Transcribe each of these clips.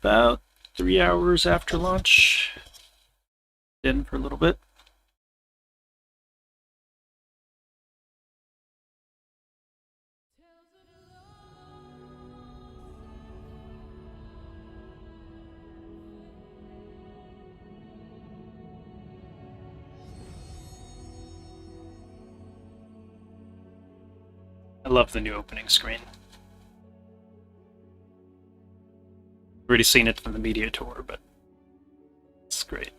about 3 hours after launch. In for a little bit. I love the new opening screen. Already seen it from the media tour, but it's great.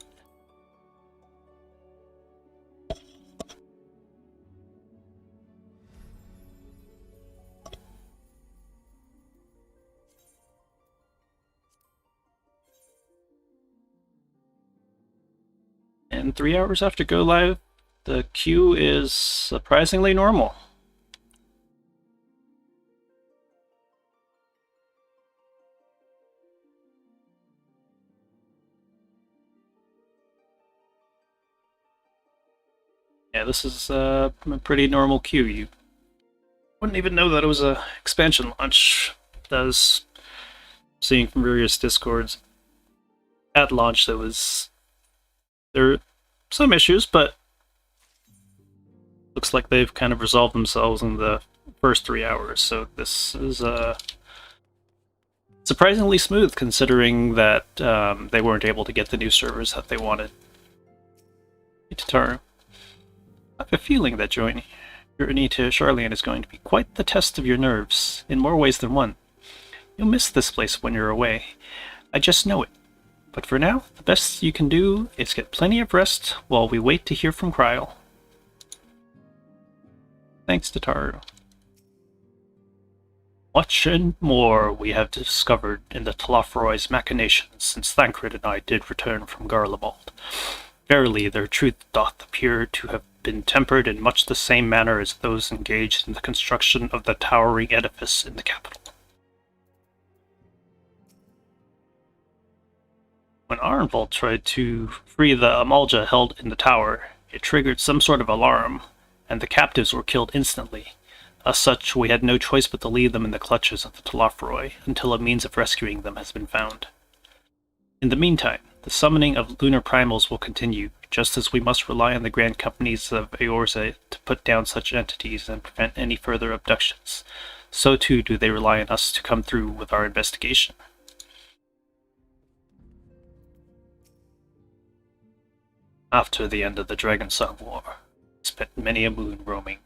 And 3 hours after go live, the queue is surprisingly normal. Yeah, this is a pretty normal queue. You wouldn't even know that it was a expansion launch. That was seeing from various discords. At launch, there were some issues, but looks like they've kind of resolved themselves in the first 3 hours. So this is surprisingly smooth, considering that they weren't able to get the new servers that they wanted. Tataru, I have a feeling that journey to Charlian is going to be quite the test of your nerves, in more ways than one. You'll miss this place when you're away. I just know it. But for now, the best you can do is get plenty of rest while we wait to hear from Kryl. Thanks, Tataru. Much and more we have discovered in the Tlafroy's machinations since Thancred and I did return from Garlemald. Verily, their truth doth appear to have been tempered in much the same manner as those engaged in the construction of the towering edifice in the capital. When Arnvold tried to free the Amalja held in the tower, it triggered some sort of alarm, and the captives were killed instantly. As such, we had no choice but to leave them in the clutches of the Tlafroy until a means of rescuing them has been found. In the meantime, the summoning of lunar primals will continue, just as we must rely on the grand companies of Eorze to put down such entities and prevent any further abductions. So too do they rely on us to come through with our investigation. After the end of the Dragonsong War, I spent many a moon roaming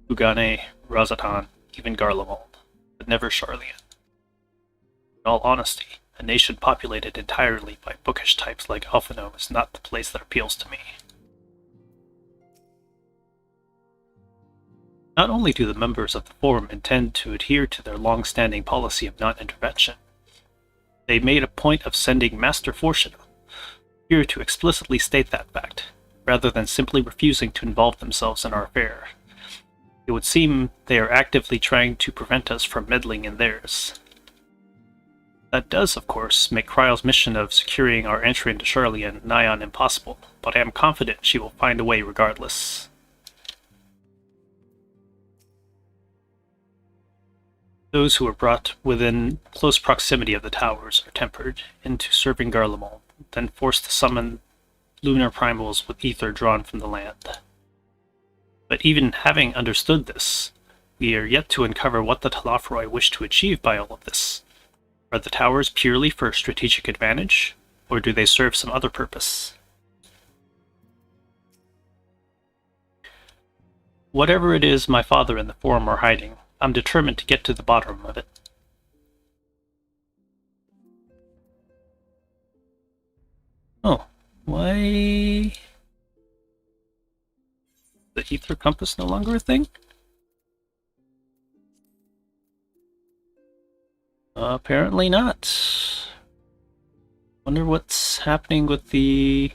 Ugane, Razatan, even Garlemald, but never Charlian. In all honesty, a nation populated entirely by bookish types like Alphino is not the place that appeals to me. Not only do the members of the Forum intend to adhere to their long-standing policy of non-intervention, they made a point of sending Master Fortuna here to explicitly state that fact, rather than simply refusing to involve themselves in our affair. It would seem they are actively trying to prevent us from meddling in theirs. That does, of course, make Kryl's mission of securing our entry into Charlian nigh on impossible, but I am confident she will find a way regardless. Those who are brought within close proximity of the towers are tempered into serving Garlemald, then forced to summon lunar primals with ether drawn from the land. But even having understood this, we are yet to uncover what the Tlafroy wish to achieve by all of this. Are the towers purely for strategic advantage, or do they serve some other purpose? Whatever it is my father and the Forum are hiding, I'm determined to get to the bottom of it. Oh, why... The ether compass no longer a thing? Apparently not. Wonder what's happening with the...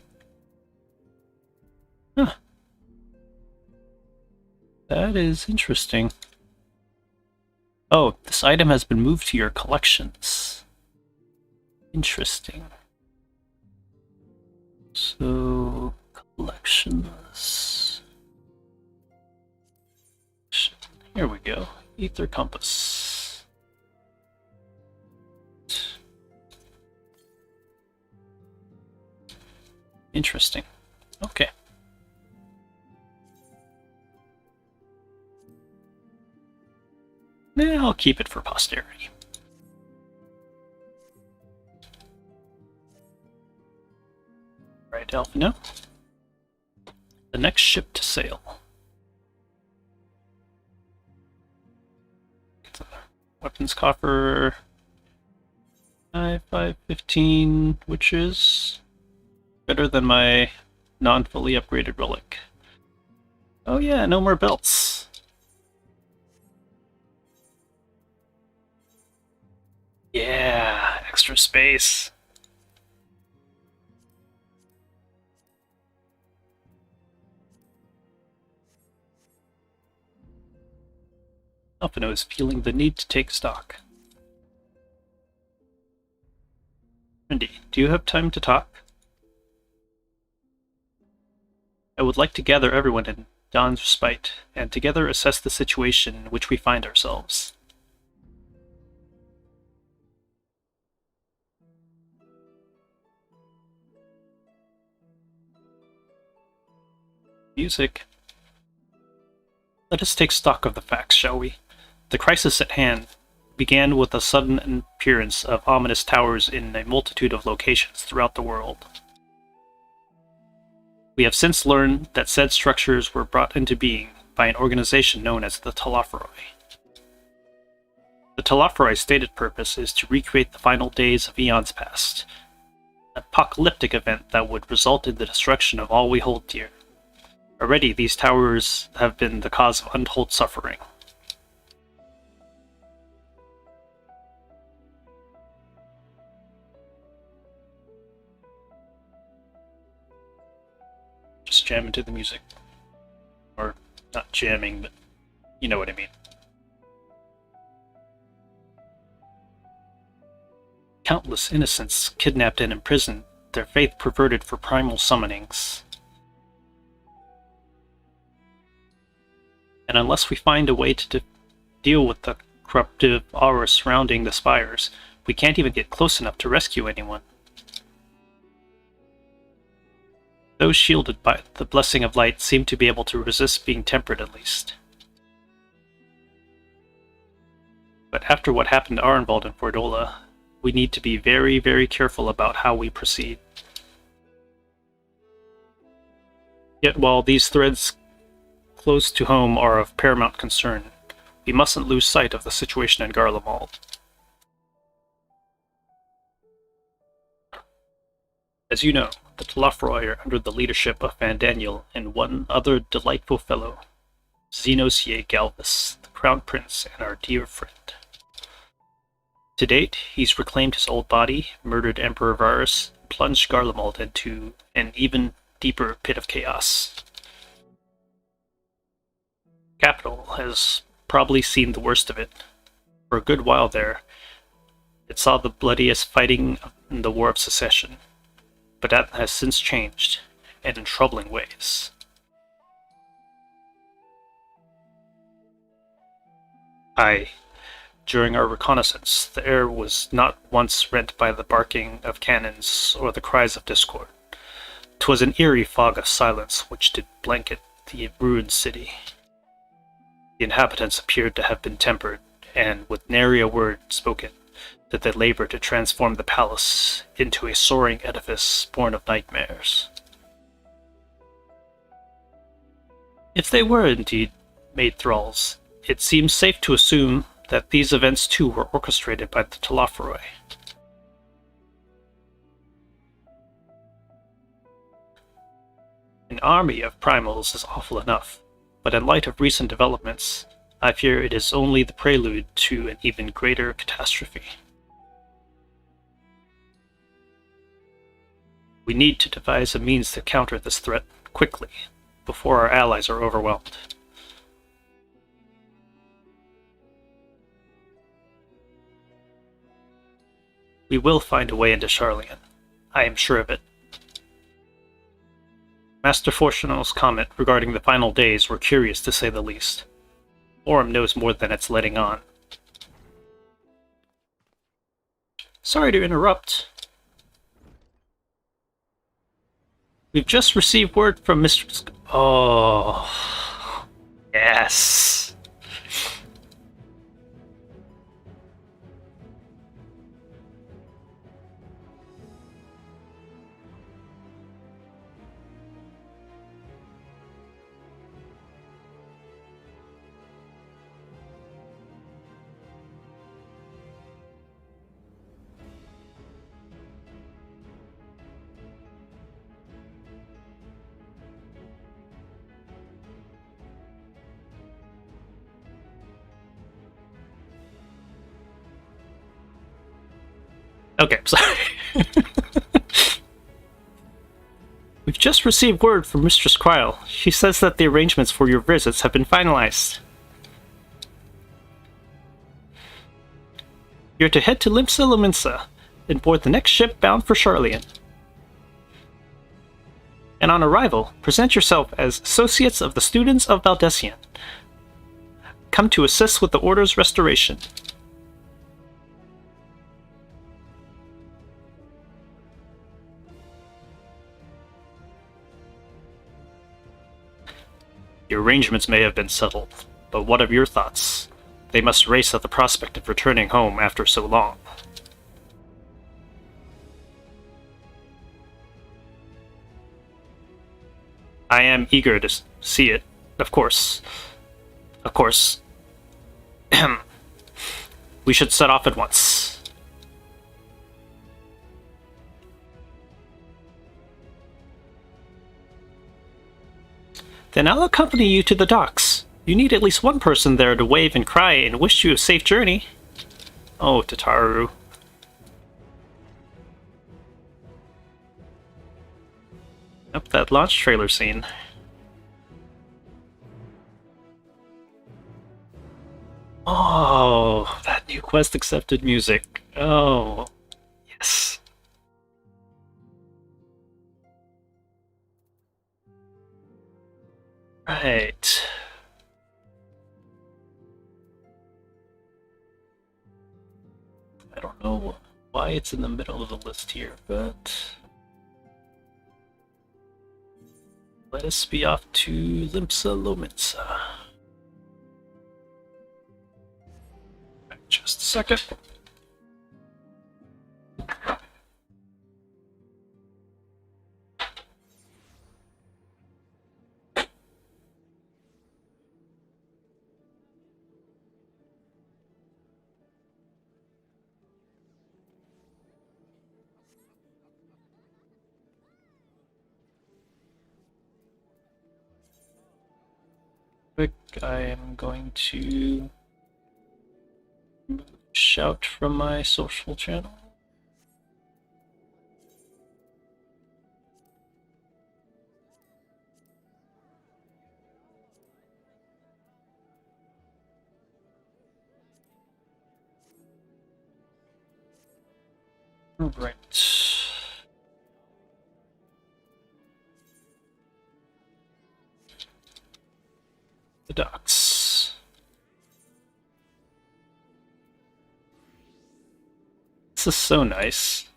Huh. That is interesting. Oh, this item has been moved to your collections. Interesting. So, collections... Here we go. Ether compass. Interesting. Okay. I'll keep it for posterity. Right, Alphino. The next ship to sail. Weapons coffer. 515, which is better than my non-fully upgraded relic. Oh yeah, no more belts. Yeah, extra space. Alphino is feeling the need to take stock. Randy, do you have time to talk? I would like to gather everyone in Dawn's respite, and together assess the situation in which we find ourselves. Music. Let us take stock of the facts, shall we? The crisis at hand began with the sudden appearance of ominous towers in a multitude of locations throughout the world. We have since learned that said structures were brought into being by an organization known as the Telophoroi. The Telophoroi's stated purpose is to recreate the final days of eons past, an apocalyptic event that would result in the destruction of all we hold dear. Already, these towers have been the cause of untold suffering. Just jam into the music. Or, not jamming, but you know what I mean. Countless innocents kidnapped and imprisoned, their faith perverted for primal summonings. And unless we find a way to deal with the corruptive aura surrounding the spires, we can't even get close enough to rescue anyone. Those shielded by the blessing of light seem to be able to resist being tempered at least. But after what happened to Arenvald and Fordola, we need to be very, very careful about how we proceed. Yet while these threads close to home are of paramount concern, we mustn't lose sight of the situation in Garlemald. As you know, the Telophoroi are under the leadership of Van Daniel and one other delightful fellow, Xenosier Galvus, the Crown Prince and our dear friend. To date, he's reclaimed his old body, murdered Emperor Varus, and plunged Garlemald into an even deeper pit of chaos. Capital has probably seen the worst of it. For a good while there, it saw the bloodiest fighting in the War of Secession. But that has since changed, and in troubling ways. During our reconnaissance, the air was not once rent by the barking of cannons or the cries of discord. 'Twas an eerie fog of silence which did blanket the ruined city. The inhabitants appeared to have been tempered, and with nary a word spoken, did they labor to transform the palace into a soaring edifice born of nightmares. If they were indeed made thralls, it seems safe to assume that these events too were orchestrated by the Telophoroi. An army of primals is awful enough, but in light of recent developments, I fear it is only the prelude to an even greater catastrophe. We need to devise a means to counter this threat quickly, before our allies are overwhelmed. We will find a way into Charlian. I am sure of it. Master Fortuno's comment regarding the final days were curious to say the least. Orem knows more than it's letting on. Sorry to interrupt. We've just received word from Mr. Oh, yes. Okay, I'm sorry. We've just received word from Mistress Kryl. She says that the arrangements for your visits have been finalized. You're to head to Limsa Lominsa and board the next ship bound for Charlian. And on arrival, present yourself as associates of the students of Valdesian. Come to assist with the Order's restoration. The arrangements may have been settled, but what of your thoughts? They must race at the prospect of returning home after so long. I am eager to see it, of course. Of course. We should set off at once. Then I'll accompany you to the docks. You need at least one person there to wave and cry and wish you a safe journey. Oh, Tataru. Yep, that launch trailer scene. Oh, that new quest accepted music. Oh, yes. Right. I don't know why it's in the middle of the list here, but let us be off to Limsa Lominsa. Just a second. I am going to shout from my social channel. Right. The docks. This is so nice.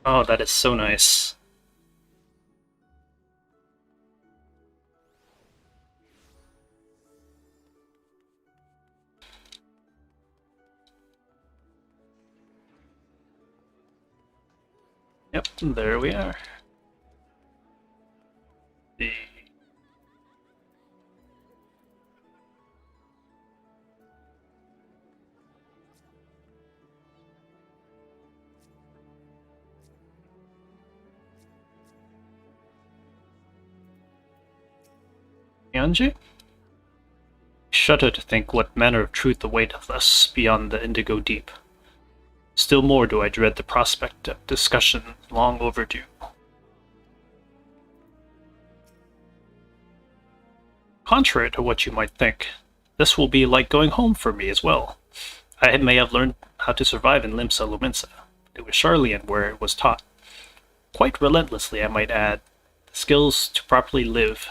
Oh, that is so nice. Yep, there we are. The Yanji? Shudder to think what manner of truth awaiteth us beyond the indigo deep. Still more do I dread the prospect of discussion long overdue. Contrary to what you might think, this will be like going home for me as well. I may have learned how to survive in Limsa Lominsa. It was Charlian where it was taught. Quite relentlessly, I might add. The skills to properly live.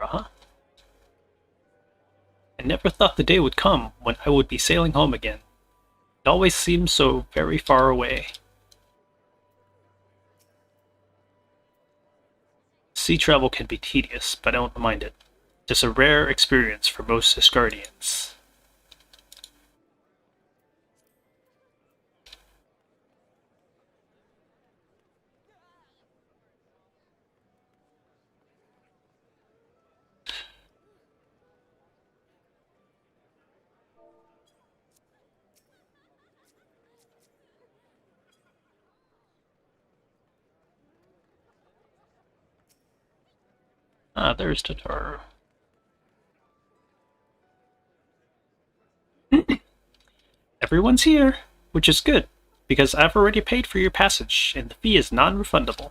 Uh-huh. I never thought the day would come when I would be sailing home again. It always seemed so very far away. Sea travel can be tedious, but I don't mind it. It's a rare experience for most Asgardians. Ah, there's Tataru. Everyone's here, which is good, because I've already paid for your passage, and the fee is non-refundable.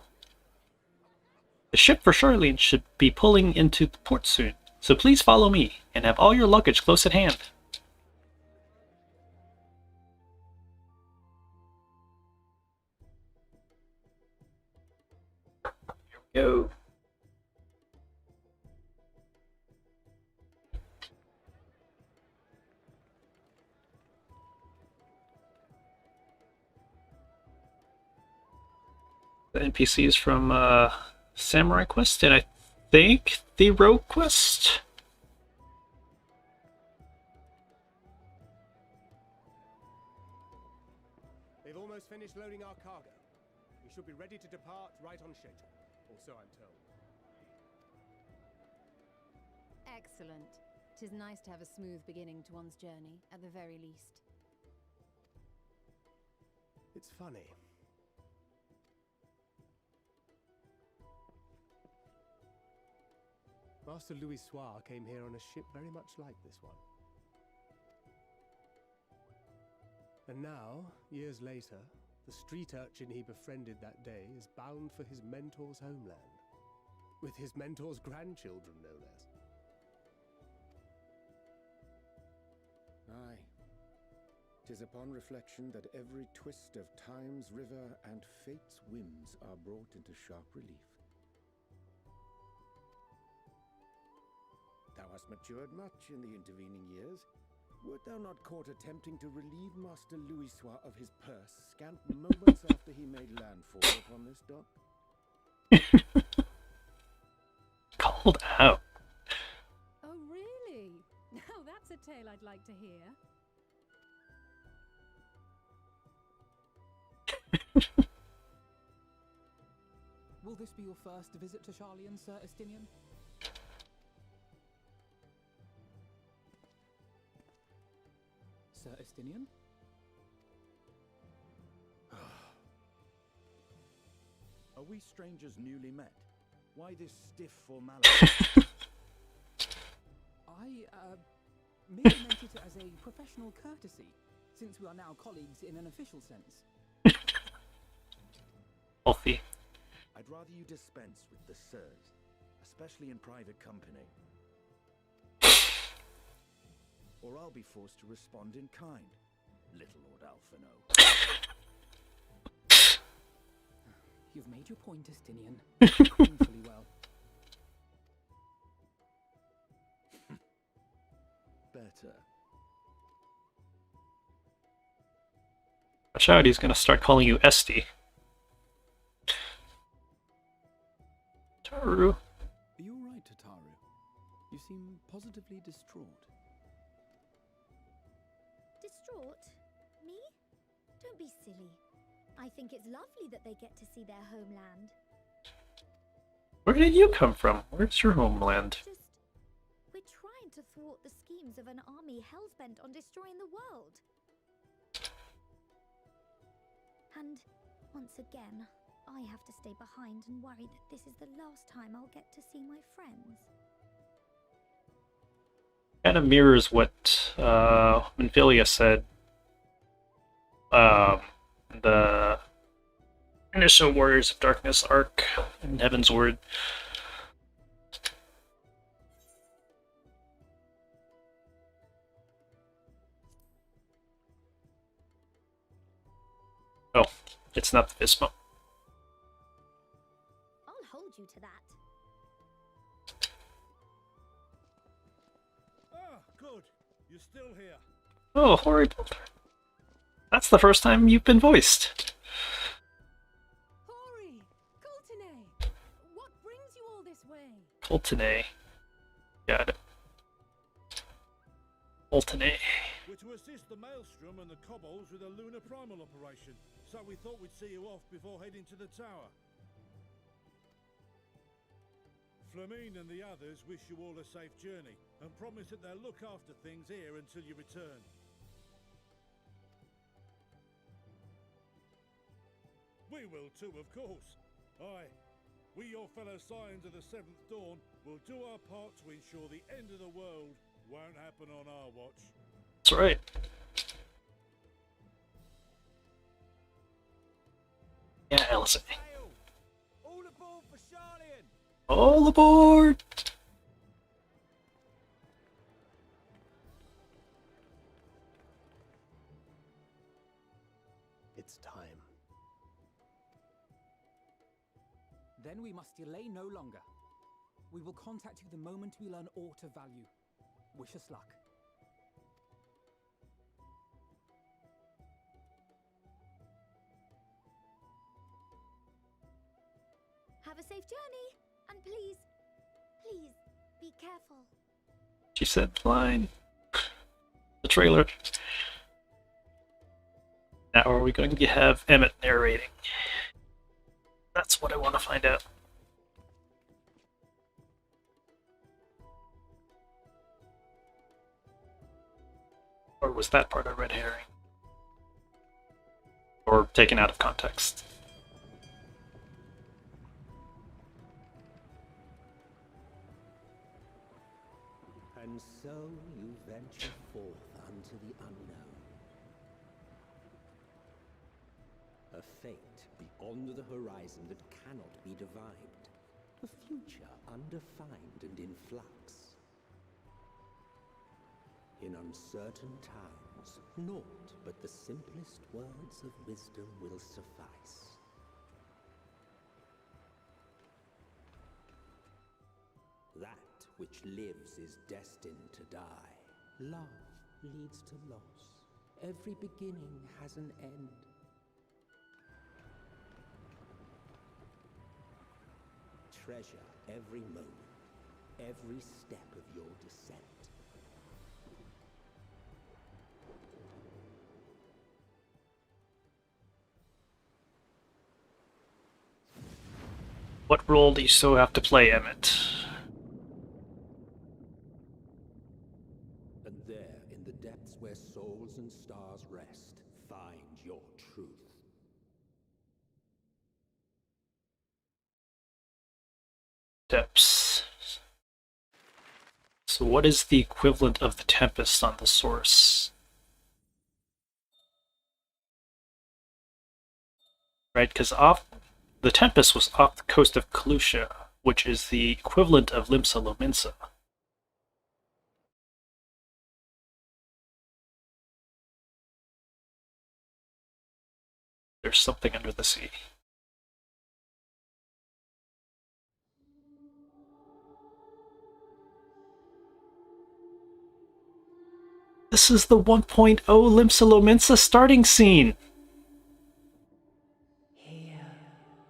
The ship for Charlene should be pulling into the port soon, so please follow me, and have all your luggage close at hand. Here we go. The NPCs from Samurai Quest, and I think the Rogue Quest? They've almost finished loading our cargo. We should be ready to depart right on schedule, or so I'm told. Excellent. 'Tis nice to have a smooth beginning to one's journey, at the very least. It's funny. Master Louis Soir came here on a ship very much like this one. And now, years later, the street urchin he befriended that day is bound for his mentor's homeland. With his mentor's grandchildren, no less. Aye. 'Tis upon reflection that every twist of time's river and fate's whims are brought into sharp relief. Thou hast matured much in the intervening years. Wert thou not caught attempting to relieve Master Louis Soir of his purse scant moments after he made landfall upon this dock? Called out. Oh, really? Now that's a tale I'd like to hear. Will this be your first visit to Charlian, Sir Estinian? Sir Estinian? Are we strangers newly met? Why this stiff formality? I, merely meant it as a professional courtesy, since we are now colleagues in an official sense. Healthy. I'd rather you dispense with the sirs, especially in private company. Or I'll be forced to respond in kind, little Lord Alphino. You've made your point, Estinian. Painfully well. Better. Watch out, he's gonna start calling you Esty. Taru. Are you alright, Tataru? You seem positively distraught. Distraught? Me? Don't be silly. I think it's lovely that they get to see their homeland. Where did you come from? Where's your homeland? We're trying to thwart the schemes of an army hell-bent on destroying the world. And once again, I have to stay behind and worry that this is the last time I'll get to see my friends. Kind of mirrors what Minfilia said. The initial Warriors of Darkness arc in Heaven's Word. Oh, it's not the Vismo. I'll hold you to that. Ah, good. You're still here. Oh, horrible. That's the first time you've been voiced. Hori! Coulternay! What brings you all this way? Coulternay. Got it. Coulternay. We're to assist the Maelstrom and the Kobolds with a lunar primal operation, so we thought we'd see you off before heading to the tower. Flamine and the others wish you all a safe journey, and promise that they'll look after things here until you return. We will too, of course. Aye, we, your fellow Scions of the Seventh Dawn, will do our part to ensure the end of the world won't happen on our watch. That's right. Yeah, Allison. All aboard for Charlian! All aboard! It's time. Then we must delay no longer. We will contact you the moment we learn aught of value. Wish us luck. Have a safe journey, and please, please, be careful. She said line. The trailer. Now are we going to have Emmett narrating? That's what I want to find out. Or was that part a red herring? Or taken out of context? And so you venture forth unto the unknown. A fate beyond the horizon that cannot be divined. A future undefined and in flux. In uncertain times, naught but the simplest words of wisdom will suffice. That which lives is destined to die. Love leads to loss. Every beginning has an end. Treasure every moment, every step of your descent. What role do you still have to play, Emmett? And there, in the depths where souls and stars rest, find your truth. Depths. So what is the equivalent of the Tempest on the source? Right, because the Tempest was off the coast of Kalusha, which is the equivalent of Limsa Lominsa. There's something under the sea. This is the 1.0 Limsa Lominsa starting scene!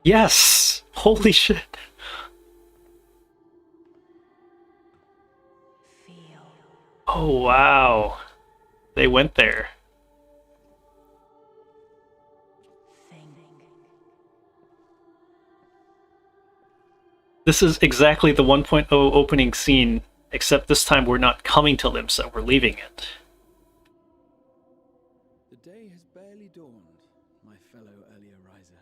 Yes! Holy shit! Oh wow! They went there. This is exactly the 1.0 opening scene, except this time we're not coming to Limsa, we're leaving it. The day has barely dawned, my fellow earlier riser.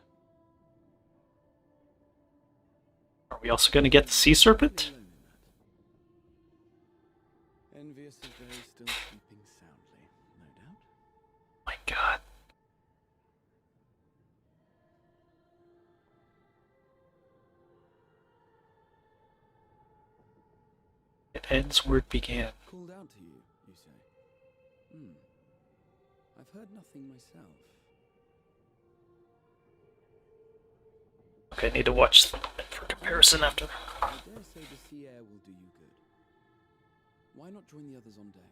Are we also going to get the sea serpent? Envious of those still sleeping soundly, no doubt. My god. It ends where it began. Called out to you, you say? I've heard nothing myself. Okay, I need to watch them for comparison after. I dare say the sea air will do you good. Why not join the others on deck?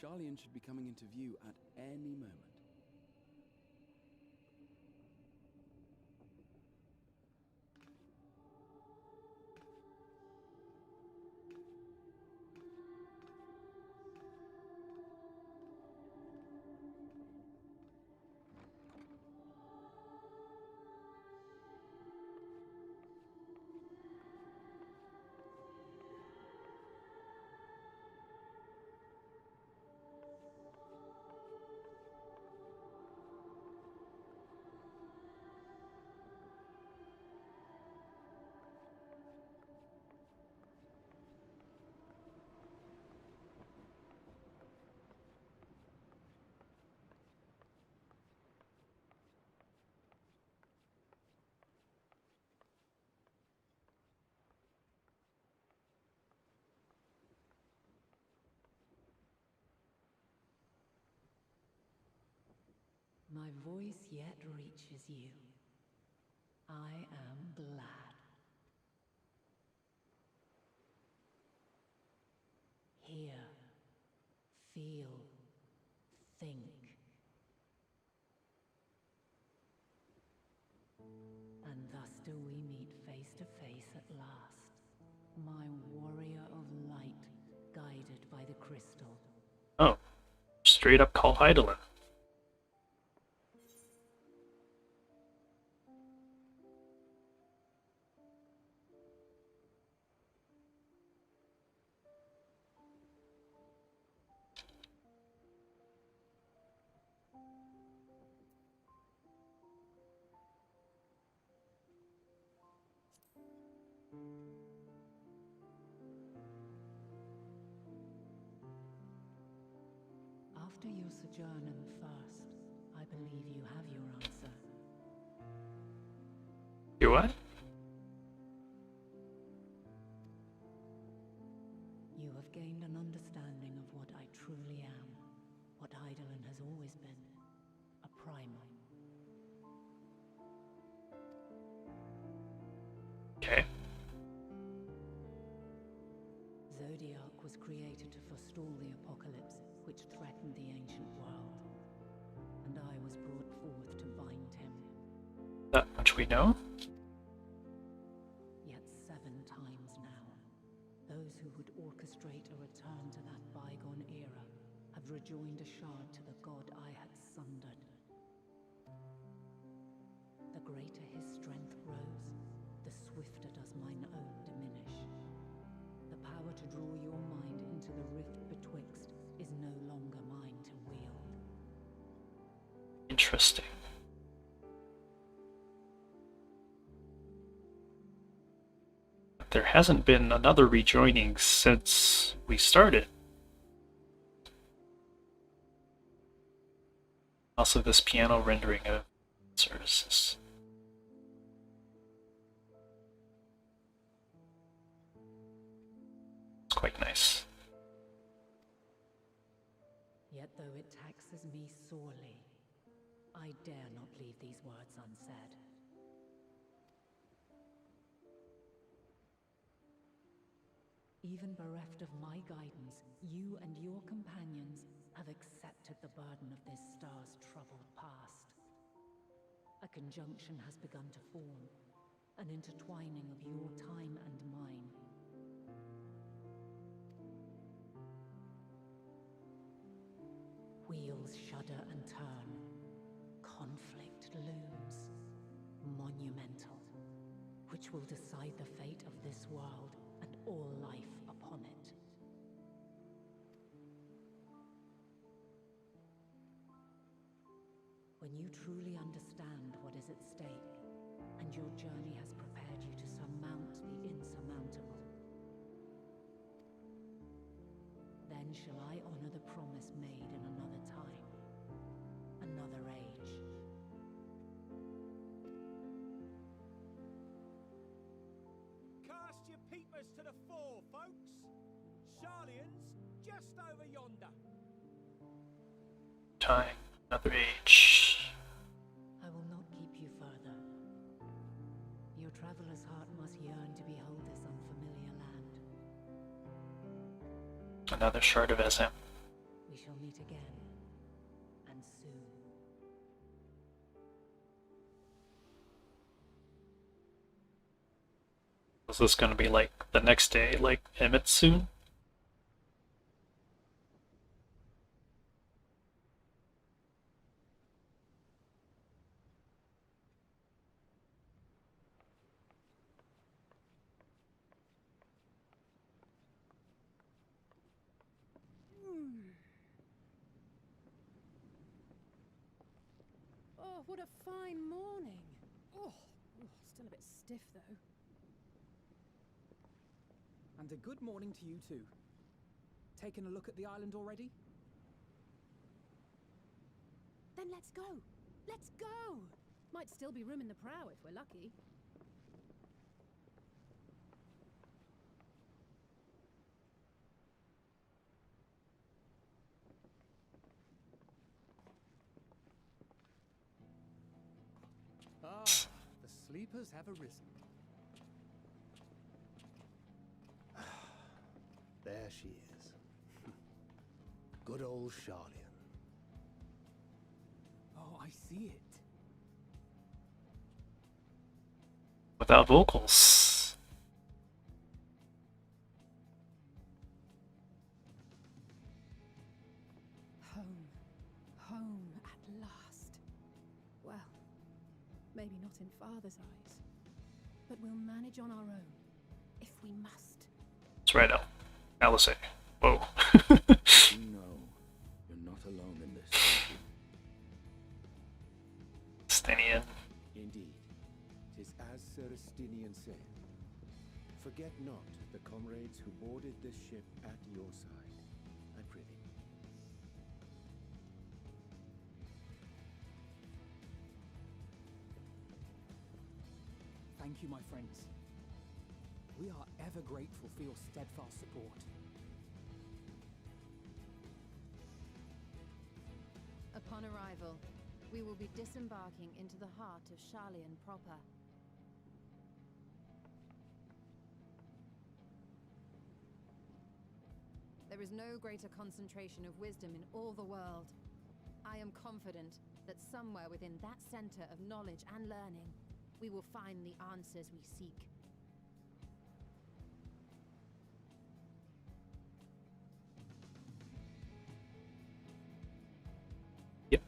Charlian should be coming into view at any moment. My voice yet reaches you. I am glad. Hear, feel, think. And thus do we meet face to face at last. My warrior of light, guided by the crystal. Oh, straight up call Heidelin. After your sojourn in the First, I believe you have your answer. You what? You have gained an understanding of what I truly am, what Heidelin has always been, a primal. Okay. Zodiac was created to forestall the apocalypse which threatened the ancient world, and I was brought forth to bind him. That much we know. Yet 7 times now, those who would orchestrate a return to that bygone era have rejoined a shard to the god I had sundered. The greater his strength grows, the swifter does mine own diminish. The power to draw your mind into the rift betwixt is no longer mine to wield. Interesting. There hasn't been another rejoining since we started. Also, this piano rendering of services. It's quite nice. Yet though it taxes me sorely, I dare not leave these words unsaid. Even bereft of my guidance, you and your companions have accepted the burden of this star's troubled past. A conjunction has begun to form, an intertwining of your time and mine. Wheels shudder and turn. Conflict looms. Monumental. Which will decide the fate of this world and all life upon it. When you truly understand what is at stake, and your journey has prepared you to surmount the insurmountable, then shall I honor the promise made in another time, another age. Cast your peepers to the fore, folks. Charlian's just over yonder. Time, another age. I will not keep you further. Your traveler's heart must yearn to behold this unfamiliar land. Another shard of SM. We shall soon. Is this gonna be like the next day, like Emmett soon? Oh, what a fine morning. Oh, still a bit stiff though. And a good morning to you too. Taken a look at the island already? Then let's go. Let's go. Might still be room in the prow if we're lucky. Ah, the sleepers have arisen. There she is. Good old Charlian. Oh, I see it. Without vocals. Home. Home at last. Well, maybe not in Father's eyes. But we'll manage on our own. If we must. It's right out. Alice. Whoa. No, you're not alone in this. Stinian. Indeed, 'tis as Sir Estinian said. Forget not the comrades who boarded this ship at your side, I prithee. Thank you, my friends. We are ever grateful for your steadfast support. Upon arrival, we will be disembarking into the heart of Charlian proper. There is no greater concentration of wisdom in all the world. I am confident that somewhere within that center of knowledge and learning, we will find the answers we seek. Yep.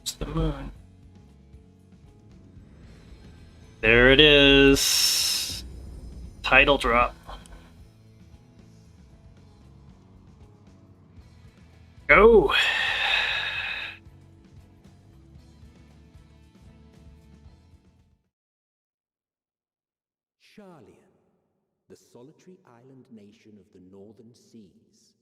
It's the moon. There it is. Title drop. Go. Charlian, the solitary island nation of the northern seas.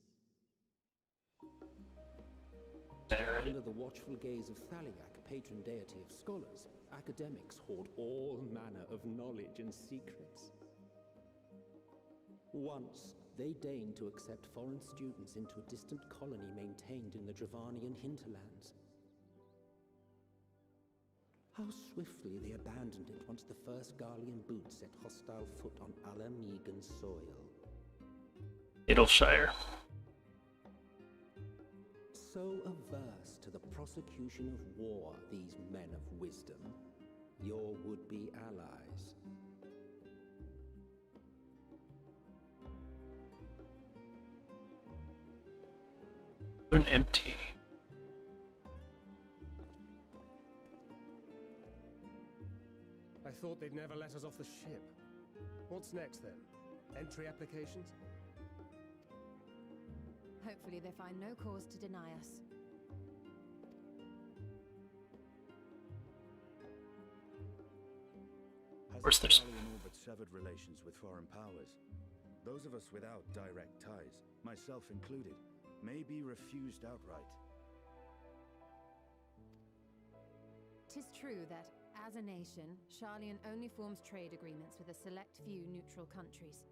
There it is. Under the watchful gaze of Thaliak, patron deity of scholars, academics hoard all manner of knowledge and secrets. Once, they deigned to accept foreign students into a distant colony maintained in the Dravanian hinterlands. How swiftly they abandoned it once the first Garlean boot set hostile foot on Alamegan soil. Idleshire. So averse to the prosecution of war, these men of wisdom, your would-be allies. An empty. I thought they'd never let us off the ship. What's next then? Entry applications? Hopefully they find no cause to deny us. Where's Has this? the Garlean orbit severed relations with foreign powers? Those of us without direct ties, myself included, may be refused outright. 'Tis true that, as a nation, Charlian only forms trade agreements with a select few neutral countries.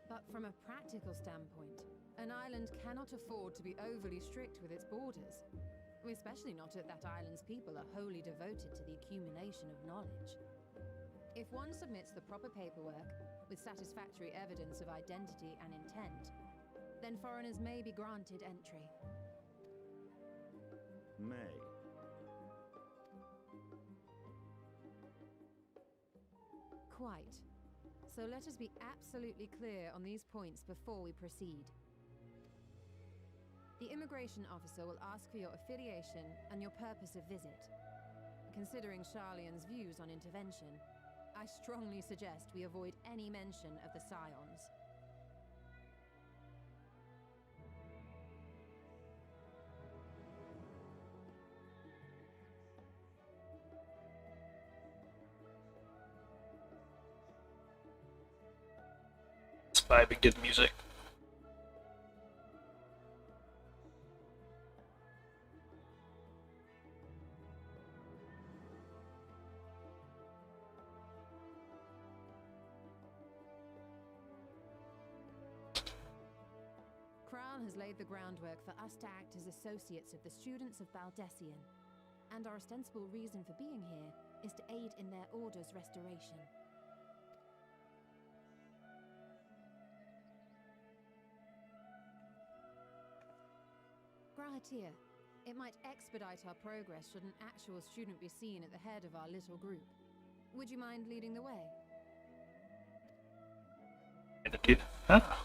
But from a practical standpoint, an island cannot afford to be overly strict with its borders, especially not if that island's people are wholly devoted to the accumulation of knowledge. If one submits the proper paperwork with satisfactory evidence of identity and intent, then foreigners may be granted entry. May. Quite. So let us be absolutely clear on these points before we proceed. The immigration officer will ask for your affiliation and your purpose of visit. Considering Charlian's views on intervention, I strongly suggest we avoid any mention of the Scions. It's vibing to the music. Kral has laid the groundwork for us to act as associates of the students of Baldessian, and our ostensible reason for being here is to aid in their order's restoration. Grahatir, it might expedite our progress should an actual student be seen at the head of our little group. Would you mind leading the way? Ah.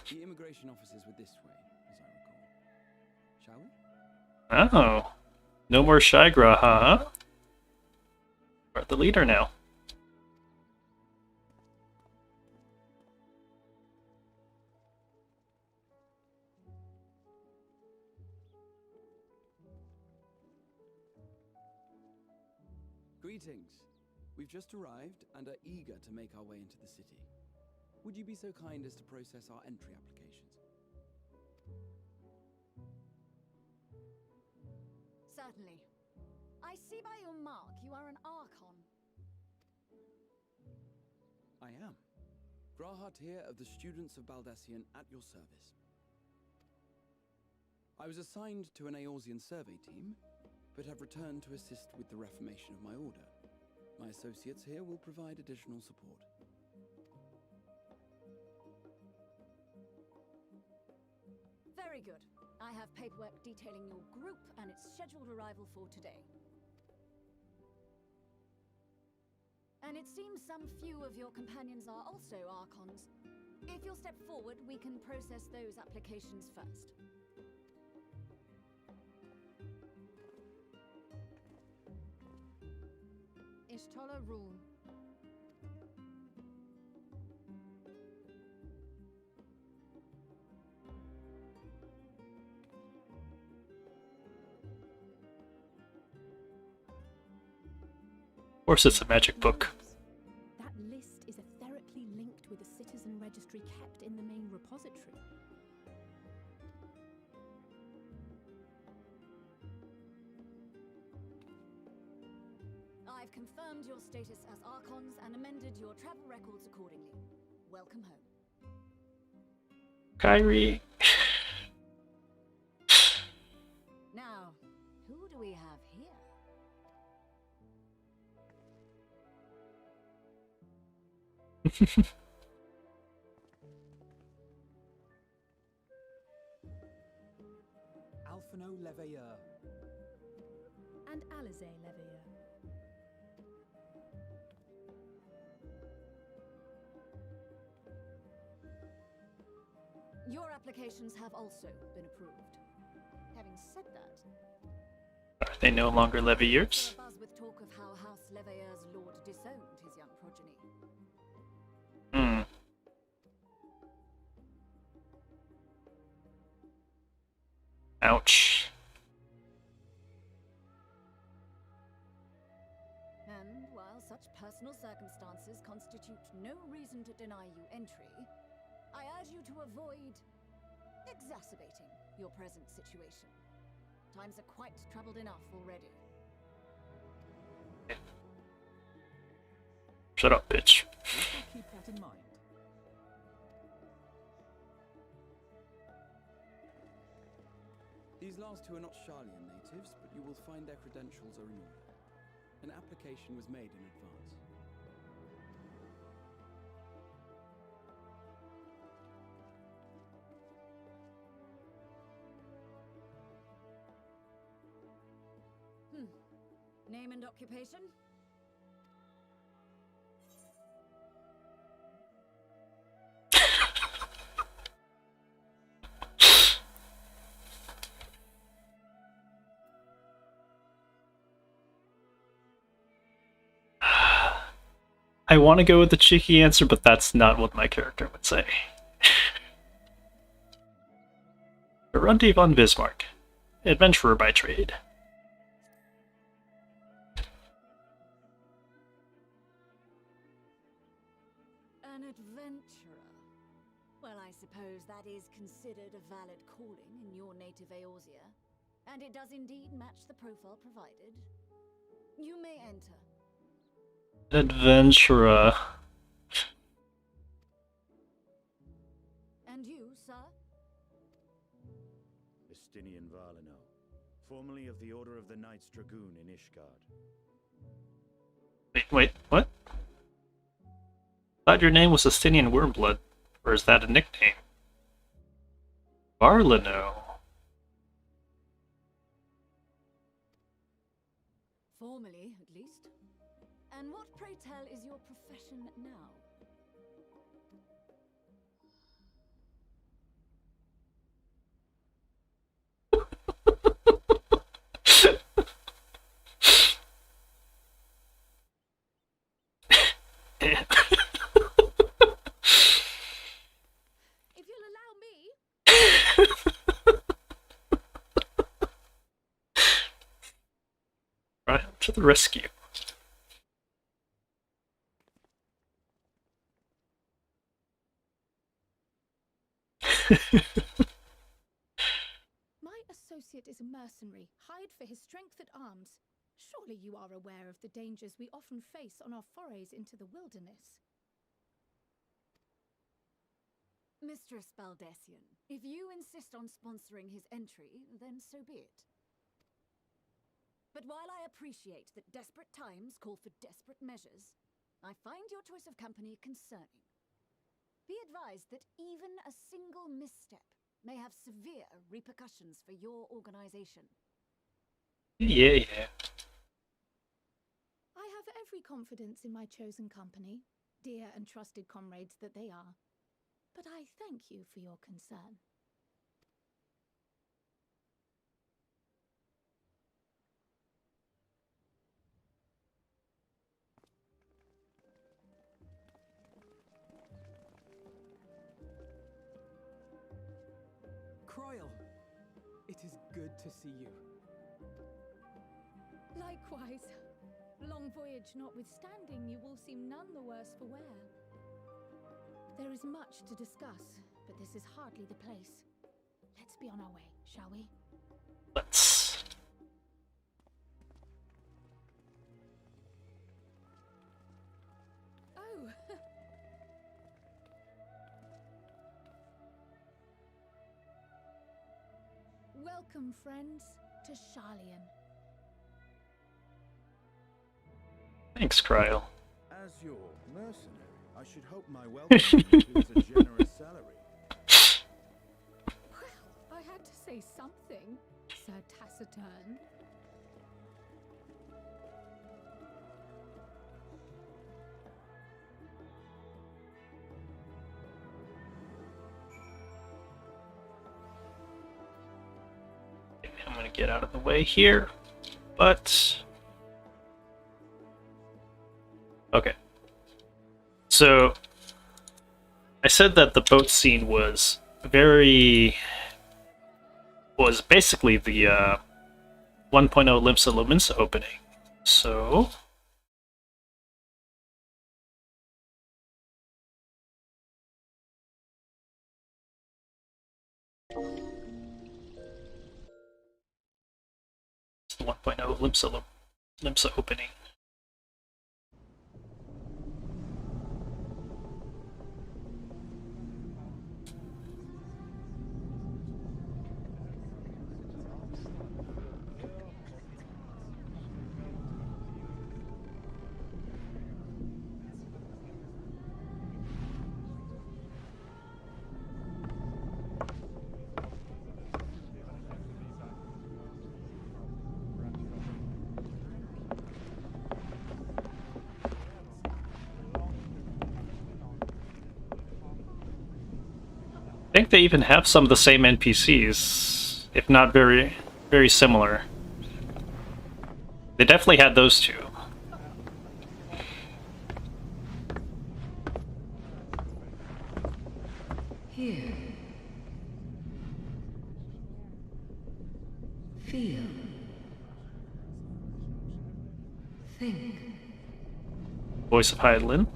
The immigration officers were this way, as I recall. Shall we? Oh. No more Shigra, huh? We're the leader now. Greetings. We've just arrived and are eager to make our way into the city. Would you be so kind as to process our entry applications? Certainly. I see by your mark you are an Archon. I am. Grahatir of the Students of Baldessian at your service. I was assigned to an Eorzean survey team, but have returned to assist with the reformation of my order. My associates here will provide additional support. Very good. I have paperwork detailing your group and its scheduled arrival for today. And it seems some few of your companions are also Archons. If you'll step forward, we can process those applications first. Ishtola rule. Of course it's a magic book. That list is etherically linked with a citizen registry kept in the main repository. I've confirmed your status as Archons and amended your travel records accordingly. Welcome home. Kyrie. Now, who do we have here? Alphino Leveilleur. And Alize Leveilleur. Your applications have also been approved. Having said that, Are they no longer Leviers? there a buzz with talk of how House Leveilleur's lord disowned his young progeny. Hmm. Ouch. And while such personal circumstances constitute no reason to deny you entry, I urge you to avoid exacerbating your present situation. Times are quite troubled enough already. Shut up, bitch. We shall keep that in mind. These last two are not Sharlayan natives, but you will find their credentials are in order. An application was made in advance. Name and occupation? I want to go with the cheeky answer, but that's not what my character would say. Arundi von Bismarck, adventurer by trade. An adventurer. Well, I suppose that is considered a valid calling in your native Eorzea, and it does indeed match the profile provided. You may enter. Adventurer. And you, sir? Estinian Valino, formerly of the Order of the Knights Dragoon in Ishgard. Wait, what? Thought your name was Estinian Wormblood, or is that a nickname? Varlino. Formally, at least. And what, pray tell, is your profession now? If you'll allow me. Right to the rescue. My associate is a mercenary, hired for his strength at arms. Surely you are aware of the dangers we often face on our forays into the wilderness. Mistress Baldessian, if you insist on sponsoring his entry, then so be it. But while I appreciate that desperate times call for desperate measures, I find your choice of company concerning. Be advised that even a single misstep may have severe repercussions for your organization. Yeah. I have every confidence in my chosen company, dear and trusted comrades that they are. But I thank you for your concern. Croyle, it is good to see you. Likewise. Long voyage notwithstanding, you all seem none the worse for wear. There is much to discuss, but this is hardly the place. Let's be on our way, shall we? Let's. Oh! Welcome, friends, to Sharlayan. Thanks, Cryo. As your mercenary, I should hope my welcome includes a generous salary. Well, I had to say something, Sir Taciturn. I'm gonna get out of the way here, but... Okay. So, I said that the boat scene was basically the 1.0 Limsa Lumensa opening. So... It's the 1.0 Limsa opening. they even have some of the same NPCs, if not very, very similar. They definitely had those two. Here. Feel. Think. Voice of Hydelin.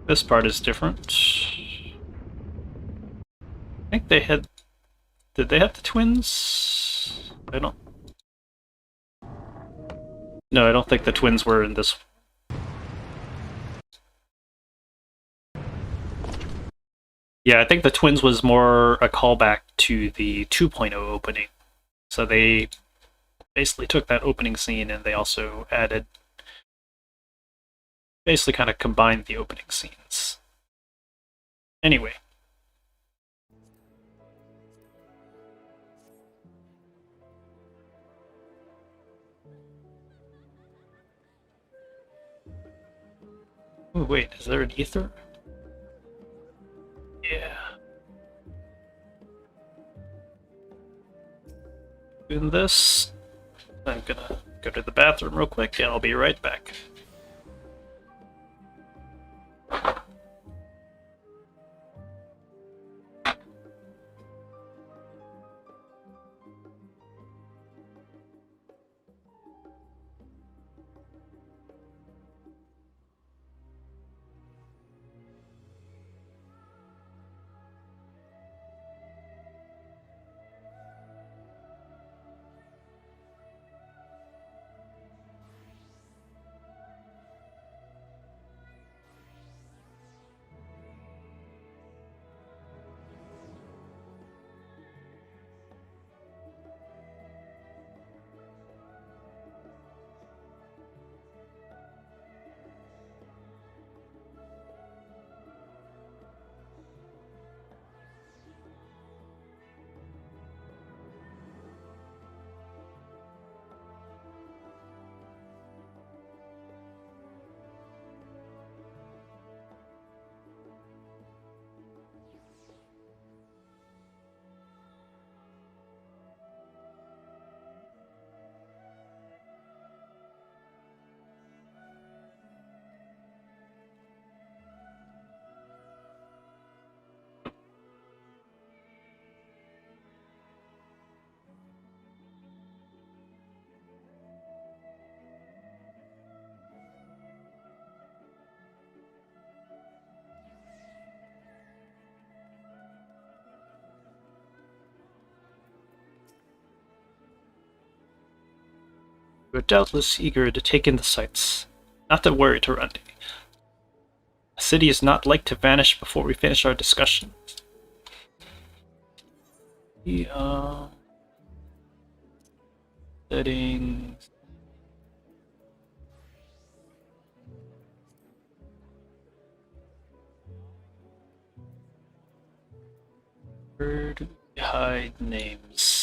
This part is different. I think they had... Did they have the twins? I don't... No, I don't think the twins were in this. Yeah, I think the twins was more a callback to the 2.0 opening. So they basically took that opening scene and they also added... Basically kind of combined the opening scenes. Anyway. Oh wait, is there an ether? Yeah. Doing this. I'm gonna go to the bathroom real quick and I'll be right back. You are doubtless eager to take in the sights. Not to worry, Tarundi. A city is not like to vanish before we finish our discussion. Settings. Where do we hide names?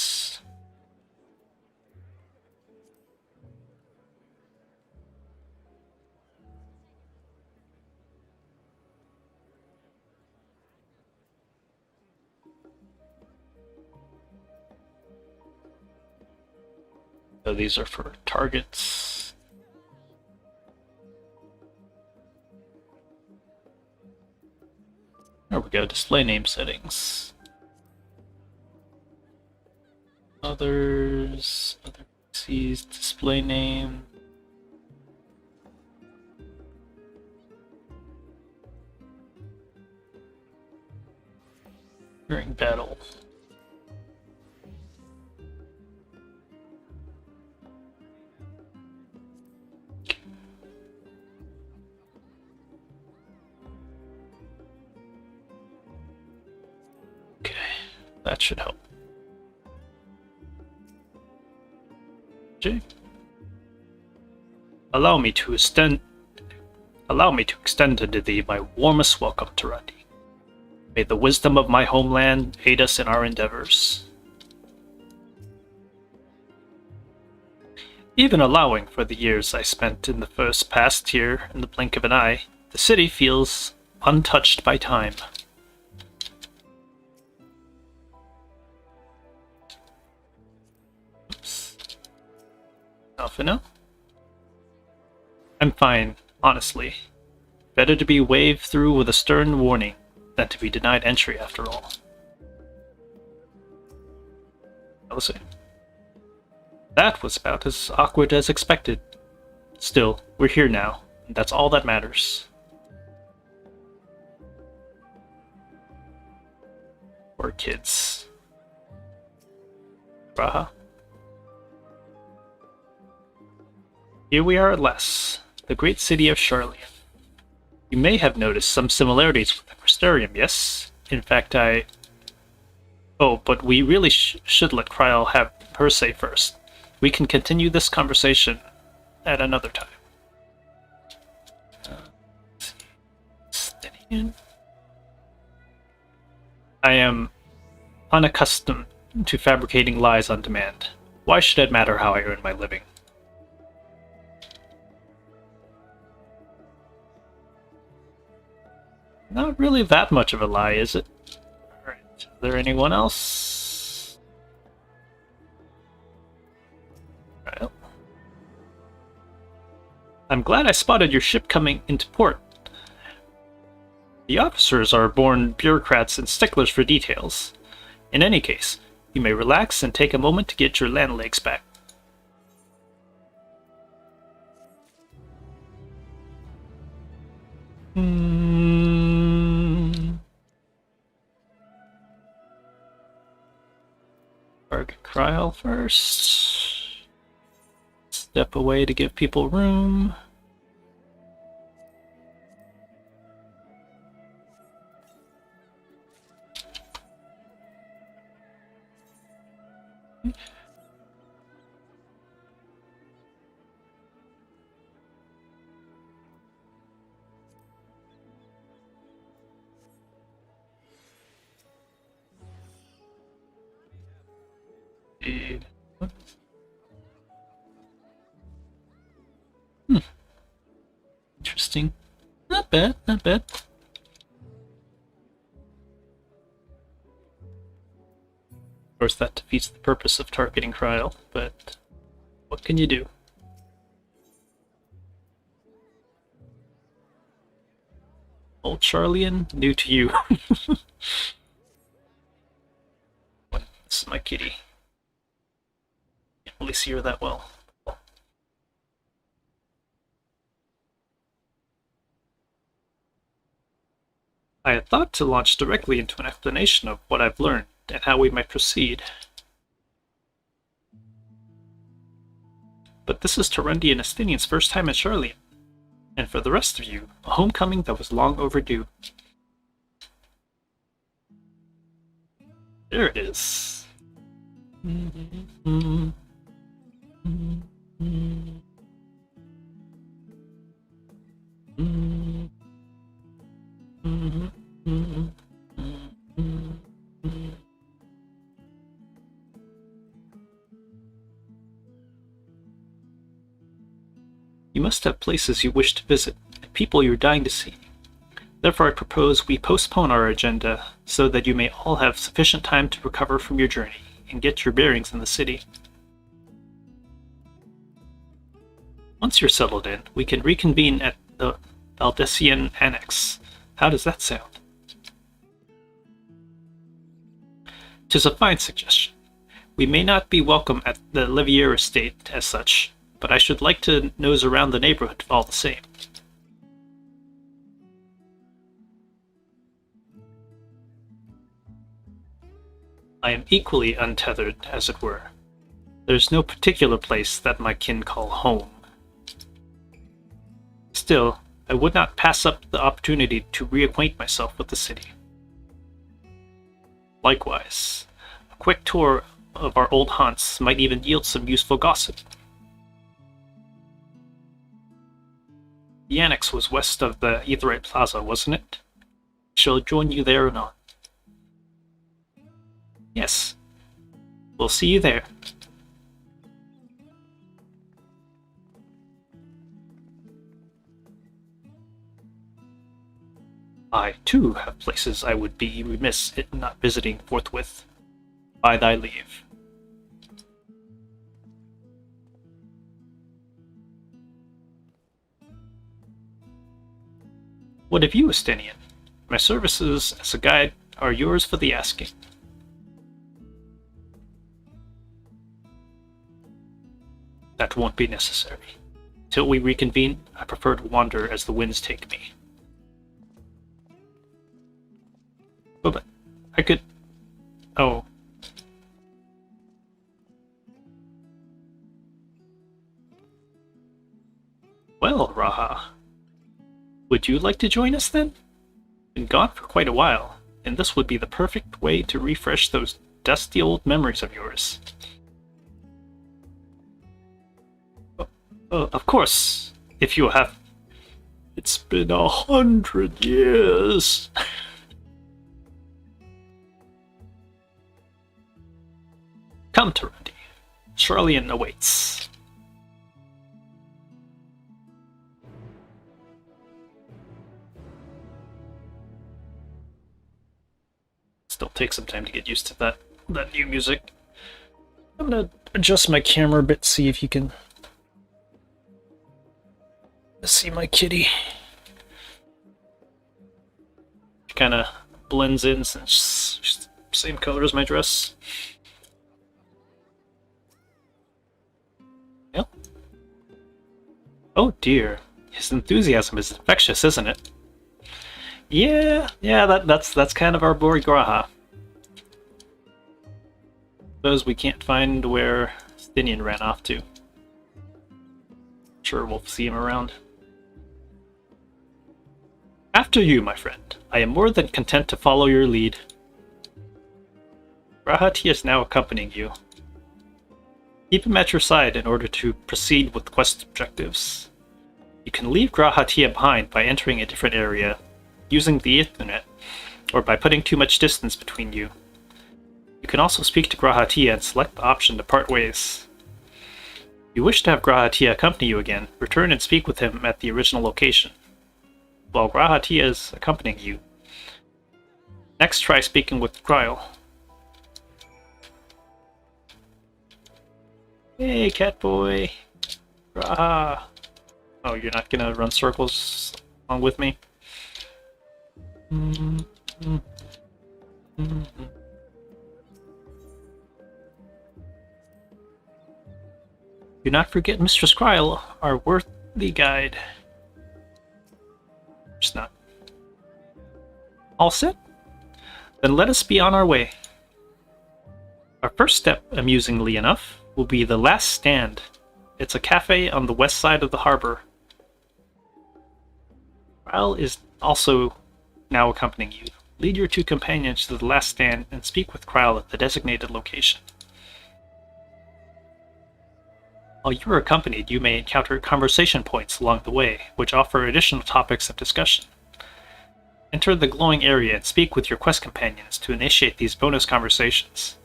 So these are for targets. There we go, display name settings. Others, other PCs, display name. During battle. That should help. Okay. Allow me to extend unto thee my warmest welcome, Tarundi. May the wisdom of my homeland aid us in our endeavors. Even allowing for the years I spent in the first past here in the blink of an eye, the city feels untouched by time. Oops. Alphina? I'm fine, honestly. Better to be waved through with a stern warning than to be denied entry after all. Let's see. That was about as awkward as expected. Still, we're here now, and that's all that matters. Poor kids. Raha. Here we are at last, the great city of Charlian. You may have noticed some similarities with the Crystarium, yes? In fact, Oh, but we really should let Kryl have her say first. We can continue this conversation at another time. I am unaccustomed to fabricating lies on demand. Why should it matter how I earn my living? Not really that much of a lie, is it? Alright, is there anyone else? Right. I'm glad I spotted your ship coming into port. The officers are born bureaucrats and sticklers for details. In any case, you may relax and take a moment to get your land legs back. Target Kryl first. Step away to give people room. Interesting. Not bad, not bad. Of course, that defeats the purpose of targeting Kryl, but what can you do? Old Charlian, new to you. This is my kitty. Can't really see her that well. I had thought to launch directly into an explanation of what I've learned and how we might proceed. But this is Tarundi and Estinian's first time in Charlian, and for the rest of you, a homecoming that was long overdue. There it is. You must have places you wish to visit, and people you're dying to see. Therefore I propose we postpone our agenda so that you may all have sufficient time to recover from your journey and get your bearings in the city. Once you're settled in, we can reconvene at the Valdesian Annex. How does that sound? 'Tis a fine suggestion. We may not be welcome at the Livier estate as such, but I should like to nose around the neighborhood all the same. I am equally untethered, as it were. There's no particular place that my kin call home. Still, I would not pass up the opportunity to reacquaint myself with the city. Likewise, A quick tour of our old haunts might even yield some useful gossip. The annex was west of the Aetheryte Plaza, wasn't it? Shall join you there or not? Yes. We'll see you there. I, too, have places I would be remiss in not visiting forthwith. By thy leave. What of you, Estinian? My services as a guide are yours for the asking. That won't be necessary. Till we reconvene, I prefer to wander as the winds take me. But I could... Oh. Well, Raha. Would you like to join us then? Been gone for quite a while, and this would be the perfect way to refresh those dusty old memories of yours. Of course, if you have... It's been 100 years. Come, Tarundi. Charlian awaits. Still takes some time to get used to that new music. I'm gonna adjust my camera a bit, see if you can see my kitty. Kind of blends in since she's the same color as my dress. Yep. Oh dear, his enthusiasm is infectious, isn't it? Yeah, that's kind of our boy Graha. Suppose we can't find where Stinian ran off to. Sure, we'll see him around. After you, my friend. I am more than content to follow your lead. Grahati is now accompanying you. Keep him at your side in order to proceed with quest objectives. You can leave Grahatia behind by entering a different area, using the Ethernet, or by putting too much distance between you. You can also speak to Grahatia and select the option to part ways. If you wish to have Grahatia accompany you again, return and speak with him at the original location, while Grahatia is accompanying you. Next, try speaking with Gryle. Hey, Catboy! Graha! Oh, you're not gonna run circles along with me? Do not forget Mistress Gryle, our worthy guide. Just not. All set? Then let us be on our way. Our first step, amusingly enough, will be the Last Stand. It's a cafe on the west side of the harbor. Gryle is also now accompanying you. Lead your two companions to the Last Stand and speak with Gryle at the designated location. While you are accompanied, you may encounter conversation points along the way, which offer additional topics of discussion. Enter the glowing area and speak with your quest companions to initiate these bonus conversations.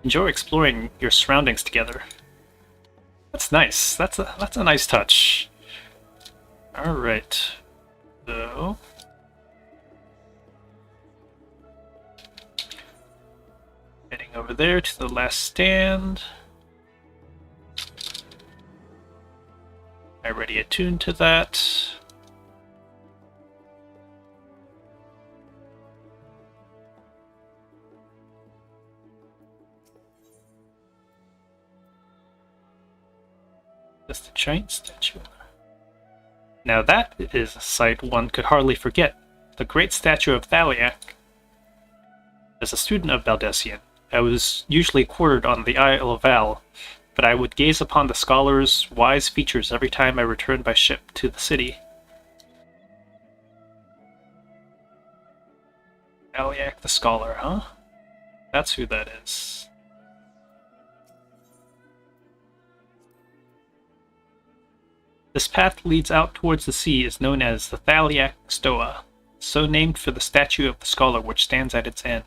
Enjoy exploring your surroundings together. That's nice. That's a nice touch. Alright. So... heading over there to the Last Stand. Already attuned to that. That's the giant statue. Now that is a sight one could hardly forget. The great statue of Thaliak. As a student of Valdesian, I was usually quartered on the Isle of Val, but I would gaze upon the scholar's wise features every time I returned by ship to the city. Thaliak the scholar, huh? That's who that is. This path leads out towards the sea is known as the Thaliac Stoa, so named for the statue of the scholar which stands at its end.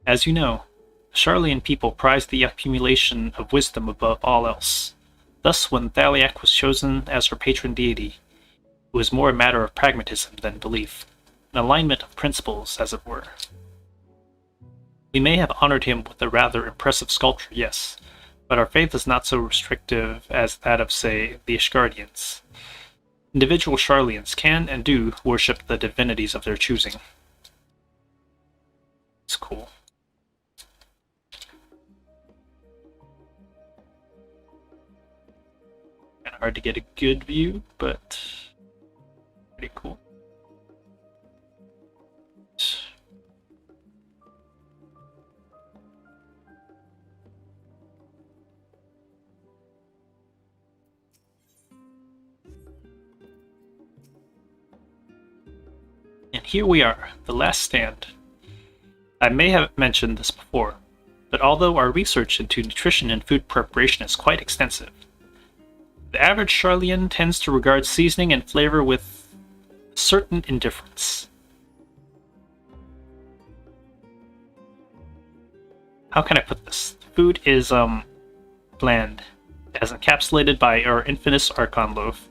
As you know, the Charlian people prize the accumulation of wisdom above all else. Thus, when Thaliac was chosen as her patron deity, it was more a matter of pragmatism than belief, an alignment of principles, as it were. We may have honored him with a rather impressive sculpture, yes, but our faith is not so restrictive as that of, say, the Ishgardians. Individual Charlians can and do worship the divinities of their choosing. It's cool. Kinda hard to get a good view, but pretty cool. And here we are, the last stand. I may have mentioned this before, but although our research into nutrition and food preparation is quite extensive, the average Charlian tends to regard seasoning and flavor with certain indifference. How can I put this? Food is, bland, as encapsulated by our infamous Archon loaf.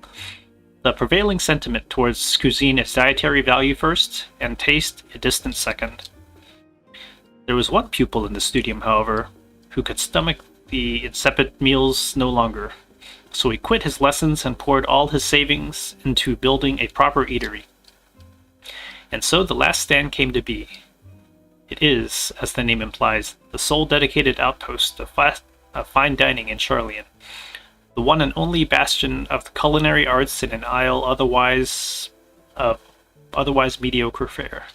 The prevailing sentiment towards cuisine is dietary value first, and taste a distant second. There was one pupil in the studium, however, who could stomach the insipid meals no longer, so he quit his lessons and poured all his savings into building a proper eatery. And so the last stand came to be. It is, as the name implies, the sole dedicated outpost of fine dining in Charlian, the one and only bastion of the culinary arts in an isle otherwise mediocre fare.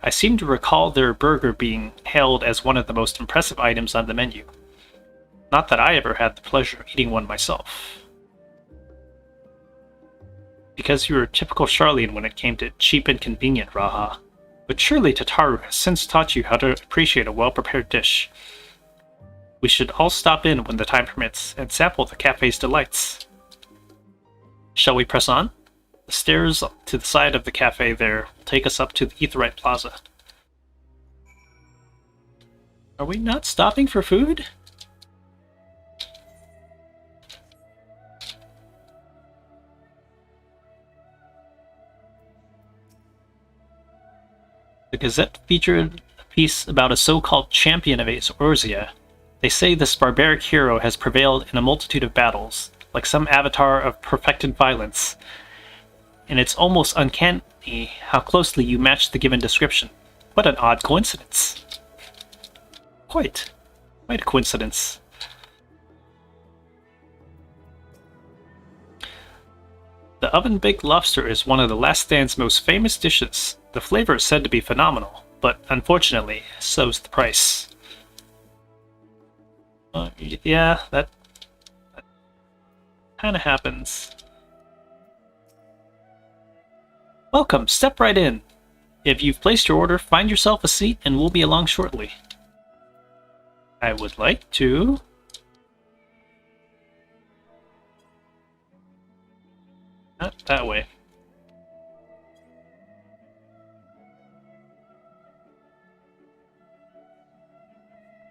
I seem to recall their burger being hailed as one of the most impressive items on the menu. Not that I ever had the pleasure of eating one myself. Because you were a typical Charlian when it came to cheap and convenient, Raha. But surely Tataru has since taught you how to appreciate a well-prepared dish. We should all stop in when the time permits and sample the cafe's delights. Shall we press on? The stairs to the side of the cafe there will take us up to the Aetheryte Plaza. Are we not stopping for food? The Gazette featured a piece about a so-called champion of Eorzea. They say this barbaric hero has prevailed in a multitude of battles, like some avatar of perfected violence, and it's almost uncanny how closely you match the given description. What an odd coincidence. Quite a coincidence. The oven-baked lobster is one of the last stand's most famous dishes. The flavor is said to be phenomenal, but unfortunately, so's the price. Yeah, that kind of happens. Welcome, step right in. If you've placed your order, find yourself a seat and we'll be along shortly. I would like to... Not that way.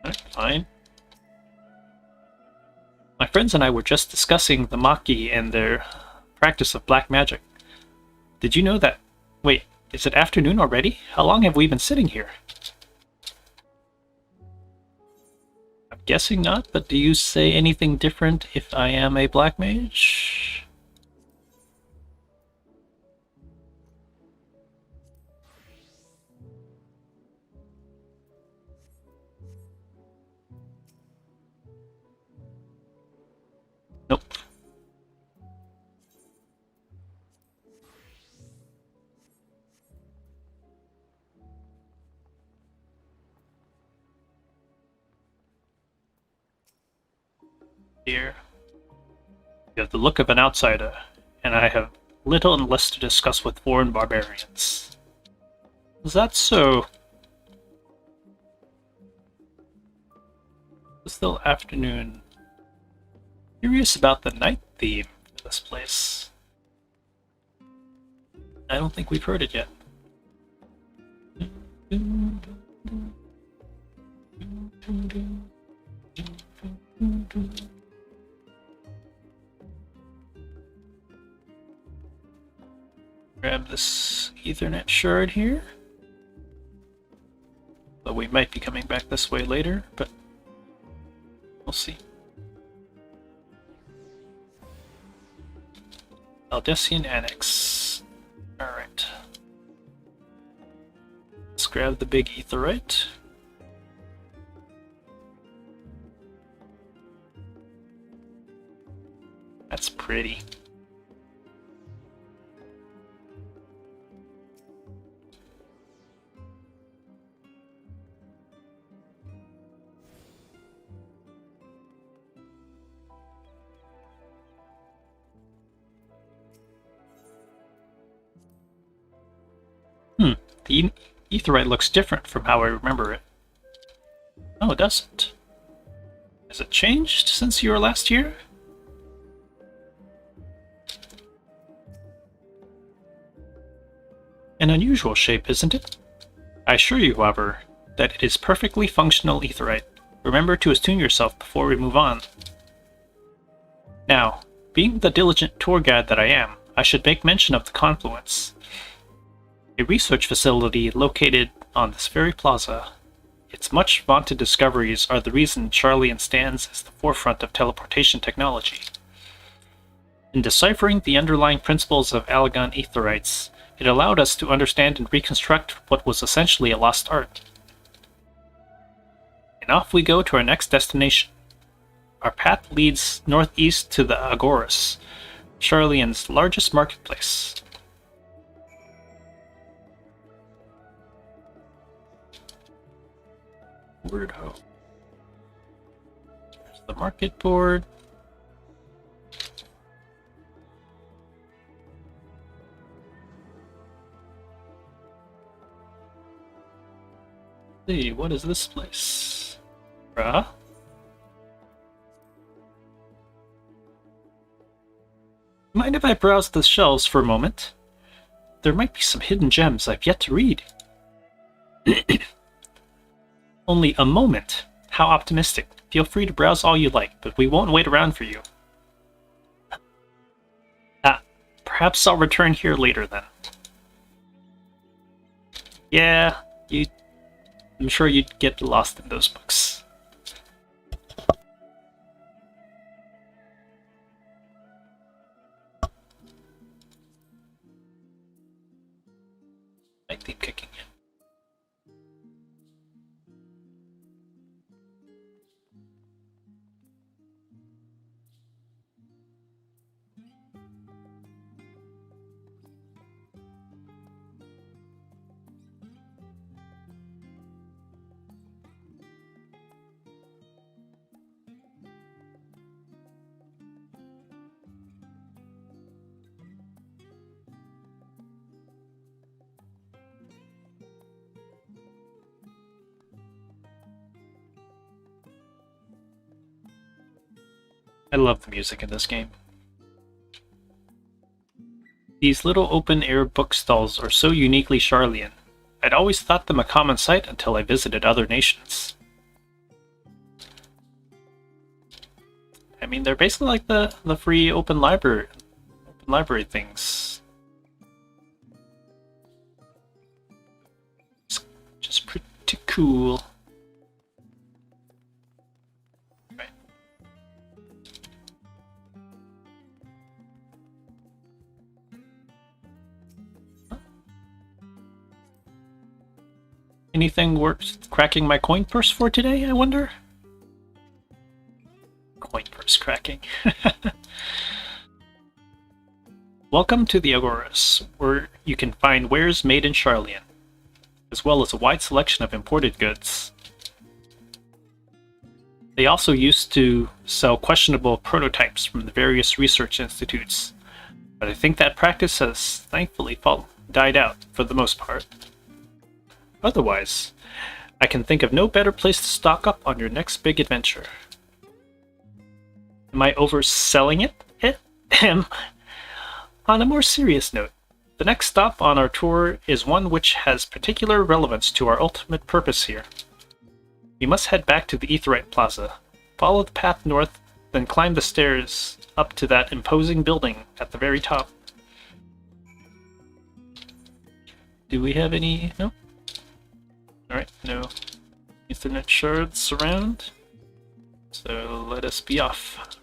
Alright, fine. My friends and I were just discussing the Maki and their practice of black magic. Did you know that... Wait, is it afternoon already? How long have we been sitting here? I'm guessing not, but do you say anything different if I am a black mage? Nope. Here. You have the look of an outsider, and I have little and less to discuss with foreign barbarians. Is that so? It's still afternoon. Curious about the night theme for this place. I don't think we've heard it yet. Grab this Ethernet shard here. Though we might be coming back this way later, but we'll see. Aldessian Annex. Alright. Let's grab the big etherite. That's pretty. The etherite looks different from how I remember it. No, it doesn't. Has it changed since you were last here? An unusual shape, isn't it? I assure you, however, that it is perfectly functional etherite. Remember to attune yourself before we move on. Now, being the diligent tour guide that I am, I should make mention of the confluence. A research facility located on this very plaza. Its much vaunted discoveries are the reason Charlian stands as the forefront of teleportation technology. In deciphering the underlying principles of Alagon Aetherites, it allowed us to understand and reconstruct what was essentially a lost art. And off we go to our next destination. Our path leads northeast to the Agorus, Charlian's largest marketplace. Word ho. There's the market board. See, what is this place? Bruh? Mind if I browse the shelves for a moment? There might be some hidden gems I've yet to read. Only a moment. How optimistic. Feel free to browse all you like, but we won't wait around for you. Perhaps I'll return here later then. Yeah, I'm sure you'd get lost in those books. I keep kicking it. I love the music in this game. These little open-air bookstalls are so uniquely Charlian. I'd always thought them a common sight until I visited other nations. I mean, they're basically like the free open library things. It's just pretty cool. Anything worth cracking my coin purse for today, I wonder? Coin purse cracking. Welcome to the Agorus, where you can find wares made in Charlian, as well as a wide selection of imported goods. They also used to sell questionable prototypes from the various research institutes, but I think that practice has thankfully died out for the most part. Otherwise, I can think of no better place to stock up on your next big adventure. Am I overselling it? On a more serious note, the next stop on our tour is one which has particular relevance to our ultimate purpose here. We must head back to the Aetheryte Plaza, follow the path north, then climb the stairs up to that imposing building at the very top. Do we have any? No? Alright, no Ethernet shards around. So let us be off.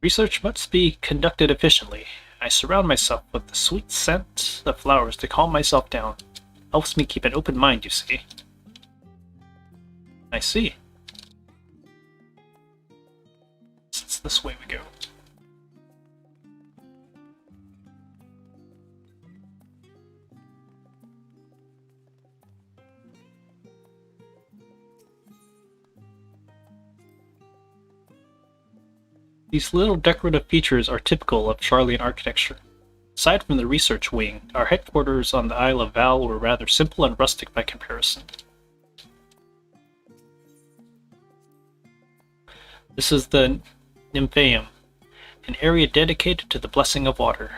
Research must be conducted efficiently. I surround myself with the sweet scent of flowers to calm myself down. Helps me keep an open mind, you see. I see. It's this way we go. These little decorative features are typical of Sharlayan architecture. Aside from the research wing, our headquarters on the Isle of Val were rather simple and rustic by comparison. This is the Nymphaeum, an area dedicated to the blessing of water.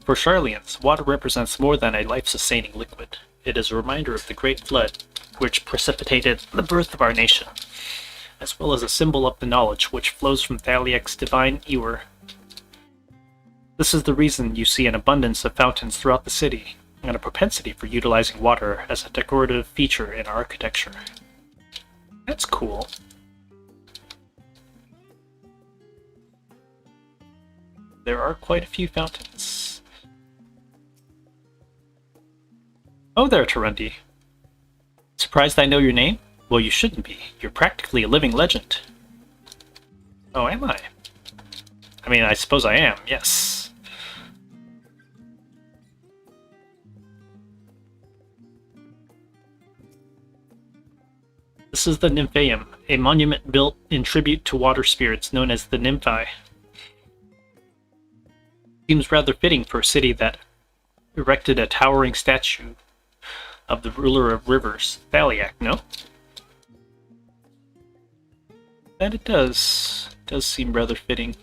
For Sharlayans, water represents more than a life-sustaining liquid. It is a reminder of the Great Flood, which precipitated the birth of our nation, as well as a symbol of the knowledge which flows from Thaliak's divine ewer. This is the reason you see an abundance of fountains throughout the city, and a propensity for utilizing water as a decorative feature in architecture. That's cool. There are quite a few fountains. Oh there, Tarundi. Surprised I know your name? Well, you shouldn't be. You're practically a living legend. Oh, am I? I mean, I suppose I am, yes. This is the Nymphaeum, a monument built in tribute to water spirits known as the Nymphae. Seems rather fitting for a city that erected a towering statue of the ruler of rivers, Thaliak, no? That it does. It does seem rather fitting.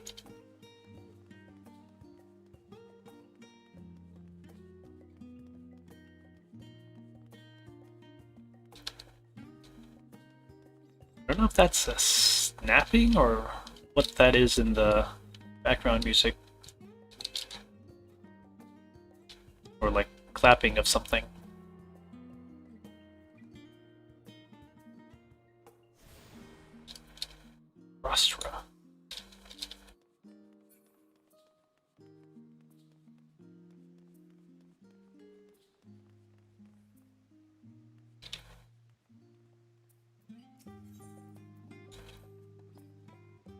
I don't know if that's a snapping or what that is in the background music. Or like clapping of something. Rostra.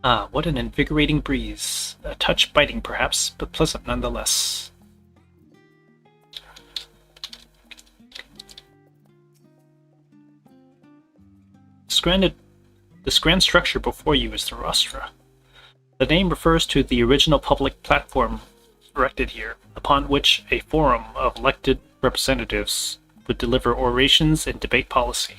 Ah, what an invigorating breeze. A touch biting perhaps, but pleasant nonetheless. This grand structure before you is the Rostra. The name refers to the original public platform erected here, upon which a forum of elected representatives would deliver orations and debate policy.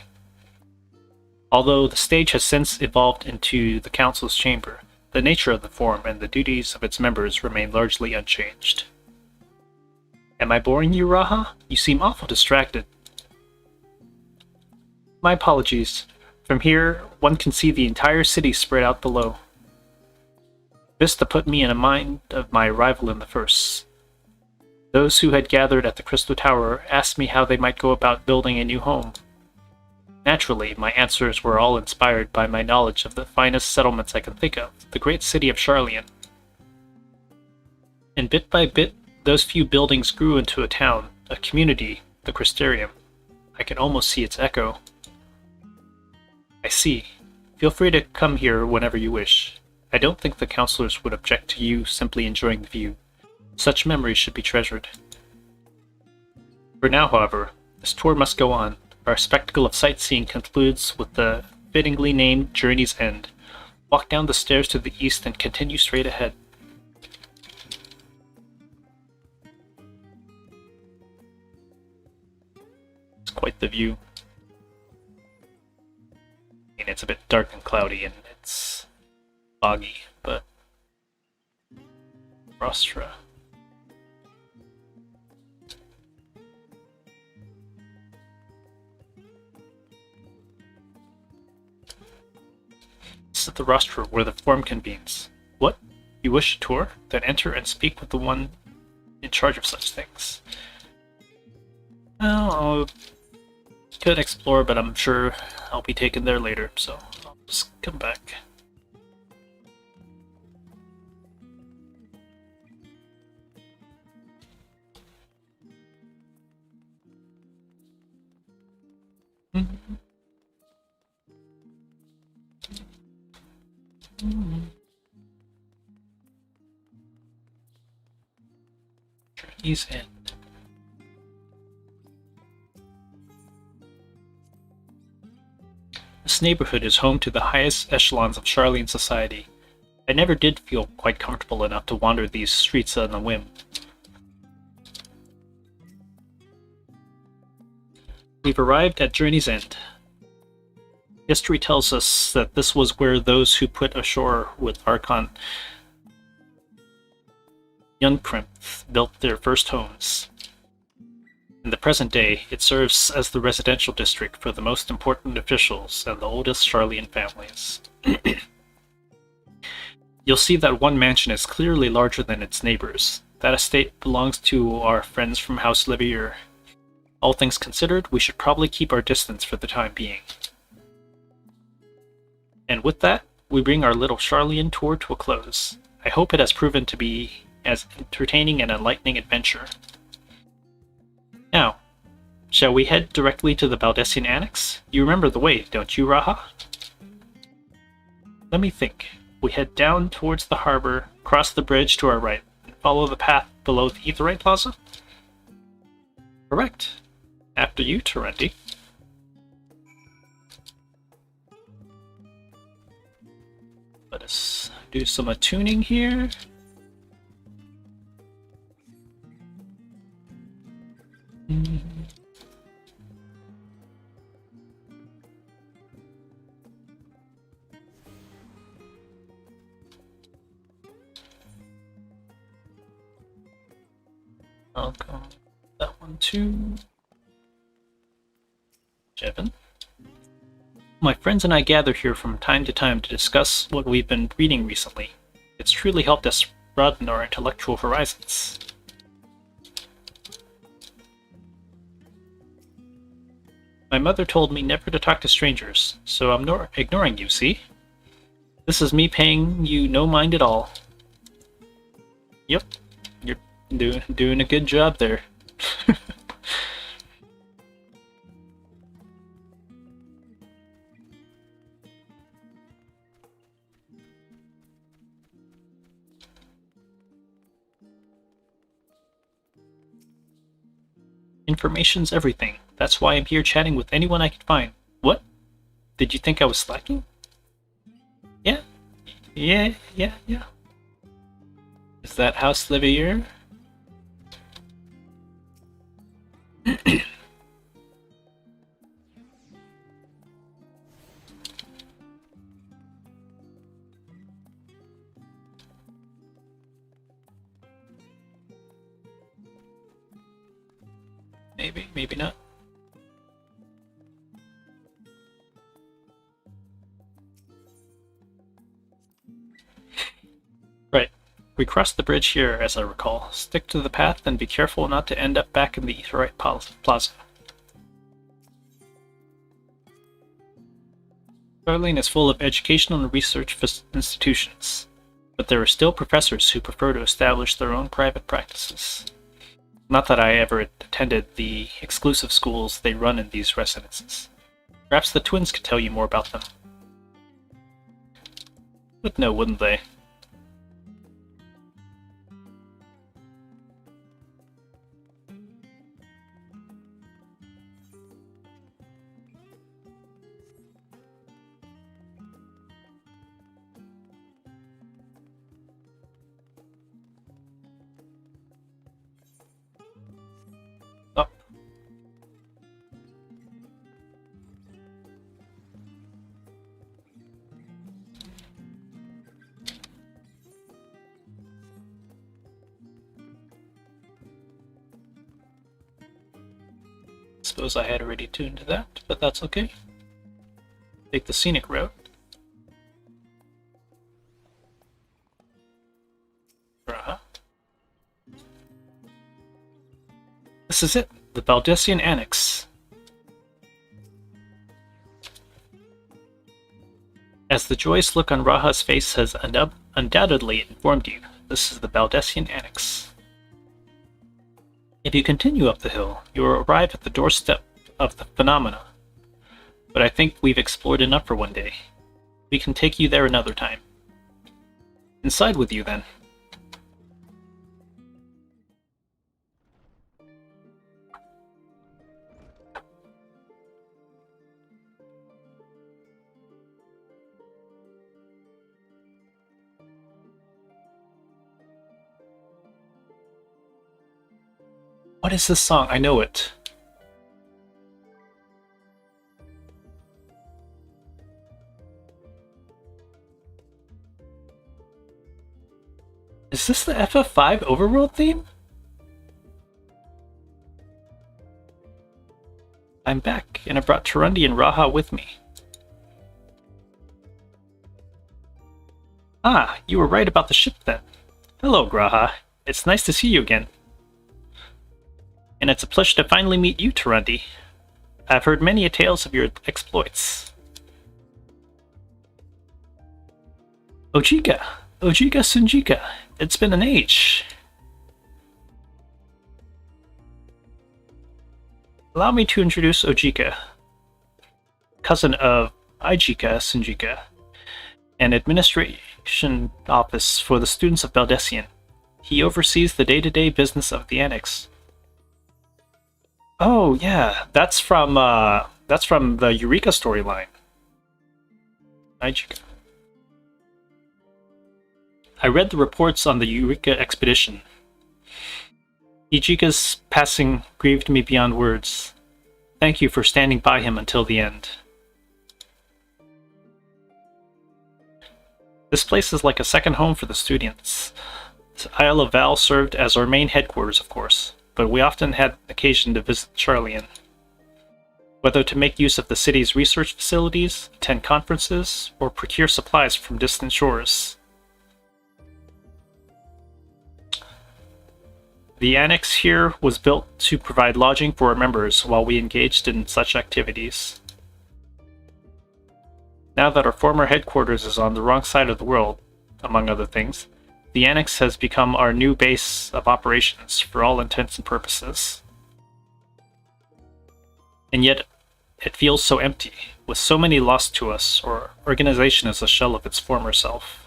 Although the stage has since evolved into the council's chamber, the nature of the forum and the duties of its members remain largely unchanged. Am I boring you, Raha? You seem awful distracted. My apologies. From here, one can see the entire city spread out below. Vista put me in mind of my arrival in the First. Those who had gathered at the Crystal Tower asked me how they might go about building a new home. Naturally, my answers were all inspired by my knowledge of the finest settlements I can think of, the great city of Sharlayan. And bit by bit, those few buildings grew into a town, a community, the Crystarium. I can almost see its echo. I see. Feel free to come here whenever you wish. I don't think the counselors would object to you simply enjoying the view. Such memories should be treasured. For now, however, this tour must go on. Our spectacle of sightseeing concludes with the fittingly named Journey's End. Walk down the stairs to the east and continue straight ahead. It's quite the view. I mean, it's a bit dark and cloudy and it's foggy, but Rostra. This is the rostra where the forum convenes. What? You wish a tour? Then enter and speak with the one in charge of such things. Well, I could explore, but I'm sure I'll be taken there later, so I'll just come back. Journey's End. This neighborhood is home to the highest echelons of Charlian society. I never did feel quite comfortable enough to wander these streets on a whim. We've arrived at Journey's End. History tells us that this was where those who put ashore with Archon Yunkrimph built their first homes. In the present day, it serves as the residential district for the most important officials and the oldest Charlian families. You'll see that one mansion is clearly larger than its neighbors. That estate belongs to our friends from House Levier. All things considered, we should probably keep our distance for the time being. And with that, we bring our little Charlian tour to a close. I hope it has proven to be as entertaining and enlightening adventure. Now, shall we head directly to the Baldessian Annex? You remember the way, don't you, Raha? Let me think. We head down towards the harbor, cross the bridge to our right, and follow the path below the Aetheryte Plaza? Correct. After you, Terendi. Let us do some attuning here. I'll go that one too. Jevin. My friends and I gather here from time to time to discuss what we've been reading recently. It's truly helped us broaden our intellectual horizons. My mother told me never to talk to strangers, so I'm ignoring you, see? This is me paying you no mind at all. Yep, you're doing a good job there. Information's everything. That's why I'm here chatting with anyone I can find. What? Did you think I was slacking? Yeah. Is that House Levier? Maybe not. Right. We crossed the bridge here, as I recall. Stick to the path and be careful not to end up back in the Aetheryte Plaza. Charlene is full of educational and research institutions, but there are still professors who prefer to establish their own private practices. Not that I ever attended the exclusive schools they run in these residences. Perhaps the twins could tell you more about them. Would know, wouldn't they? Oh. Suppose I had already tuned to that, but that's okay. Take the scenic route. This is it, the Baldessian Annex. As the joyous look on Raha's face has undoubtedly informed you, this is the Baldessian Annex. If you continue up the hill, you will arrive at the doorstep of the phenomena. But I think we've explored enough for one day. We can take you there another time. Inside with you, then. What is this song? I know it. Is this the FF5 Overworld theme? I'm back, and I brought Turundi and Raha with me. Ah, you were right about the ship then. Hello, Graha. It's nice to see you again. And it's a pleasure to finally meet you, Turundi. I've heard many tales of your exploits. Ojika! Ojika Sunjika! It's been an age. Allow me to introduce Ojika, cousin of Ijika Sunjika, an administration office for the students of Baldessian. He oversees the day-to-day business of the Annex. Oh yeah, that's from the Eureka storyline. Ijika. I read the reports on the Eureka expedition. Ijika's passing grieved me beyond words. Thank you for standing by him until the end. This place is like a second home for the students. Isle of Val served as our main headquarters, of course, but we often had occasion to visit Charlian. Whether to make use of the city's research facilities, attend conferences, or procure supplies from distant shores. The annex here was built to provide lodging for our members while we engaged in such activities. Now that our former headquarters is on the wrong side of the world, among other things, the annex has become our new base of operations for all intents and purposes. And yet, it feels so empty, with so many lost to us, our organization is a shell of its former self.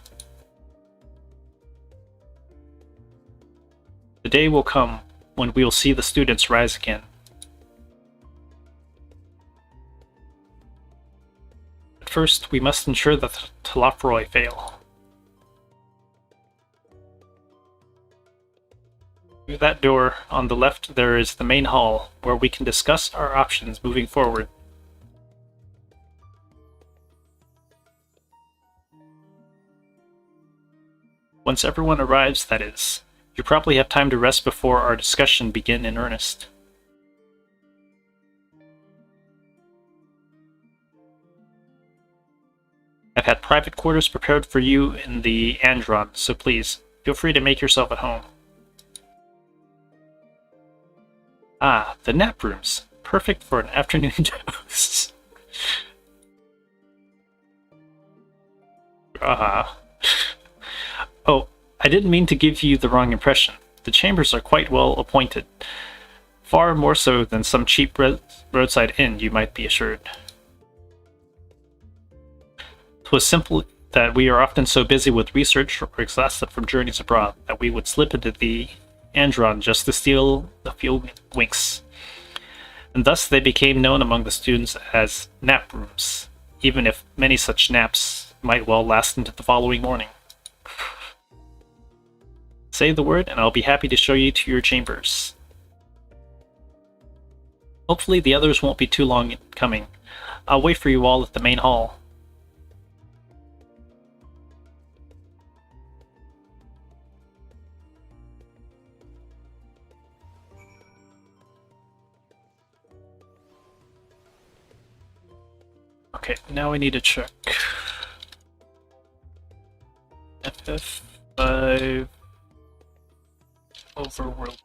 The day will come when we will see the students rise again. But first, we must ensure that the Telafroi fail. Through that door on the left, there is the main hall, where we can discuss our options moving forward. Once everyone arrives, that is. You probably have time to rest before our discussion begin in earnest. I've had private quarters prepared for you in the Andron, so please, feel free to make yourself at home. Ah, the nap rooms. Perfect for an afternoon dose. Oh, I didn't mean to give you the wrong impression. The chambers are quite well appointed. Far more so than some cheap roadside inn, you might be assured. 'Twas that we are often so busy with research or exhausted from journeys abroad that we would slip into the Andron just to steal a few winks. And thus they became known among the students as nap rooms, even if many such naps might well last into the following morning. Say the word and I'll be happy to show you to your chambers. Hopefully the others won't be too long coming. I'll wait for you all at the main hall. Okay, now we need to check FFXIV Overworld.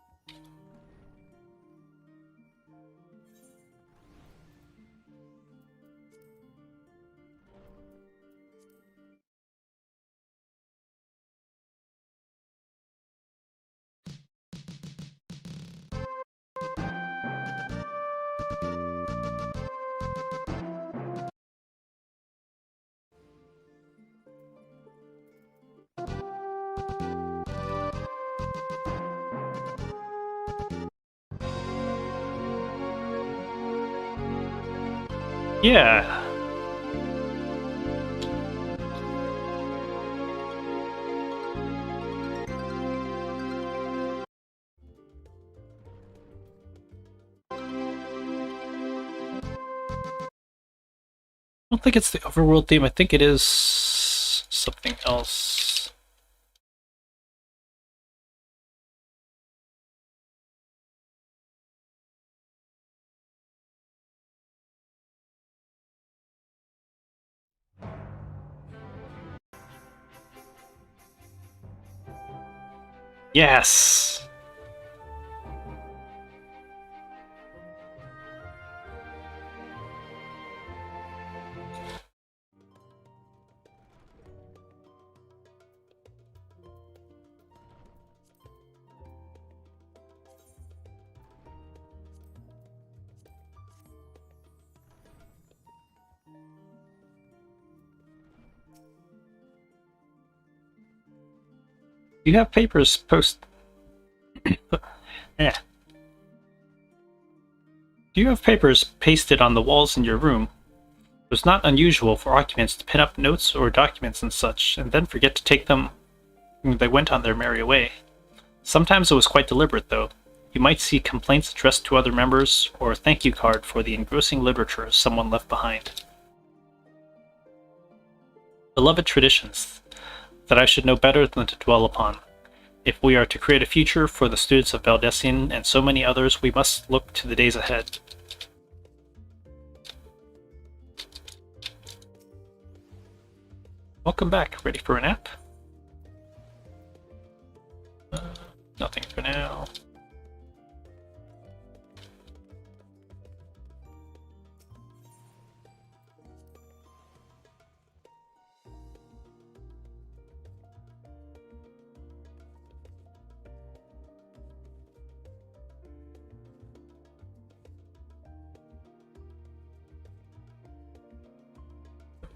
Yeah. I don't think it's the overworld theme. I think it is something else. Yes! You have papers Yeah. Do you have papers pasted on the walls in your room? It was not unusual for occupants to pin up notes or documents and such, and then forget to take them when they went on their merry way. Sometimes it was quite deliberate, though. You might see complaints addressed to other members, or a thank you card for the engrossing literature someone left behind. Beloved traditions that I should know better than to dwell upon. If we are to create a future for the students of Baldessian and so many others, we must look to the days ahead. Welcome back. Ready for a nap? Nothing for now.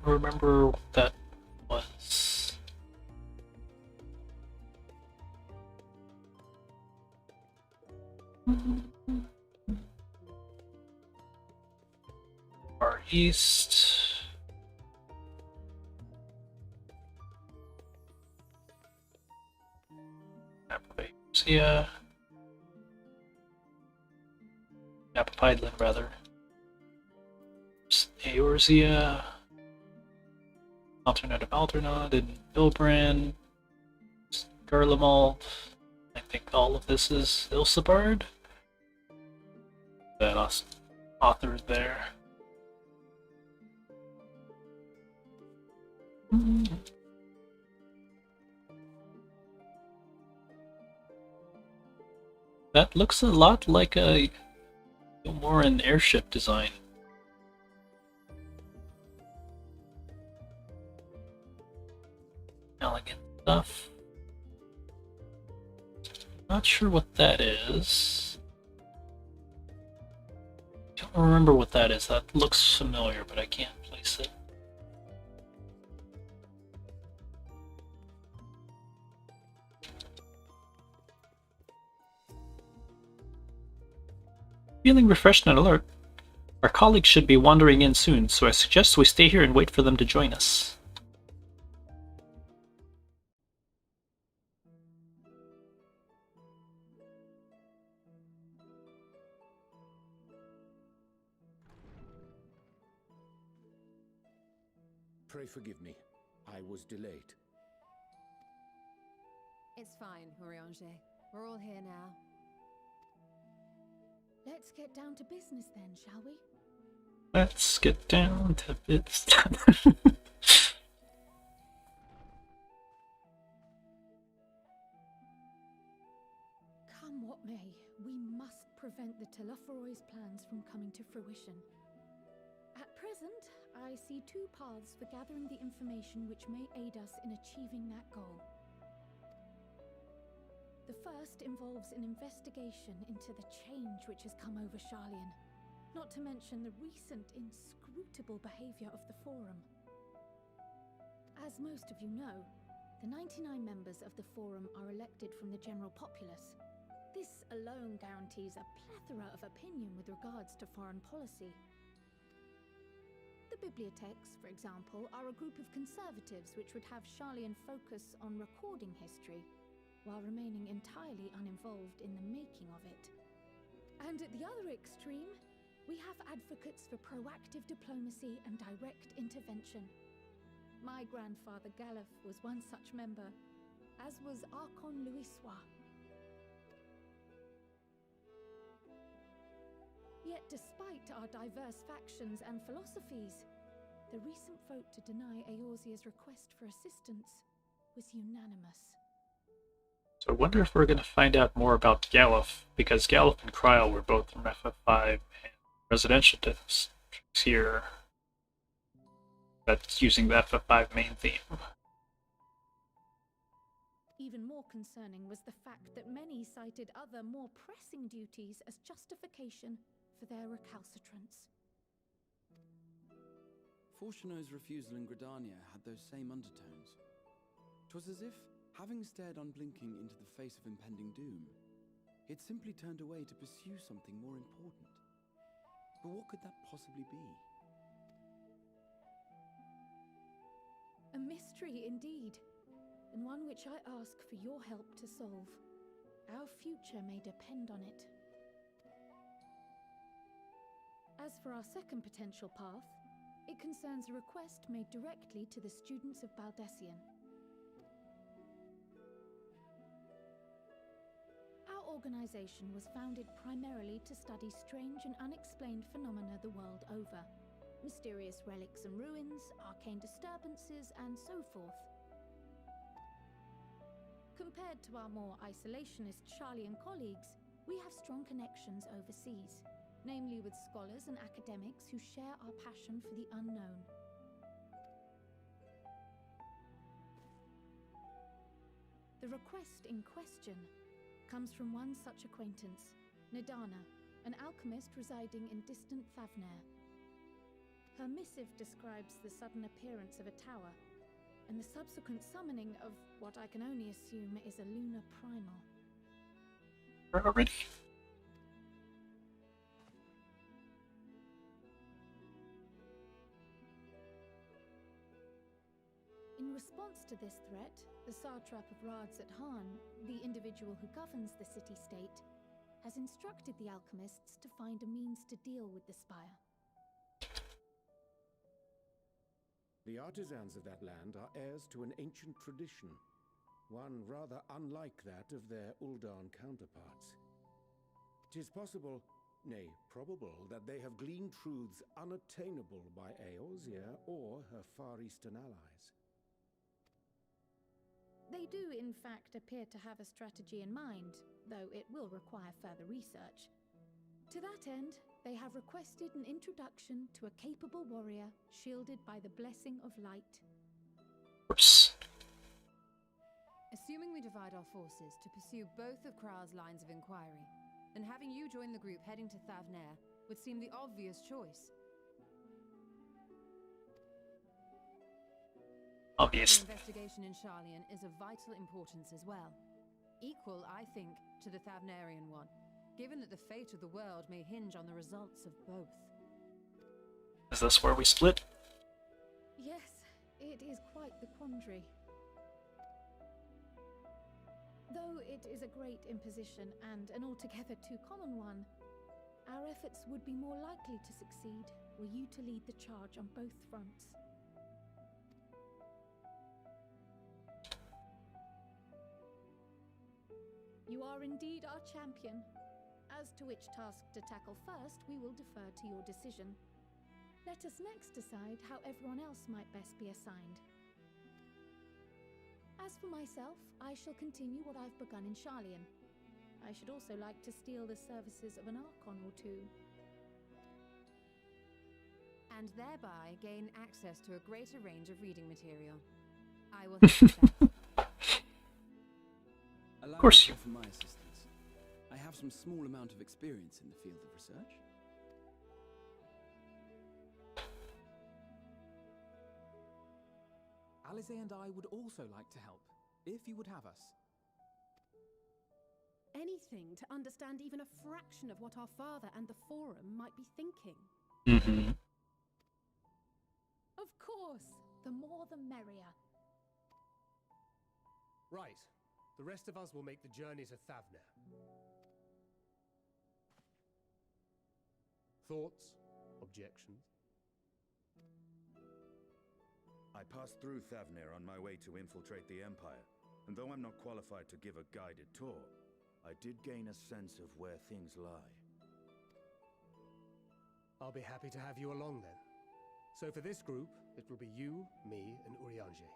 Remember what that was. Far East. Appalachia. Appapidland, rather. Eorzea. Alternate of Alternod and Bilbrand. Garlemald. I think all of this is Ilsabard. That author there. That looks a lot like a more an airship design. Elegant stuff. Not sure what that is. Don't remember what that is. That looks familiar, but I can't place it. Feeling refreshed and alert, our colleagues should be wandering in soon, so I suggest we stay here and wait for them to join us. Pray forgive me. I was delayed. It's fine, Urianger. We're all here now. Let's get down to business then, shall we? Let's get down to business. Come what may, we must prevent the Telophoroi's plans from coming to fruition. At present, I see two paths for gathering the information which may aid us in achieving that goal. The first involves an investigation into the change which has come over Sharlayan, not to mention the recent inscrutable behavior of the Forum. As most of you know, the 99 members of the Forum are elected from the general populace. This alone guarantees a plethora of opinion with regards to foreign policy. The bibliotheques, for example, are a group of conservatives which would have Sharlayan focus on recording history, while remaining entirely uninvolved in the making of it. And at the other extreme, we have advocates for proactive diplomacy and direct intervention. My grandfather Galef was one such member, as was Archon Louisois. Yet despite our diverse factions and philosophies, the recent vote to deny Eorzea's request for assistance was unanimous. So I wonder if we're going to find out more about Galef, because Galef and Kryl were both from FF5 and Residential Districts here. That's using the FF5 main theme. Even more concerning was the fact that many cited other, more pressing duties as justification for their recalcitrance. Fortuno's refusal in Gridania had those same undertones. 'Twas as if, having stared unblinking into the face of impending doom, he had simply turned away to pursue something more important. But what could that possibly be? A mystery indeed, and one which I ask for your help to solve. Our future may depend on it. As for our second potential path, it concerns a request made directly to the students of Baldessian. Our organization was founded primarily to study strange and unexplained phenomena the world over. Mysterious relics and ruins, arcane disturbances, and so forth. Compared to our more isolationist Sharlayan colleagues, we have strong connections overseas, namely with scholars and academics who share our passion for the unknown. The request in question comes from one such acquaintance, Nadana, an alchemist residing in distant Thavnair. Her missive describes the sudden appearance of a tower, and the subsequent summoning of what I can only assume is a lunar primal. Already? In response to this threat, the satrap of Radzat Han, the individual who governs the city-state, has instructed the alchemists to find a means to deal with the spire. The artisans of that land are heirs to an ancient tradition, one rather unlike that of their Uldan counterparts. 'Tis possible, nay, probable, that they have gleaned truths unattainable by Eorzea or her Far Eastern allies. They do, in fact, appear to have a strategy in mind, though it will require further research. To that end, they have requested an introduction to a capable warrior shielded by the blessing of light. Of course. Assuming we divide our forces to pursue both of Kral's lines of inquiry, then having you join the group heading to Thavnair would seem the obvious choice. Obvious. The investigation in Sharlayan is of vital importance as well. Equal, I think, to the Thavnarian one. given that the fate of the world may hinge on the results of both. Is this where we split? Yes, it is quite the quandary. Though it is a great imposition and an altogether too common one, our efforts would be more likely to succeed were you to lead the charge on both fronts. You are indeed our champion. As to which task to tackle first, we will defer to your decision. Let us next decide how everyone else might best be assigned. As for myself, I shall continue what I've begun in Sharlayan. I should also like to steal the services of an Archon or two. And thereby gain access to a greater range of reading material. I will help with that. Allow course me to offer my assistance. I have some small amount of experience in the field of research. Alize and I would also like to help, if you would have us. Anything to understand even a fraction of what our father and the Forum might be thinking. Mm-hmm. Of course, the more the merrier. Right. The rest of us will make the journey to Thavner. Thoughts? Objections? I passed through Thavner on my way to infiltrate the Empire, and though I'm not qualified to give a guided tour, I did gain a sense of where things lie. I'll be happy to have you along then. So for this group, it will be you, me, and Urianger.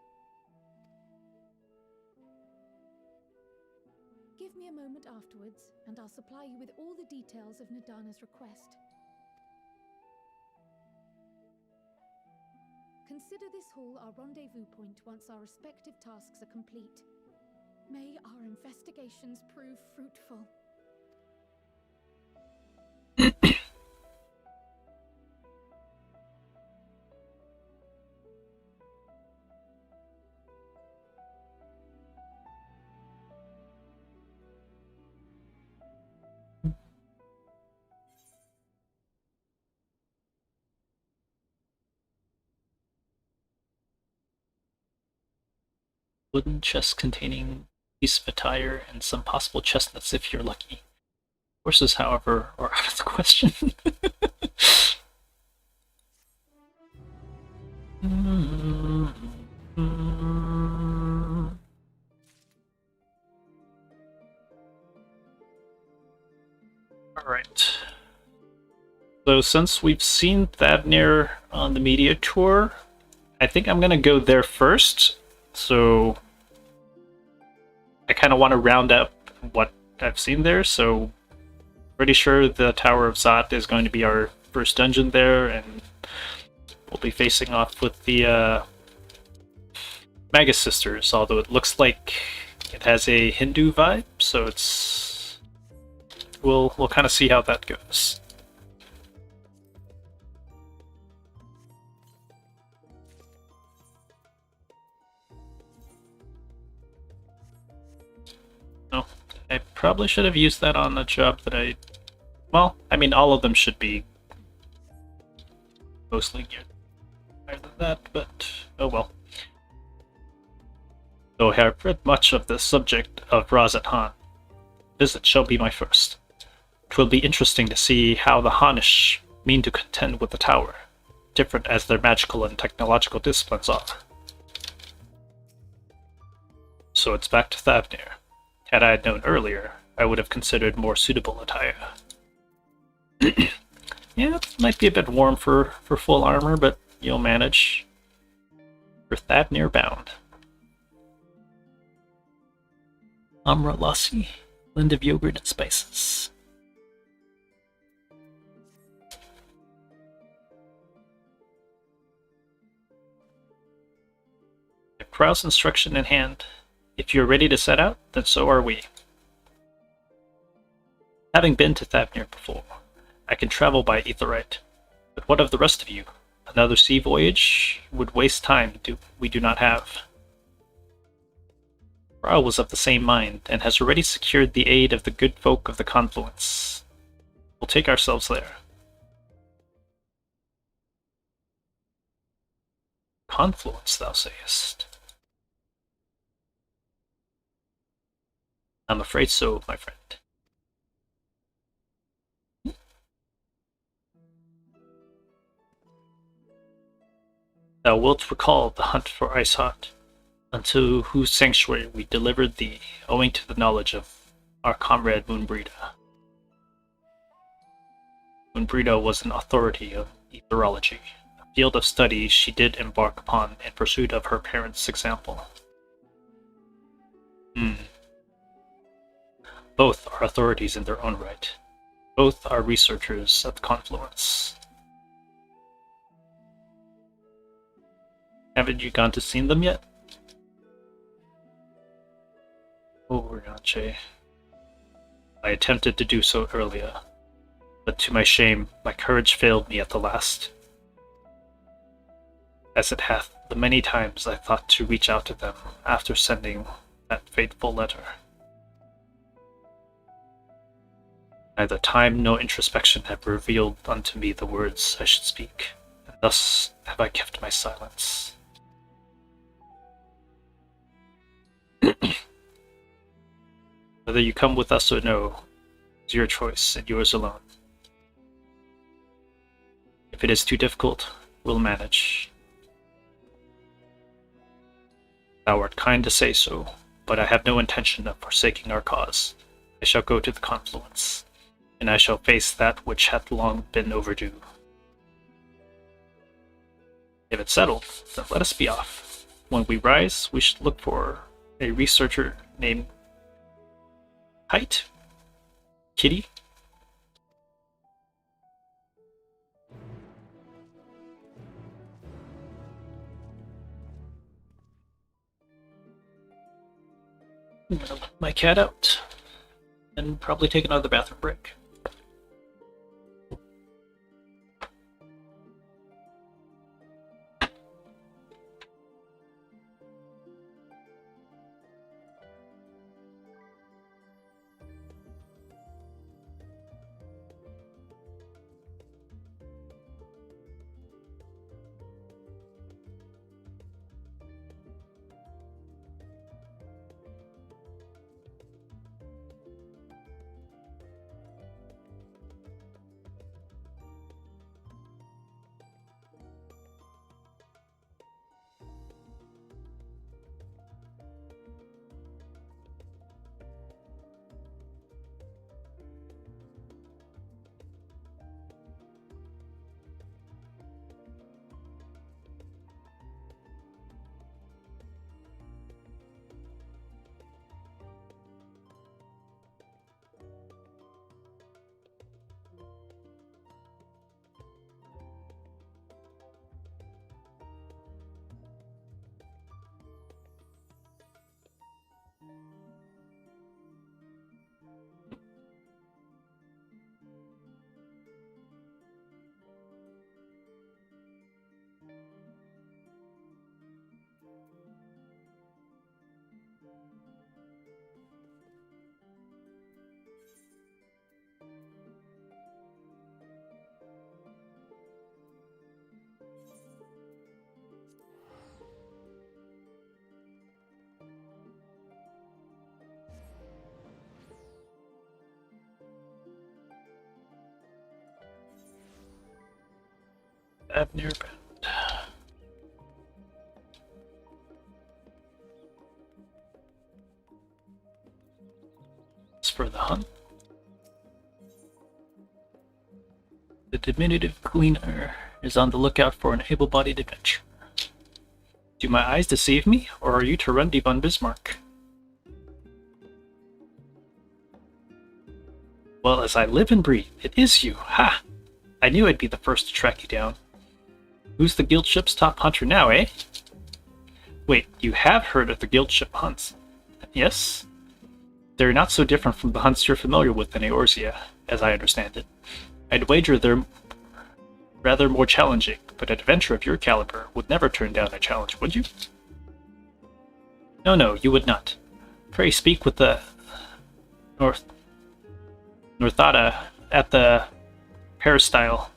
Give me a moment afterwards, and I'll supply you with all the details of Nadana's request. Consider this hall our rendezvous point once our respective tasks are complete. May our investigations prove fruitful. Wooden chest containing piece of attire and some possible chestnuts if you're lucky. Horses, however, are out of the question. Alright. So since we've seen Thavner on the media tour, I think I'm gonna go there first. So I kind of want to round up what I've seen there, so pretty sure the Tower of Zot is going to be our first dungeon there, and we'll be facing off with the Magus Sisters, although it looks like it has a Hindu vibe, so it's... we'll kind of see how that goes. Oh, I probably should have used that on the job that I... well, I mean, all of them should be mostly geared higher than that, but oh well. Though I have read much of the subject of Razat Han, visit shall be my first. 'Twill be interesting to see how the Hanish mean to contend with the tower, different as their magical and technological disciplines are. So it's back to Thavner. Had I known earlier, I would have considered more suitable attire. Yeah, it might be a bit warm for full armor, but you'll manage. For Thavner bound. Amra lassi, blend of yogurt and spices. The Krau's instruction in hand. If you're ready to set out, then so are we. Having been to Thavner before, I can travel by Aetheryte. But what of the rest of you? Another sea voyage would waste time we do not have. Krau was of the same mind, and has already secured the aid of the good folk of the Confluence. We'll take ourselves there. Confluence, thou sayest? I'm afraid so, my friend. Thou wilt recall the hunt for Ice-Hot, unto whose sanctuary we delivered thee, owing to the knowledge of our comrade Moonbreda. Moonbreda was an authority of etherology, a field of study she did embark upon in pursuit of her parents' example. Both are authorities in their own right. Both are researchers at the Confluence. Haven't you gone to see them yet? Oh, Rianche. I attempted to do so earlier, but to my shame, my courage failed me at the last. As it hath the many times I thought to reach out to them after sending that fateful letter. Neither time nor introspection have revealed unto me the words I should speak, and thus have I kept my silence. Whether you come with us or no is your choice and yours alone. If it is too difficult, we'll manage. Thou art kind to say so, but I have no intention of forsaking our cause. I shall go to the Confluence, and I shall face that which hath long been overdue. If it's settled, then let us be off. When we rise, we should look for a researcher named Height? Kitty? I'm gonna let my cat out and probably take another bathroom break. Abner Bend. As for the hunt, the diminutive cleaner is on the lookout for an able-bodied adventurer. Do my eyes deceive me, or are you Terundi von Bismarck? Well, as I live and breathe, it is you! Ha! I knew I'd be the first to track you down. Who's the guild ship's top hunter now, eh? Wait, you have heard of the guild ship hunts? Yes? They're not so different from the hunts you're familiar with in Eorzea, as I understand it. I'd wager they're rather more challenging, but an adventurer of your caliber would never turn down a challenge, would you? No, you would not. Pray speak with the Northada at the hairstyle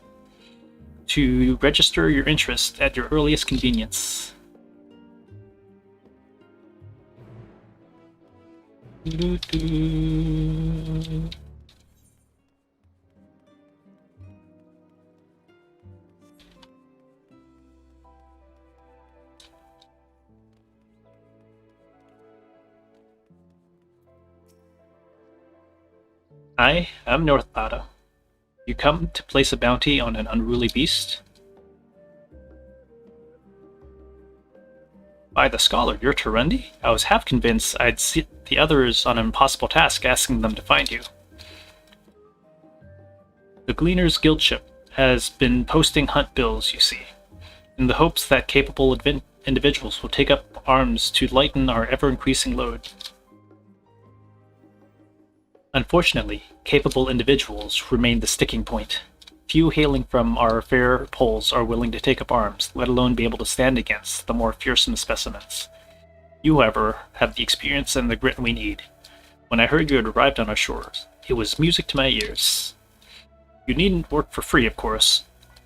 to register your interest at your earliest convenience. I am Northbada. You come to place a bounty on an unruly beast? By the scholar, you're Terendi? I was half convinced I'd set the others on an impossible task asking them to find you. The Gleaner's Guildship has been posting hunt bills, you see, in the hopes that capable individuals will take up arms to lighten our ever-increasing load. Unfortunately, capable individuals remain the sticking point. Few hailing from our fair poles are willing to take up arms, let alone be able to stand against the more fearsome specimens. You, however, have the experience and the grit we need. When I heard you had arrived on our shores, it was music to my ears. You needn't work for free, of course.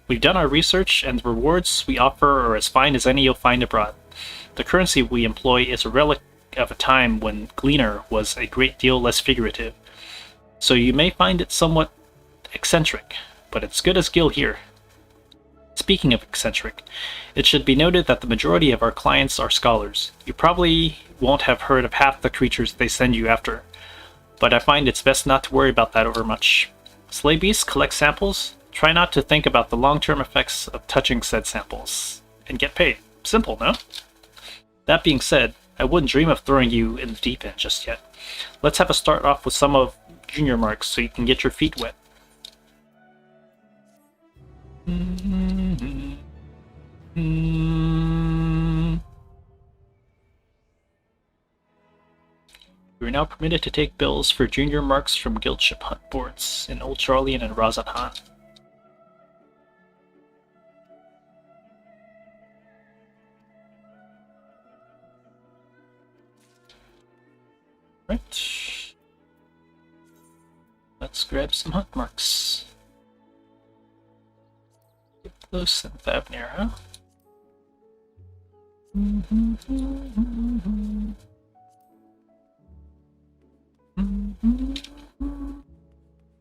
We've done our research, and the rewards we offer are as fine as any you'll find abroad. The currency we employ is a relic of a time when Gleaner was a great deal less figurative, so you may find it somewhat eccentric, but it's good as gil here. Speaking of eccentric, it should be noted that the majority of our clients are scholars. You probably won't have heard of half the creatures they send you after, but I find it's best not to worry about that overmuch. Slay beasts, collect samples, try not to think about the long-term effects of touching said samples, and get paid. Simple, no? That being said, I wouldn't dream of throwing you in the deep end just yet. Let's have a start off with some of junior marks so you can get your feet wet. You are now permitted to take bills for junior marks from guildship hunt boards in Old Charlian and Razathan. Right. Let's grab some hunt marks. Get close and Thavnir, huh?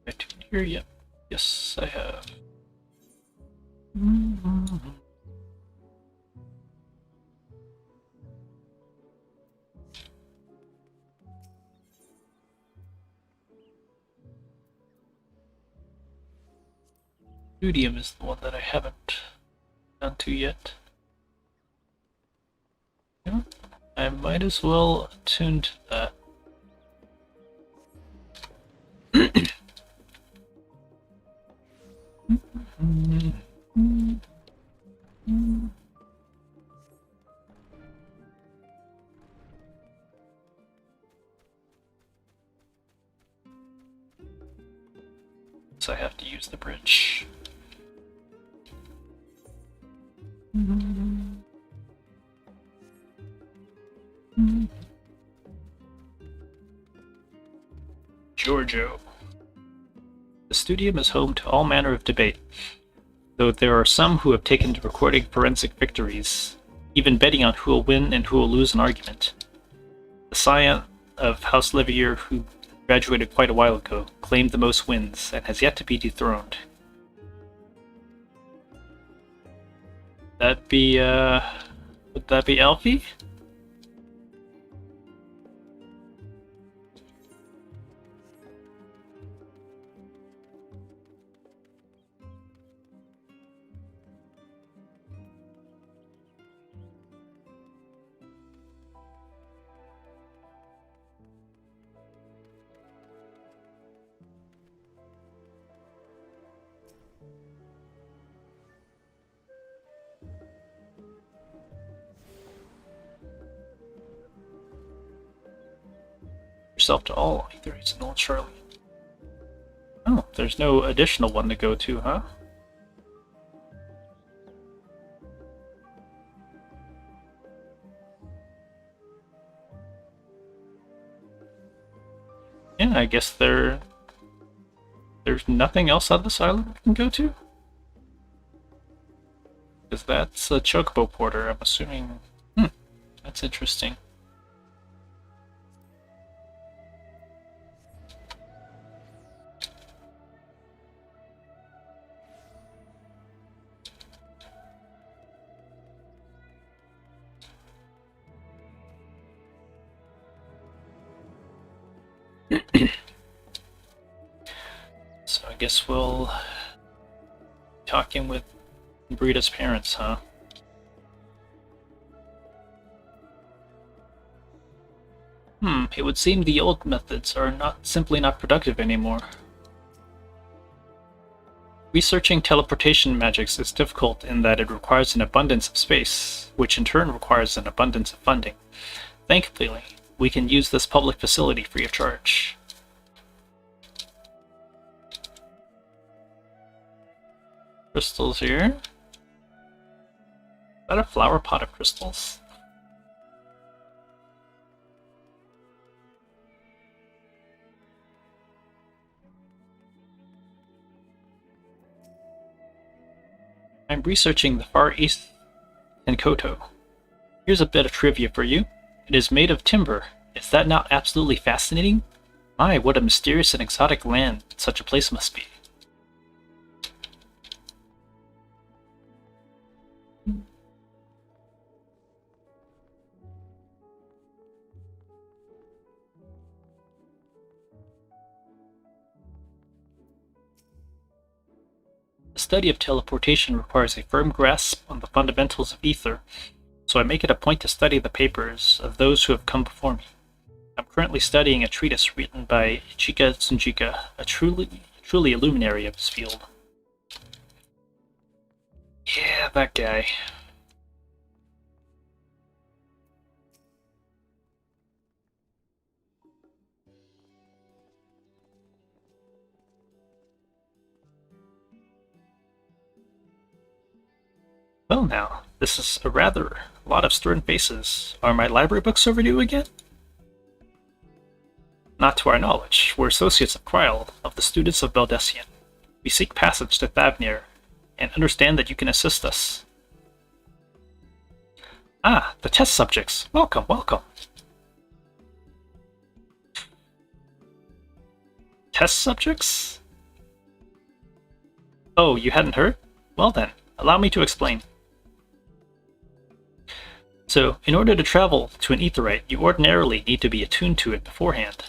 Right here, yep. Yes, I have. Studium is the one that I haven't done to yet. Yeah, I might as well attune to that. So I have to use the bridge. Giorgio. The studium is home to all manner of debate, though there are some who have taken to recording forensic victories, even betting on who will win and who will lose an argument. The scion of House Livier, who graduated quite a while ago, claimed the most wins and has yet to be dethroned. Would that be Alfie? Yourself to all, either he's an old Charlie. Oh, there's no additional one to go to, huh? Yeah, I guess there's There's nothing else on this island we can go to? Because that's a chocobo porter, I'm assuming. That's interesting. So I guess we'll talking with Brida's parents, huh? It would seem the old methods are simply not productive anymore. Researching teleportation magics is difficult in that it requires an abundance of space, which in turn requires an abundance of funding. Thankfully, we can use this public facility free of charge. Crystals here. Is that a flower pot of crystals? I'm researching the Far East in Koto. Here's a bit of trivia for you. It is made of timber. Is that not absolutely fascinating? My, what a mysterious and exotic land such a place must be. The study of teleportation requires a firm grasp on the fundamentals of ether, so I make it a point to study the papers of those who have come before me. I'm currently studying a treatise written by Ichika Tsunjika, a truly a luminary of his field. Yeah, that guy. Well now, this is a lot of stern faces. Are my library books overdue again? Not to our knowledge. We're associates of Kryl, of the students of Beldesian. We seek passage to Thavnir, and understand that you can assist us. Ah, the test subjects. Welcome, welcome. Test subjects? Oh, you hadn't heard? Well then, allow me to explain. So, in order to travel to an aetheryte, you ordinarily need to be attuned to it beforehand.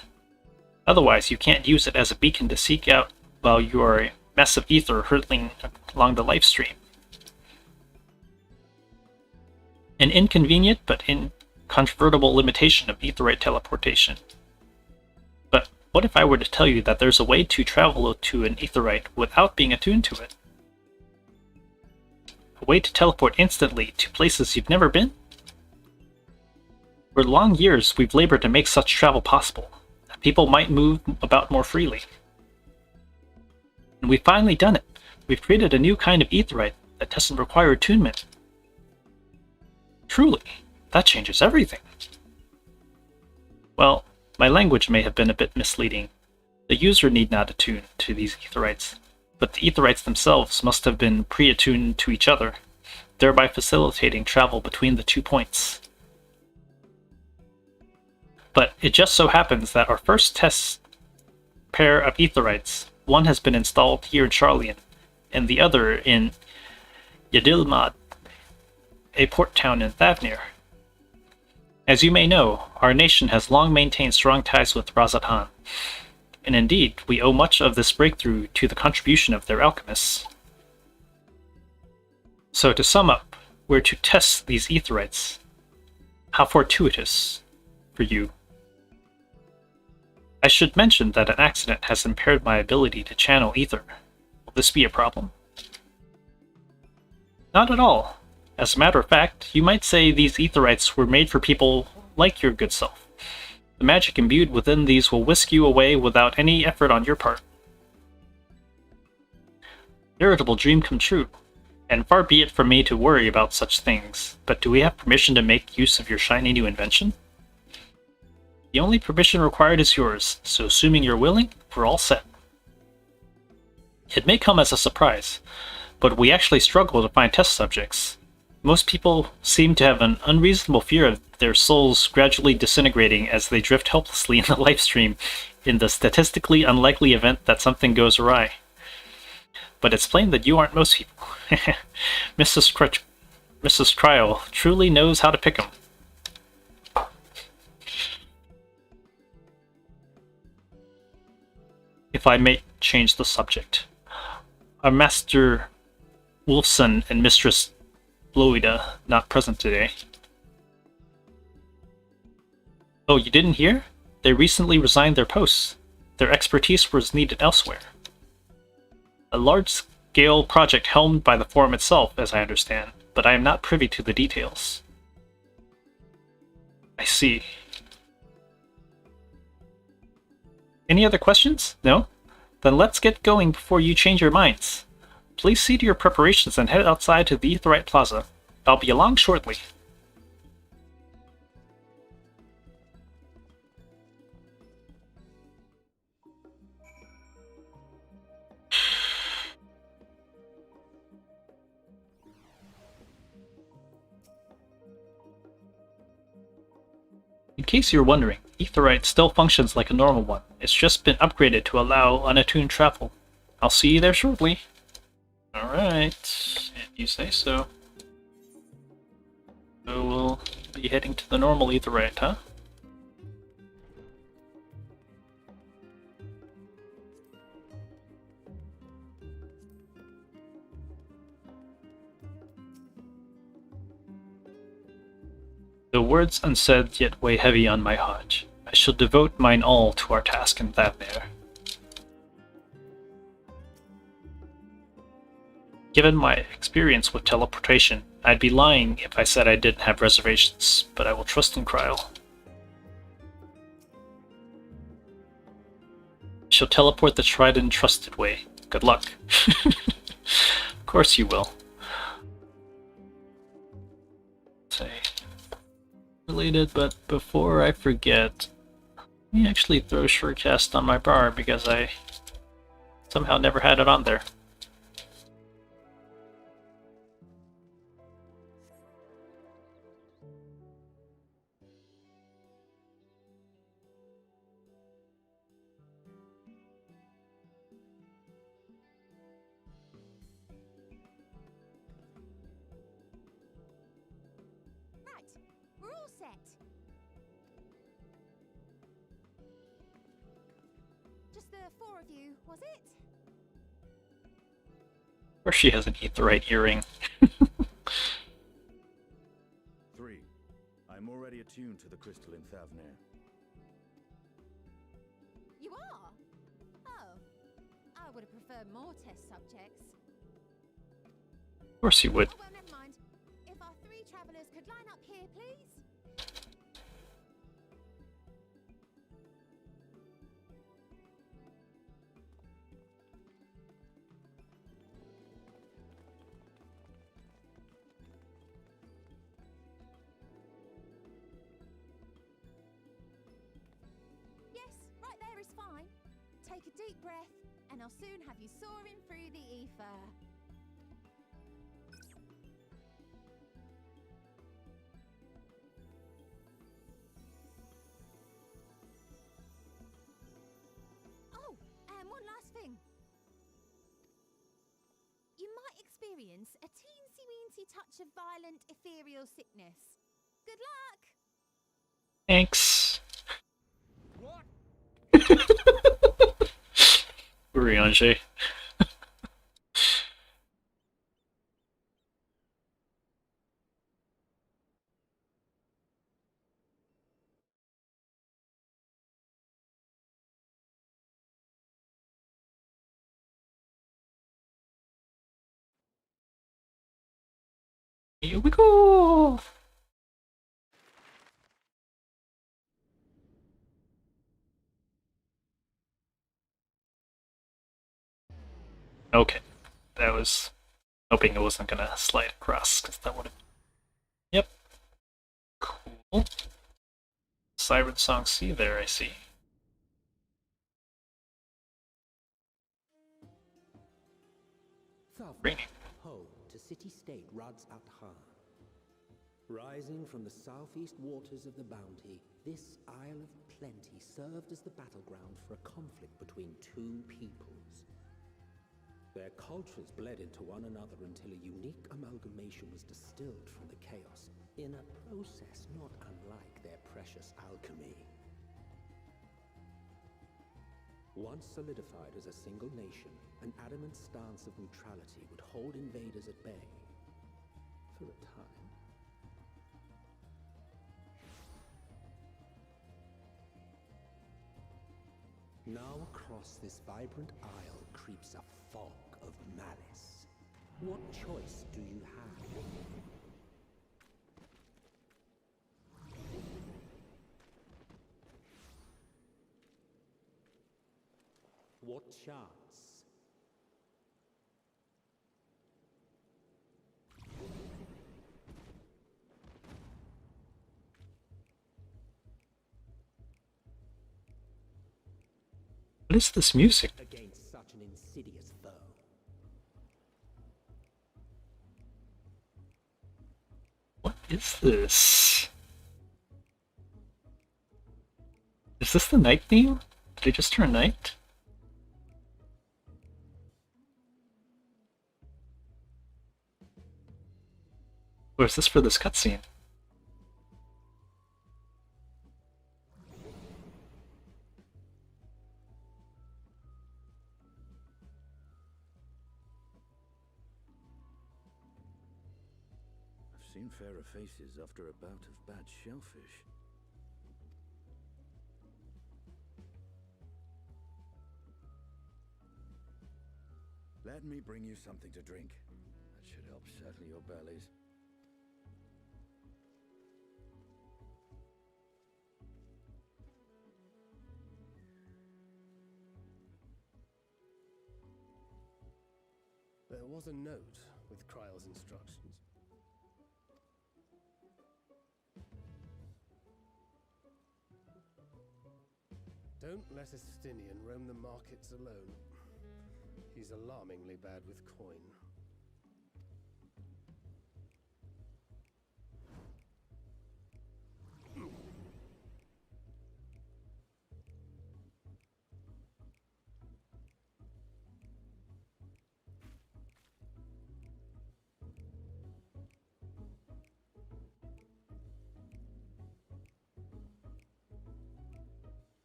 Otherwise, you can't use it as a beacon to seek out while you are a mess of ether hurtling along the life stream. An inconvenient but incontrovertible limitation of aetheryte teleportation. But what if I were to tell you that there's a way to travel to an aetheryte without being attuned to it? A way to teleport instantly to places you've never been? For long years, we've labored to make such travel possible. People might move about more freely. And we've finally done it. We've created a new kind of aetheryte that doesn't require attunement. Truly, that changes everything. Well, my language may have been a bit misleading. The user need not attune to these aetherytes, but the aetherytes themselves must have been pre-attuned to each other, thereby facilitating travel between the 2 points. But it just so happens that our first test pair of aetherytes, one has been installed here in Charlian, and the other in Yadilmad, a port town in Thavnir. As you may know, our nation has long maintained strong ties with Razathan, and indeed, we owe much of this breakthrough to the contribution of their alchemists. So to sum up, we're to test these aetherytes. How fortuitous for you. I should mention that an accident has impaired my ability to channel ether. Will this be a problem? Not at all. As a matter of fact, you might say these aetherytes were made for people like your good self. The magic imbued within these will whisk you away without any effort on your part. Veritable dream come true, and far be it from me to worry about such things, but do we have permission to make use of your shiny new invention? The only permission required is yours, so assuming you're willing, we're all set. It may come as a surprise, but we actually struggle to find test subjects. Most people seem to have an unreasonable fear of their souls gradually disintegrating as they drift helplessly in the life stream in the statistically unlikely event that something goes awry. But it's plain that you aren't most people. Mrs. Cryle truly knows how to pick 'em. If I may change the subject. Are Master Wolfson and Mistress Bloida not present today? Oh, you didn't hear? They recently resigned their posts. Their expertise was needed elsewhere. A large-scale project helmed by the Forum itself, as I understand, but I am not privy to the details. I see. Any other questions? No? Then let's get going before you change your minds. Please see to your preparations and head outside to the Aetheryte Plaza. I'll be along shortly. In case you're wondering, Aetheryte still functions like a normal one. It's just been upgraded to allow unattuned travel. I'll see you there shortly. Alright, if you say so. So we'll be heading to the normal Aetheryte, huh? The words unsaid yet weigh heavy on my heart. I shall devote mine all to our task in Thavnir. Given my experience with teleportation, I'd be lying if I said I didn't have reservations, but I will trust in Cryle. She'll teleport the tried and trusted way. Good luck. Of course you will. Say related, but before I forget, let me actually throw Surecast on my bar because I somehow never had it on there. Was it? Or she has an Aetheryte earring. 3. I'm already attuned to the crystal in Thavnir. You are? Oh. I would have preferred more test subjects. Of course you would. Oh, well, never mind. If our 3 travelers could line up here, please. Fine. Take a deep breath, and I'll soon have you soaring through the ether. Oh, and one last thing. You might experience a teensy-weensy touch of violent ethereal sickness. Good luck! Thanks. Urianger. Here we go! Okay, that was hoping it wasn't gonna slide across, because that would have... Yep. Cool. Siren Song C there, I see. Thavner, home to city-state Rads at Han. Rising from the southeast waters of the Bounty, this Isle of Plenty served as the battleground for a conflict between two peoples. Their cultures bled into one another until a unique amalgamation was distilled from the chaos, in a process not unlike their precious alchemy. Once solidified as a single nation, an adamant stance of neutrality would hold invaders at bay for a time. Now across this vibrant isle creeps a fog of malice. What choice do you have? What chance? What is this music? Against such an insidious foe. What is this? Is this the night theme? Did they just turn night? Or is this for this cutscene? I've seen fairer faces after a bout of bad shellfish. Let me bring you something to drink. That should help settle your bellies. There was a note with Kryle's instructions. Don't let Estinian roam the markets alone. He's alarmingly bad with coin.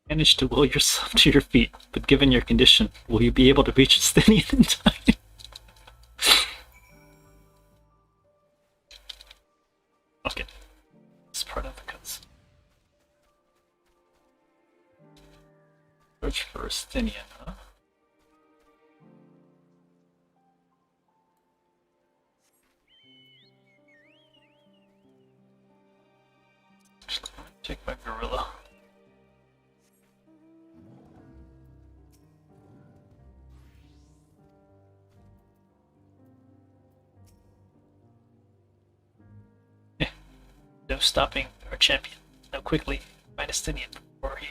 Manage to will yourself to your feet, but given your condition, will you be able to reach Estinian in time? Okay. It's part of the cuts. Search for Estinian, huh? Just gonna take my gorilla. No stopping our champion. No quickly find Estinian before he.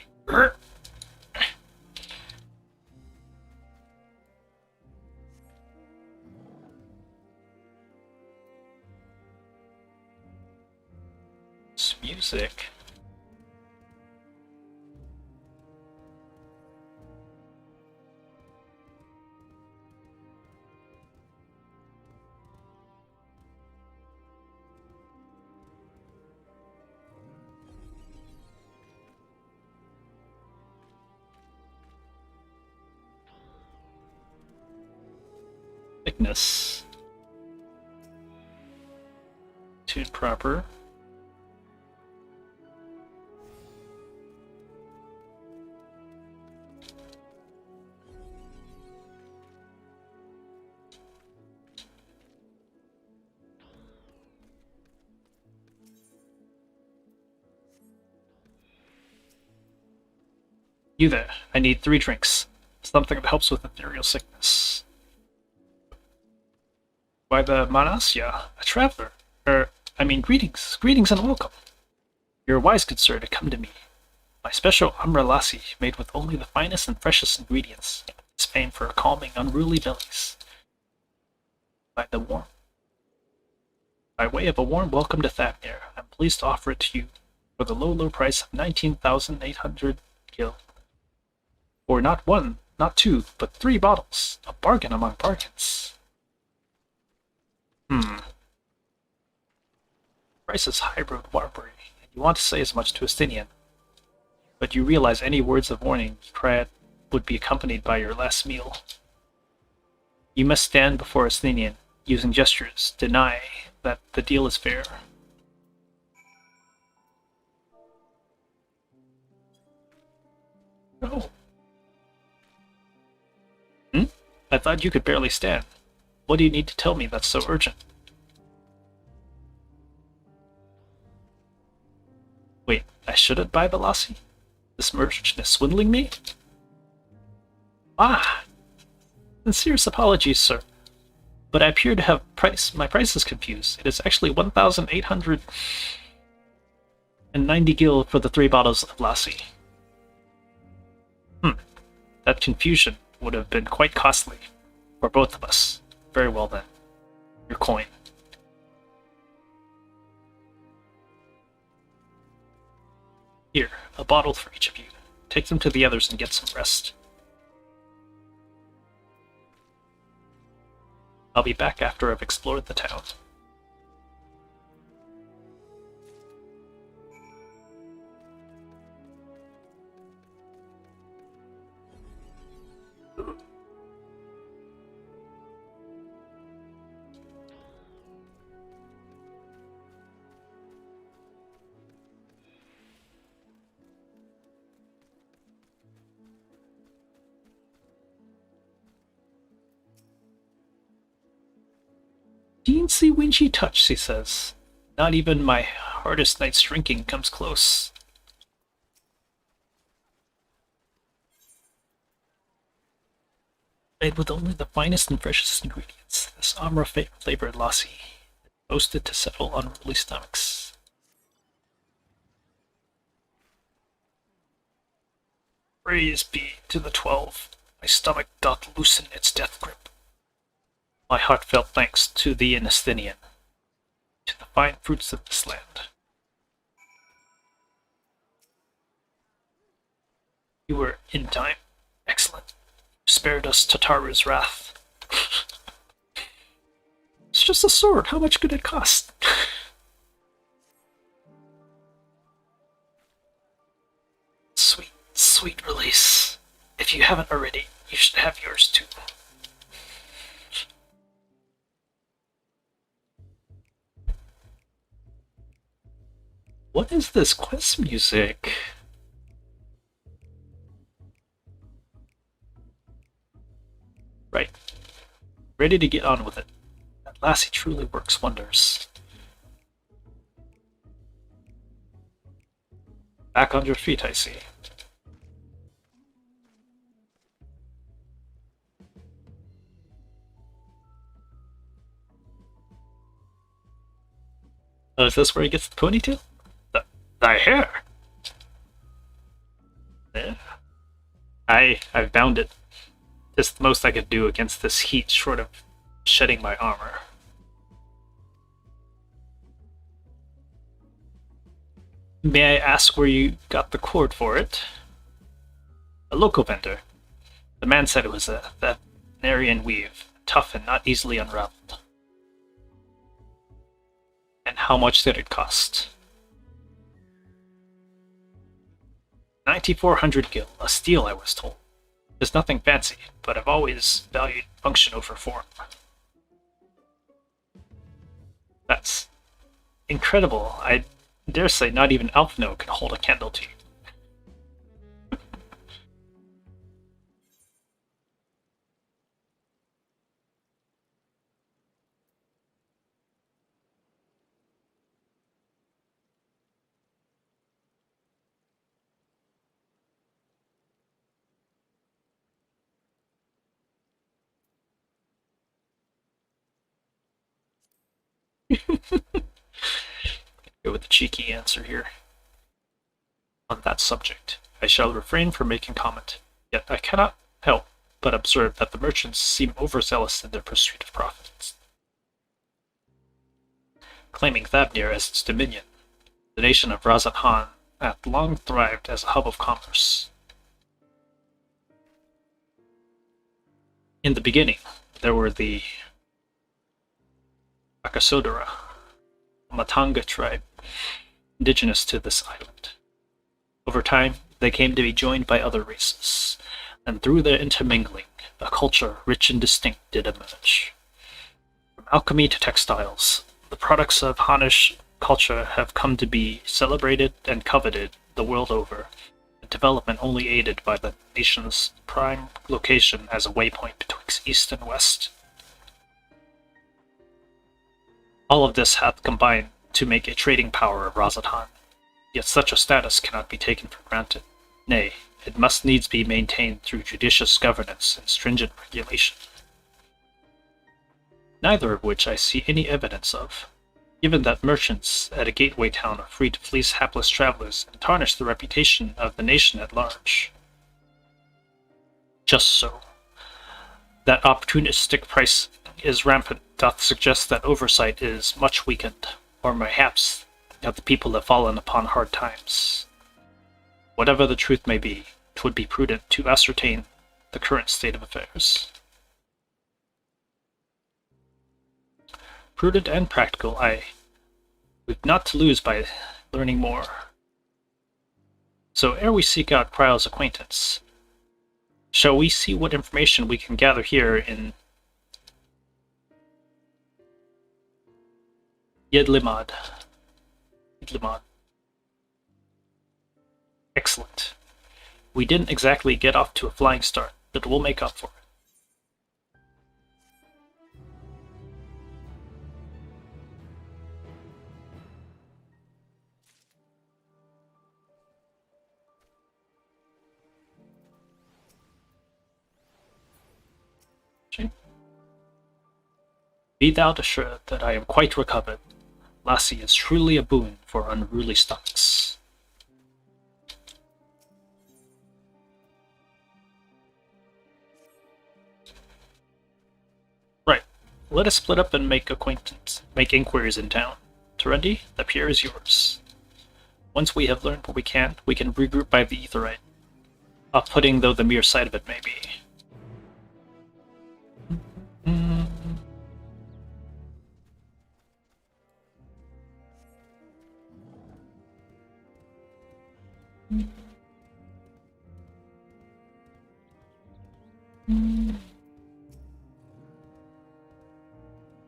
This music. Thickness. Tuned proper. You there. I need 3 drinks. Something that helps with ethereal sickness. Why the Manasya, a traveler. Greetings. Greetings and welcome. You're wise, good sir, to come to me. My special umbrellassi, made with only the finest and freshest ingredients, is famed for calming unruly bellies. By way of a warm welcome to Thavnir, I'm pleased to offer it to you for the low price of 19,800 gil. For not one, not two, but 3 bottles. A bargain among bargains. Price is high-road Warbury, and you want to say as much to Estinian. But you realize any words of warning would be accompanied by your last meal. You must stand before Estinian, using gestures, deny that the deal is fair. Oh. I thought you could barely stand. What do you need to tell me that's so urgent? Wait, I shouldn't buy the lassie? This merchant is swindling me? Ah! Sincerest apologies, sir. But I appear to have my prices confused. It is actually 1,890 gil for the 3 bottles of lassie. That confusion would have been quite costly for both of us. Very well then. Your coin. Here, a bottle for each of you. Take them to the others and get some rest. I'll be back after I've explored the town. Teensy winchy touch, he says. Not even my hardest night's drinking comes close. Made with only the finest and freshest ingredients, this Amra-flavored lassi, boasted to settle unruly stomachs. Praise be to the 12. My stomach doth loosen its death grip. My heartfelt thanks to thee and Estinian, to the fine fruits of this land. You were in time. Excellent. You spared us Tataru's wrath. It's just a sword. How much could it cost? Sweet, sweet release. If you haven't already, you should have yours too. What is this quest music? Right. Ready to get on with it. That lassie truly works wonders. Back on your feet, I see. Oh, is this where he gets the ponytail? Thy hair! Yeah. I've bound it. It's the most I could do against this heat, short of shedding my armor. May I ask where you got the cord for it? A local vendor. The man said it was a Thavnarian weave, tough and not easily unraveled. And how much did it cost? 9,400 gil, a steal, I was told. There's nothing fancy, but I've always valued function over form. That's incredible. I dare say not even Alphino can hold a candle to you. Go with the cheeky answer here. On that subject, I shall refrain from making comment, yet I cannot help but observe that the merchants seem overzealous in their pursuit of profits. claiming Thavnir as its dominion. The nation of Razathan hath long thrived as a hub of commerce. In the beginning, there were the Akasodara, a Matanga tribe, indigenous to this island. Over time, they came to be joined by other races, and through their intermingling, a culture rich and distinct did emerge. From alchemy to textiles, the products of Hanish culture have come to be celebrated and coveted the world over, a development only aided by the nation's prime location as a waypoint betwixt east and west. All of this hath combined to make a trading power of Razathan, yet such a status cannot be taken for granted. Nay, it must needs be maintained through judicious governance and stringent regulation. Neither of which I see any evidence of, given that merchants at a gateway town are free to fleece hapless travelers and tarnish the reputation of the nation at large. Just so. That opportunistic price is rampant doth suggest that oversight is much weakened, or perhaps that the people have fallen upon hard times. Whatever the truth may be, 'twould be prudent to ascertain the current state of affairs. Prudent and practical, we've not to lose by learning more. So ere we seek out Kryle's acquaintance, shall we see what information we can gather here in Yedlimad. Excellent. We didn't exactly get off to a flying start, but we'll make up for it. Be thou assured that I am quite recovered. Lassie is truly a boon for unruly stomachs. Right. Let us split up and make inquiries in town. Terendi, the pier is yours. Once we have learned what we can regroup by the Aetheryte. Off-putting though the mere sight of it may be.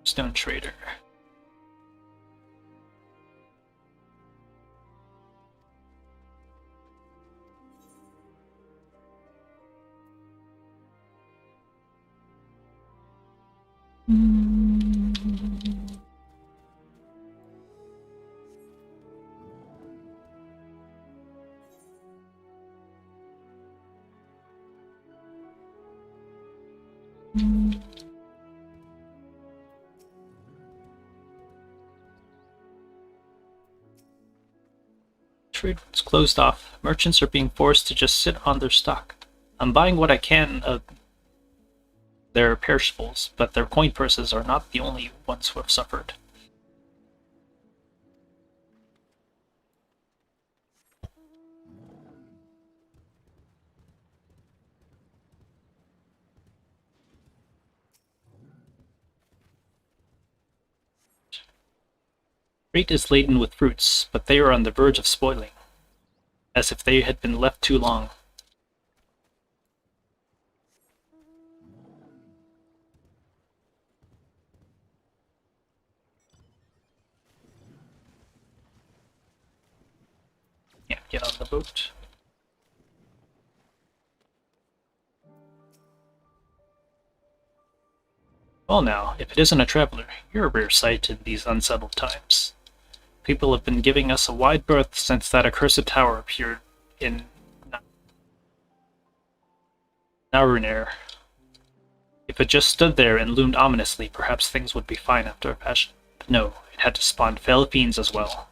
Stone Trader. Trade routes closed off. Merchants are being forced to just sit on their stock. I'm buying what I can of their perishables, but their coin purses are not the only ones who have suffered. Freight is laden with fruits, but they are on the verge of spoiling, as if they had been left too long. Yeah, get on the boat. Well now, if it isn't a traveler, you're a rare sight in these unsettled times. People have been giving us a wide berth since that accursed tower appeared in Narunair. If it just stood there and loomed ominously, perhaps things would be fine after a fashion. But no, it had to spawn fell fiends as well.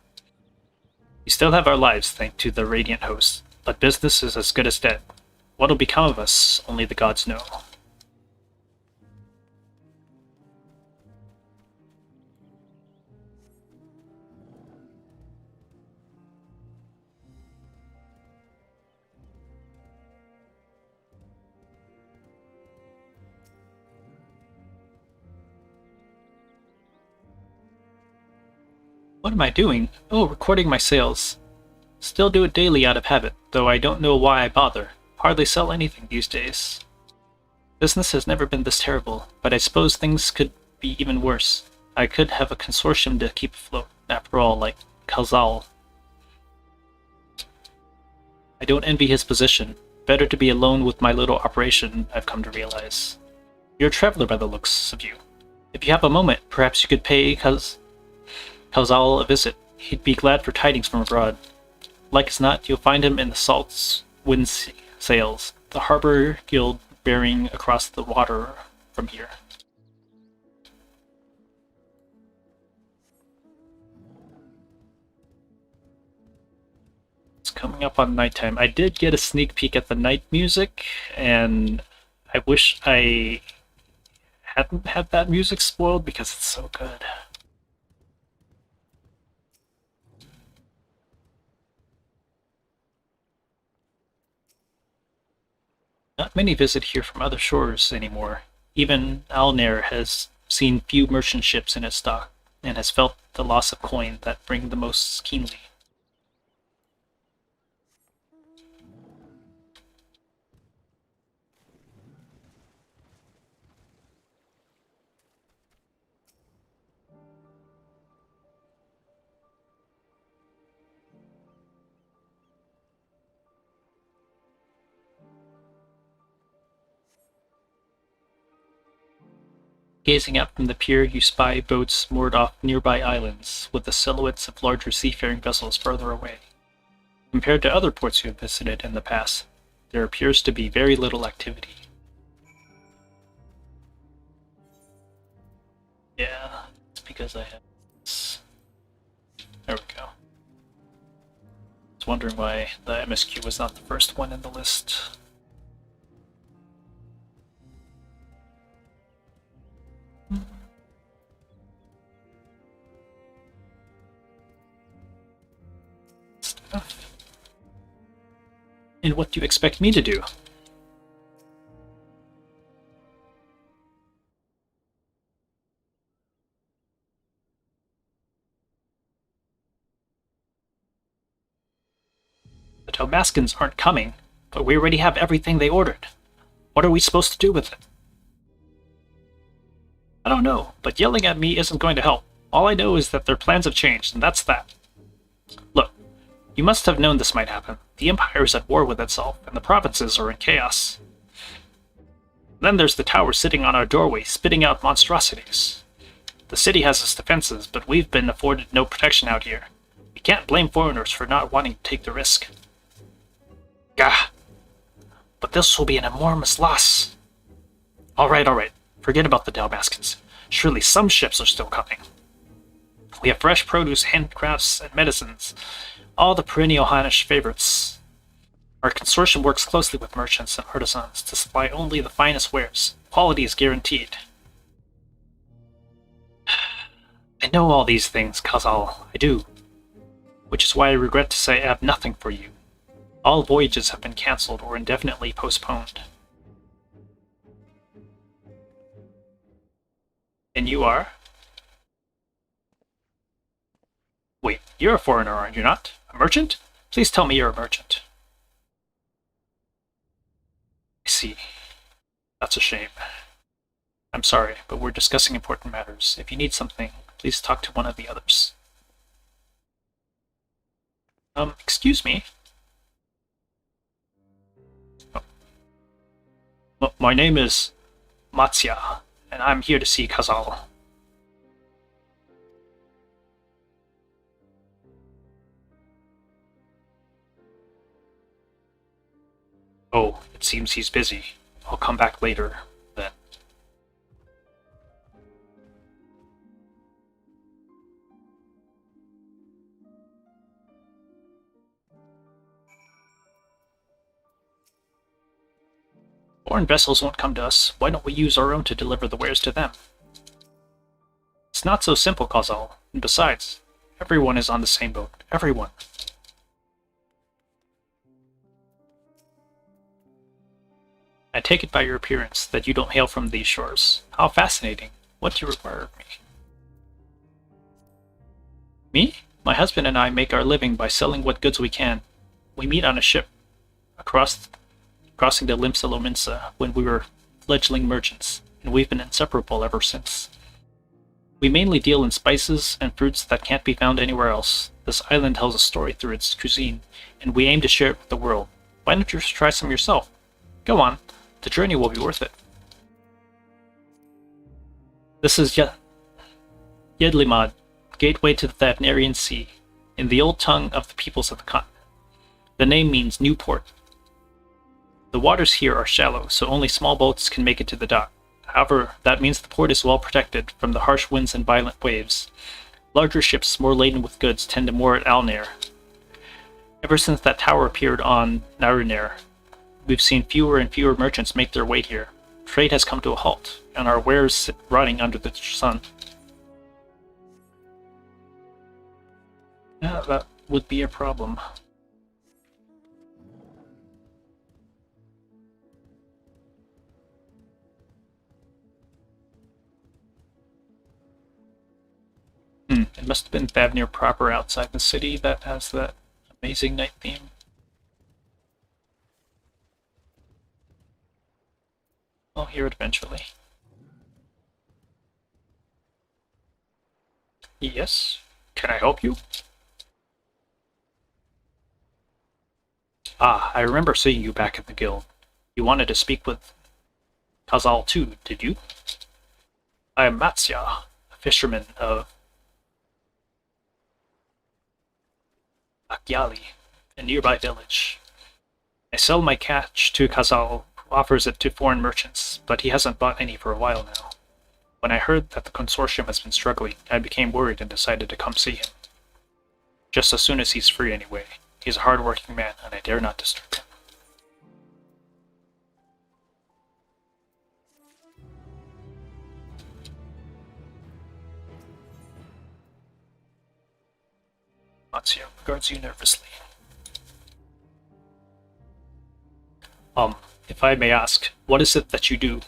We still have our lives, thanks to the Radiant Host, but business is as good as dead. What'll become of us, only the gods know. What am I doing? Oh, recording my sales. Still do it daily out of habit, though I don't know why I bother. Hardly sell anything these days. Business has never been this terrible, but I suppose things could be even worse. I could have a consortium to keep afloat, after all, like Khazal. I don't envy his position. Better to be alone with my little operation, I've come to realize. You're a traveler by the looks of you. If you have a moment, perhaps you could pay Khazal a visit. He'd be glad for tidings from abroad. Like as not, you'll find him in the Salt's wind sails, the harbor guild bearing across the water from here. It's coming up on nighttime. I did get a sneak peek at the night music, and I wish I hadn't had that music spoiled because it's so good. Not many visit here from other shores anymore. Even Alnair has seen few merchant ships in its dock, and has felt the loss of coin that bring the most keenly. Gazing out from the pier, you spy boats moored off nearby islands, with the silhouettes of larger seafaring vessels further away. Compared to other ports you have visited in the past, there appears to be very little activity. Yeah, it's because I have this. There we go. I was wondering why the MSQ was not the first one in the list. And what do you expect me to do? The Tobaskans aren't coming, but we already have everything they ordered. What are we supposed to do with it? I don't know, but yelling at me isn't going to help. All I know is that their plans have changed, and that's that. Look, you must have known this might happen. The Empire is at war with itself, and the provinces are in chaos. Then there's the tower sitting on our doorway, spitting out monstrosities. The city has its defenses, but we've been afforded no protection out here. We can't blame foreigners for not wanting to take the risk. Gah! But this will be an enormous loss. Alright. Forget about the Dalbaskins. Surely some ships are still coming. We have fresh produce, handcrafts, and medicines. All the perennial Hainish favorites. Our consortium works closely with merchants and artisans to supply only the finest wares. Quality is guaranteed. I know all these things, Khazal. I do. Which is why I regret to say I have nothing for you. All voyages have been cancelled or indefinitely postponed. And you are? Wait, you're a foreigner, aren't you not? A merchant? Please tell me you're a merchant. I see. That's a shame. I'm sorry, but we're discussing important matters. If you need something, please talk to one of the others. Excuse me? Oh. My name is Matsya, and I'm here to see Khazal. Oh, it seems he's busy. I'll come back later, then. Foreign vessels won't come to us. Why don't we use our own to deliver the wares to them? It's not so simple, Khazal. And besides, everyone is on the same boat. Everyone. I take it by your appearance that you don't hail from these shores. How fascinating. What do you require of me? Me? My husband and I make our living by selling what goods we can. We meet on a ship crossing the Limsa Lominsa when we were fledgling merchants, and we've been inseparable ever since. We mainly deal in spices and fruits that can't be found anywhere else. This island tells a story through its cuisine, and we aim to share it with the world. Why don't you try some yourself? Go on. The journey will be worth it. This is Yedlimad, gateway to the Thavnarian Sea, in the old tongue of the peoples of the continent. The name means new port. The waters here are shallow, so only small boats can make it to the dock. However, that means the port is well protected from the harsh winds and violent waves. Larger ships, more laden with goods, tend to moor at Alnair. Ever since that tower appeared on Narunair, we've seen fewer and fewer merchants make their way here. Trade has come to a halt, and our wares sit rotting under the sun. Yeah, that would be a problem. It must have been Thavnir proper outside the city that has that amazing night theme. I'll hear it eventually. Yes? Can I help you? Ah, I remember seeing you back at the guild. You wanted to speak with Kazal too, did you? I am Matsya, a fisherman of Akyali, a nearby village. I sell my catch to Kazal, who offers it to foreign merchants, but he hasn't bought any for a while now. When I heard that the consortium has been struggling, I became worried and decided to come see him. Just as soon as he's free anyway. He's a hard-working man, and I dare not disturb him. Matsio regards you nervously. If I may ask, what is it that you do?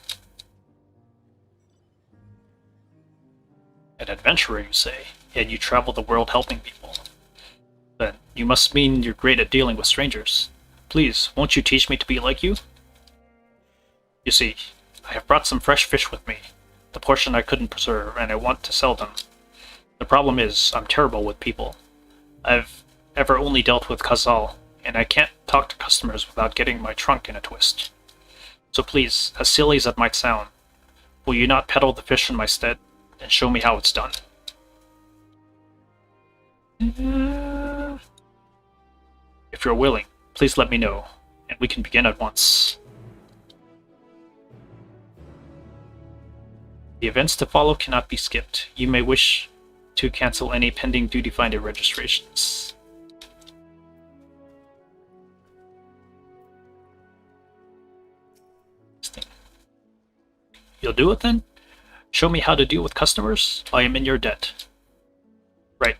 An adventurer, you say, and you travel the world helping people. Then you must mean you're great at dealing with strangers. Please, won't you teach me to be like you? You see, I have brought some fresh fish with me, the portion I couldn't preserve, and I want to sell them. The problem is, I'm terrible with people. I've ever only dealt with Kazal, and I can't talk to customers without getting my trunk in a twist. So please, as silly as it might sound, will you not peddle the fish in my stead, and show me how it's done? If you're willing, please let me know, and we can begin at once. The events to follow cannot be skipped. You may wish to cancel any pending duty finder registrations. You'll do it then? Show me how to deal with customers? I am in your debt. Right.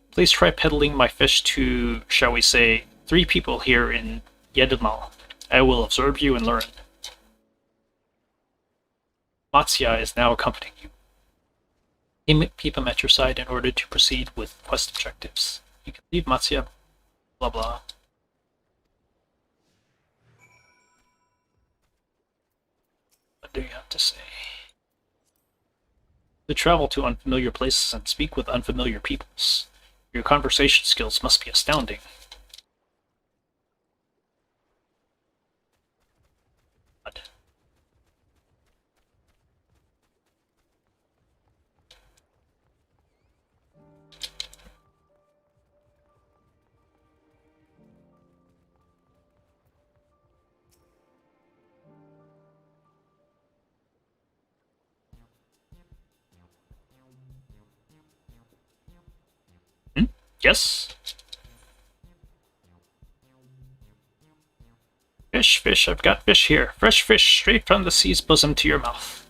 Please try peddling my fish to, shall we say, 3 people here in Yedmal. I will observe you and learn. Matsya is now accompanying you. Keep him at your side in order to proceed with quest objectives. You can leave Matsya, blah blah. What do you have to say? To travel to unfamiliar places and speak with unfamiliar peoples. Your conversation skills must be astounding. Yes? Fish, I've got fish here. Fresh fish, straight from the sea's bosom to your mouth.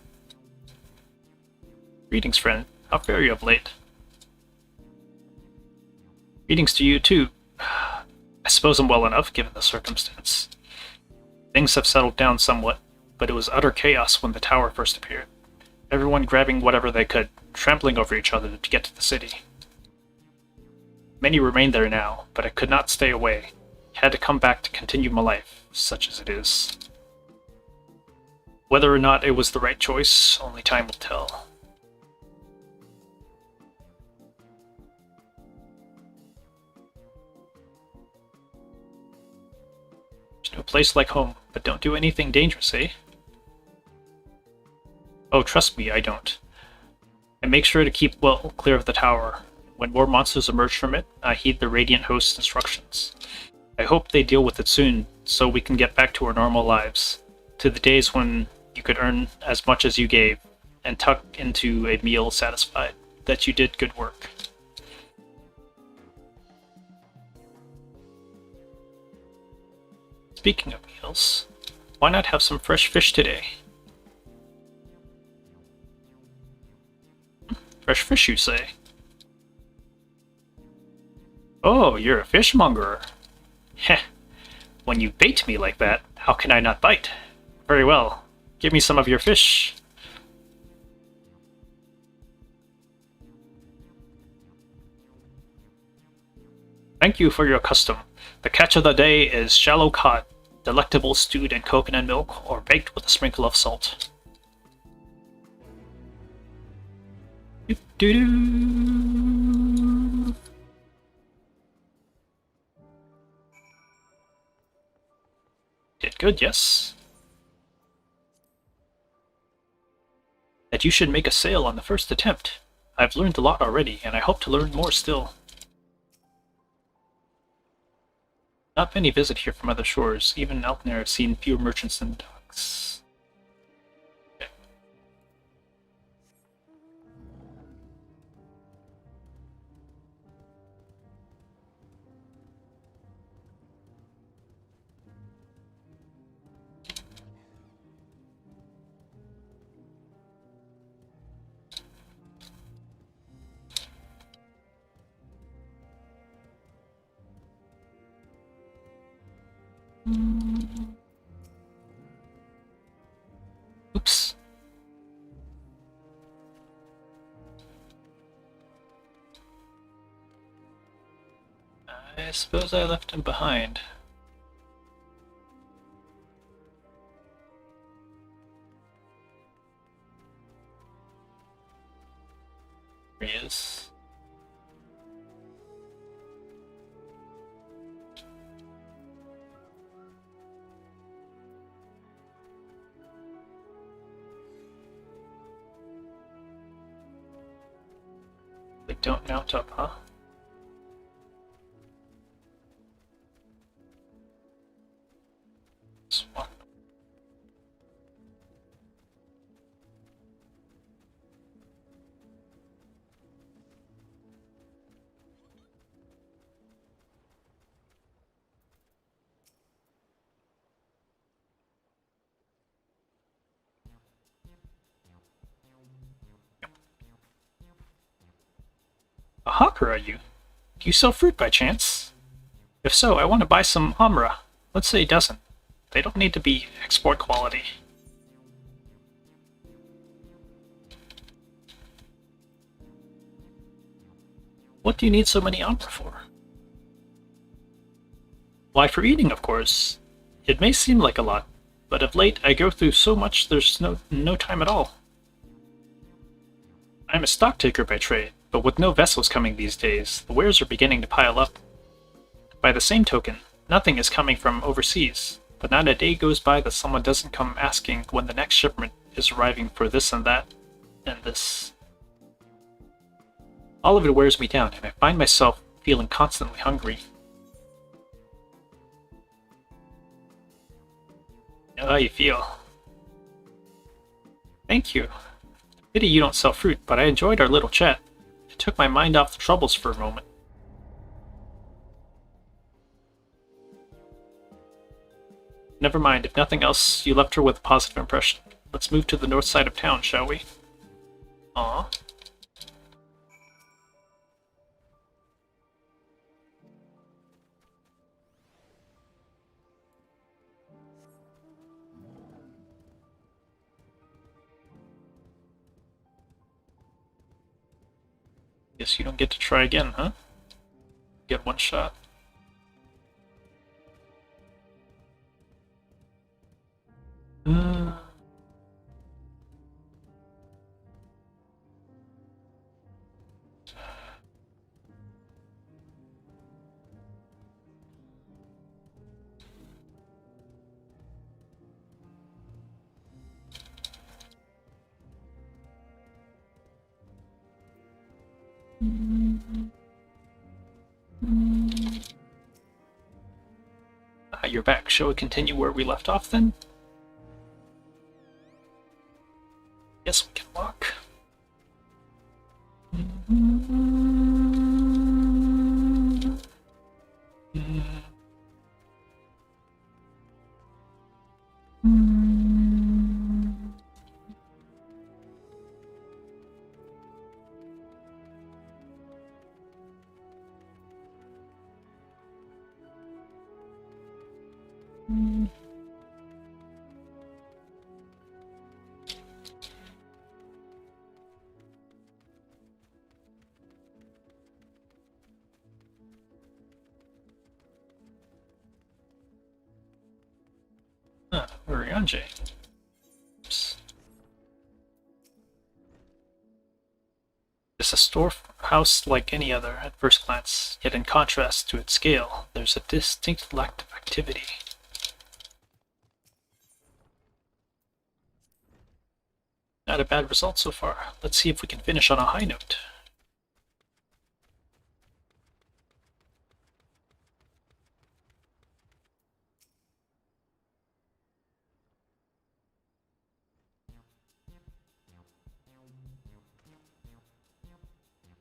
Greetings, friend. How fare you of late? Greetings to you, too. I suppose I'm well enough, given the circumstance. Things have settled down somewhat, but it was utter chaos when the tower first appeared. Everyone grabbing whatever they could, trampling over each other to get to the city. Many remain there now, but I could not stay away. I had to come back to continue my life, such as it is. Whether or not it was the right choice, only time will tell. There's no place like home, but don't do anything dangerous, eh? Oh, trust me, I don't. I make sure to keep well clear of the tower. When more monsters emerge from it, I heed the Radiant Host's instructions. I hope they deal with it soon, so we can get back to our normal lives. To the days when you could earn as much as you gave, and tuck into a meal satisfied that you did good work. Speaking of meals, why not have some fresh fish today? Fresh fish, you say? Oh, you're a fishmonger. Heh. When you bait me like that, how can I not bite? Very well. Give me some of your fish. Thank you for your custom. The catch of the day is shallow cod, delectable stewed in coconut milk or baked with a sprinkle of salt. Doo-doo-doo. Did good, yes. That you should make a sail on the first attempt. I've learned a lot already, and I hope to learn more still. Not many visit here from other shores. Even in Elkner I've seen fewer merchants than dogs. Okay. Oops. I suppose I left him behind. There he is. They don't mount up, huh? Swap. A hawker, are you? Do you sell fruit by chance? If so, I want to buy some amra. Let's say a dozen. They don't need to be export quality. What do you need so many amra for? Why, for eating, of course. It may seem like a lot, but of late I go through so much there's no time at all. I'm a stock taker by trade, but with no vessels coming these days, the wares are beginning to pile up. By the same token, nothing is coming from overseas, but not a day goes by that someone doesn't come asking when the next shipment is arriving for this and that, and this. All of it wears me down, and I find myself feeling constantly hungry. I know how you feel. Thank you. Pity you don't sell fruit, but I enjoyed our little chat. It took my mind off the troubles for a moment. Never mind, if nothing else, you left her with a positive impression. Let's move to the north side of town, shall we? Aww. Guess you don't get to try again, huh? get one shot. You're back. Shall we continue where we left off then? Yes, we can walk. Urianje. Oops. It's a storehouse like any other at first glance, yet in contrast to its scale, there's a distinct lack of activity. Not a bad result so far. Let's see if we can finish on a high note.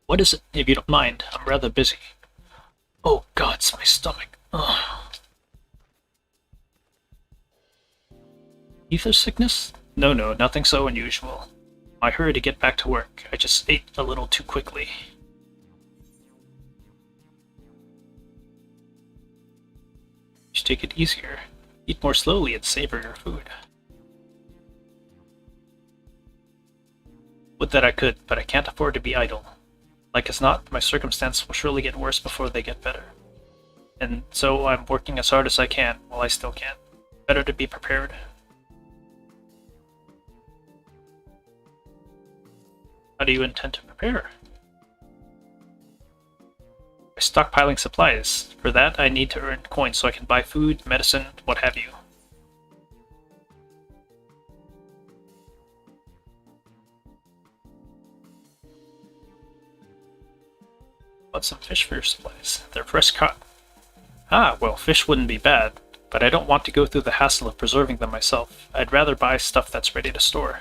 What is it, if you don't mind? I'm rather busy. Oh god, it's my stomach. Ugh. Ether sickness? No, nothing so unusual. I hurry to get back to work. I just ate a little too quickly. You should take it easier. Eat more slowly and savor your food. Would that I could, but I can't afford to be idle. Like as not, my circumstance will surely get worse before they get better. And so I'm working as hard as I can while I still can. Better to be prepared. How do you intend to prepare? By stockpiling supplies. For that, I need to earn coins so I can buy food, medicine, what have you. Want some fish for your supplies. They're fresh caught. Ah, well, fish wouldn't be bad, but I don't want to go through the hassle of preserving them myself. I'd rather buy stuff that's ready to store.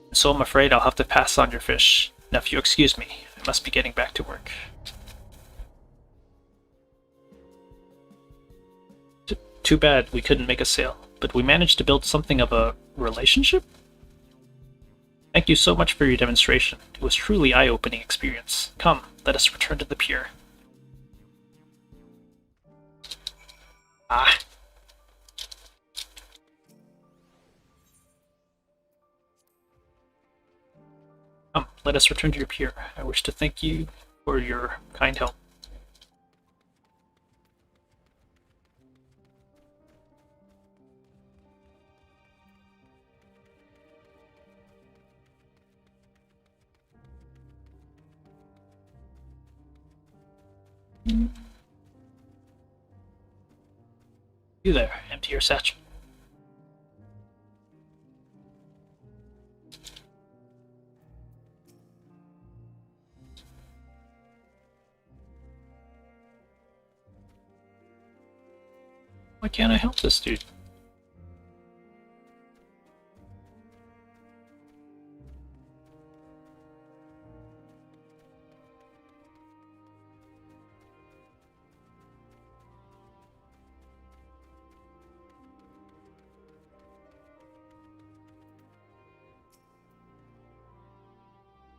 And so I'm afraid I'll have to pass on your fish. Now if you excuse me, I must be getting back to work. Too bad we couldn't make a sale, but we managed to build something of a relationship? Thank you so much for your demonstration. It was truly eye-opening experience. Come, let us return to the pier. Ah. Come, let us return to your pier. I wish to thank you for your kind help. You there, empty your satchel. Why can't I help this dude?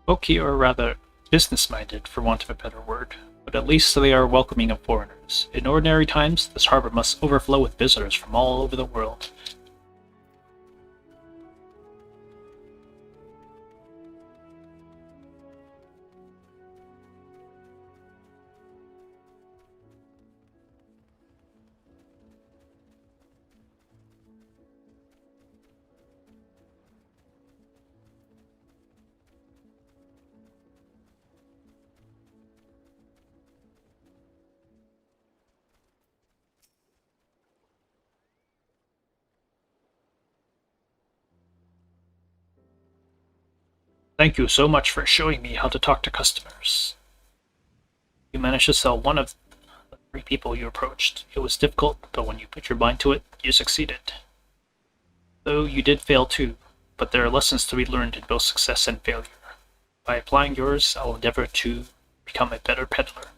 Oki are rather business-minded, for want of a better word, but at least they are welcoming of foreigners. In ordinary times, this harbor must overflow with visitors from all over the world. Thank you so much for showing me how to talk to customers. You managed to sell one of the 3 people you approached. It was difficult, but when you put your mind to it, you succeeded. Though you did fail too, but there are lessons to be learned in both success and failure. By applying yours, I'll endeavor to become a better peddler.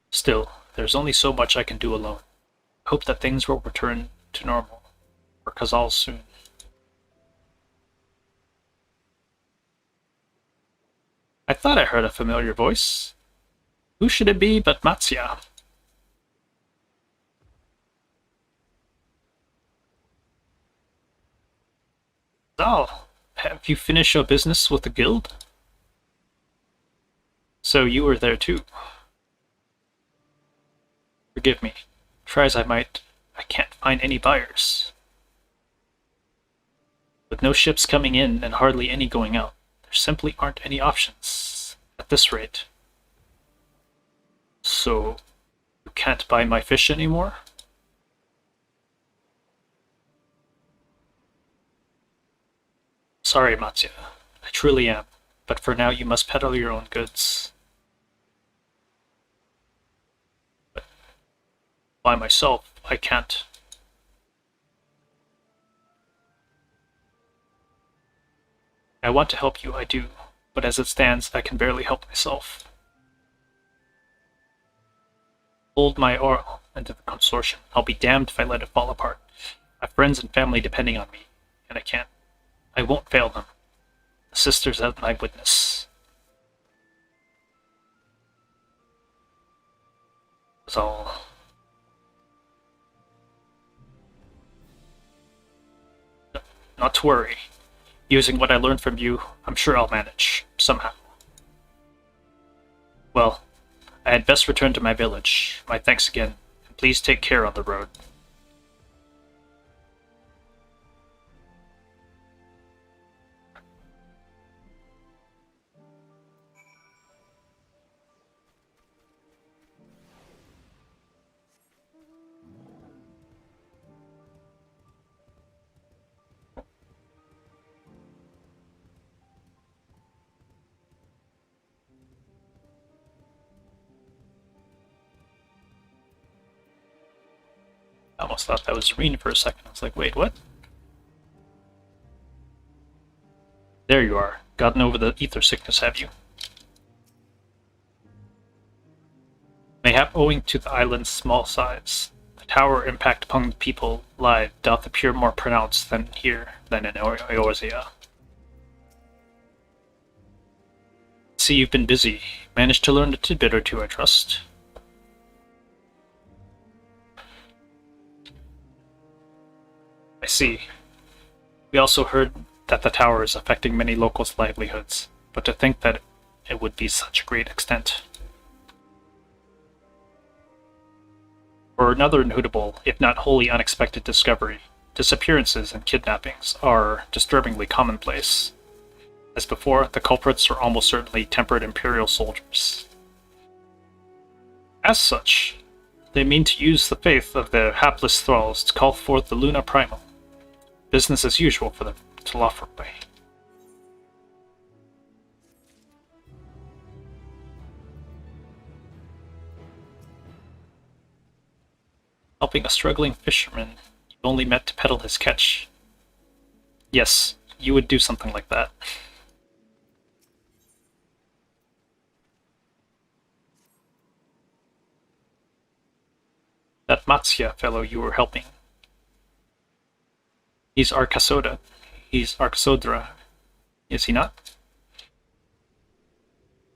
Still, there's only so much I can do alone. I hope that things will return to normal for Kazal soon. I thought I heard a familiar voice. Who should it be but Matsya? Zal, have you finished your business with the guild? So you were there too. Forgive me. Try as I might, I can't find any buyers. With no ships coming in and hardly any going out, there simply aren't any options at this rate. So, you can't buy my fish anymore? Sorry, Matsya. I truly am, but for now you must peddle your own goods. But by myself, I can't. I want to help you, I do, but as it stands, I can barely help myself. Hold my oar into the consortium. I'll be damned if I let it fall apart. I have friends and family depending on me, and I won't fail them. The sisters as my witness. That's all. Not to worry. Using what I learned from you, I'm sure I'll manage, somehow. Well, I had best return to my village. My thanks again, and please take care on the road. I almost thought that was Serene for a second. I was like, wait, what? There you are. Gotten over the ether sickness, have you? Mayhap owing to the island's small size, the tower impact upon the people live doth appear more pronounced than here than in Eorzea. See, you've been busy. Managed to learn a tidbit or two, I trust. I see. We also heard that the tower is affecting many locals' livelihoods, but to think that it would be such a great extent. For another notable, if not wholly unexpected discovery, disappearances and kidnappings are disturbingly commonplace. As before, the culprits are almost certainly tempered Imperial soldiers. As such, they mean to use the faith of their hapless thralls to call forth the Luna Primal. Business as usual for them to Lofrway. Helping a struggling fisherman you only met to peddle his catch. Yes, you would do something like that. That Matsya fellow you were helping. He's Arkasodra, is he not?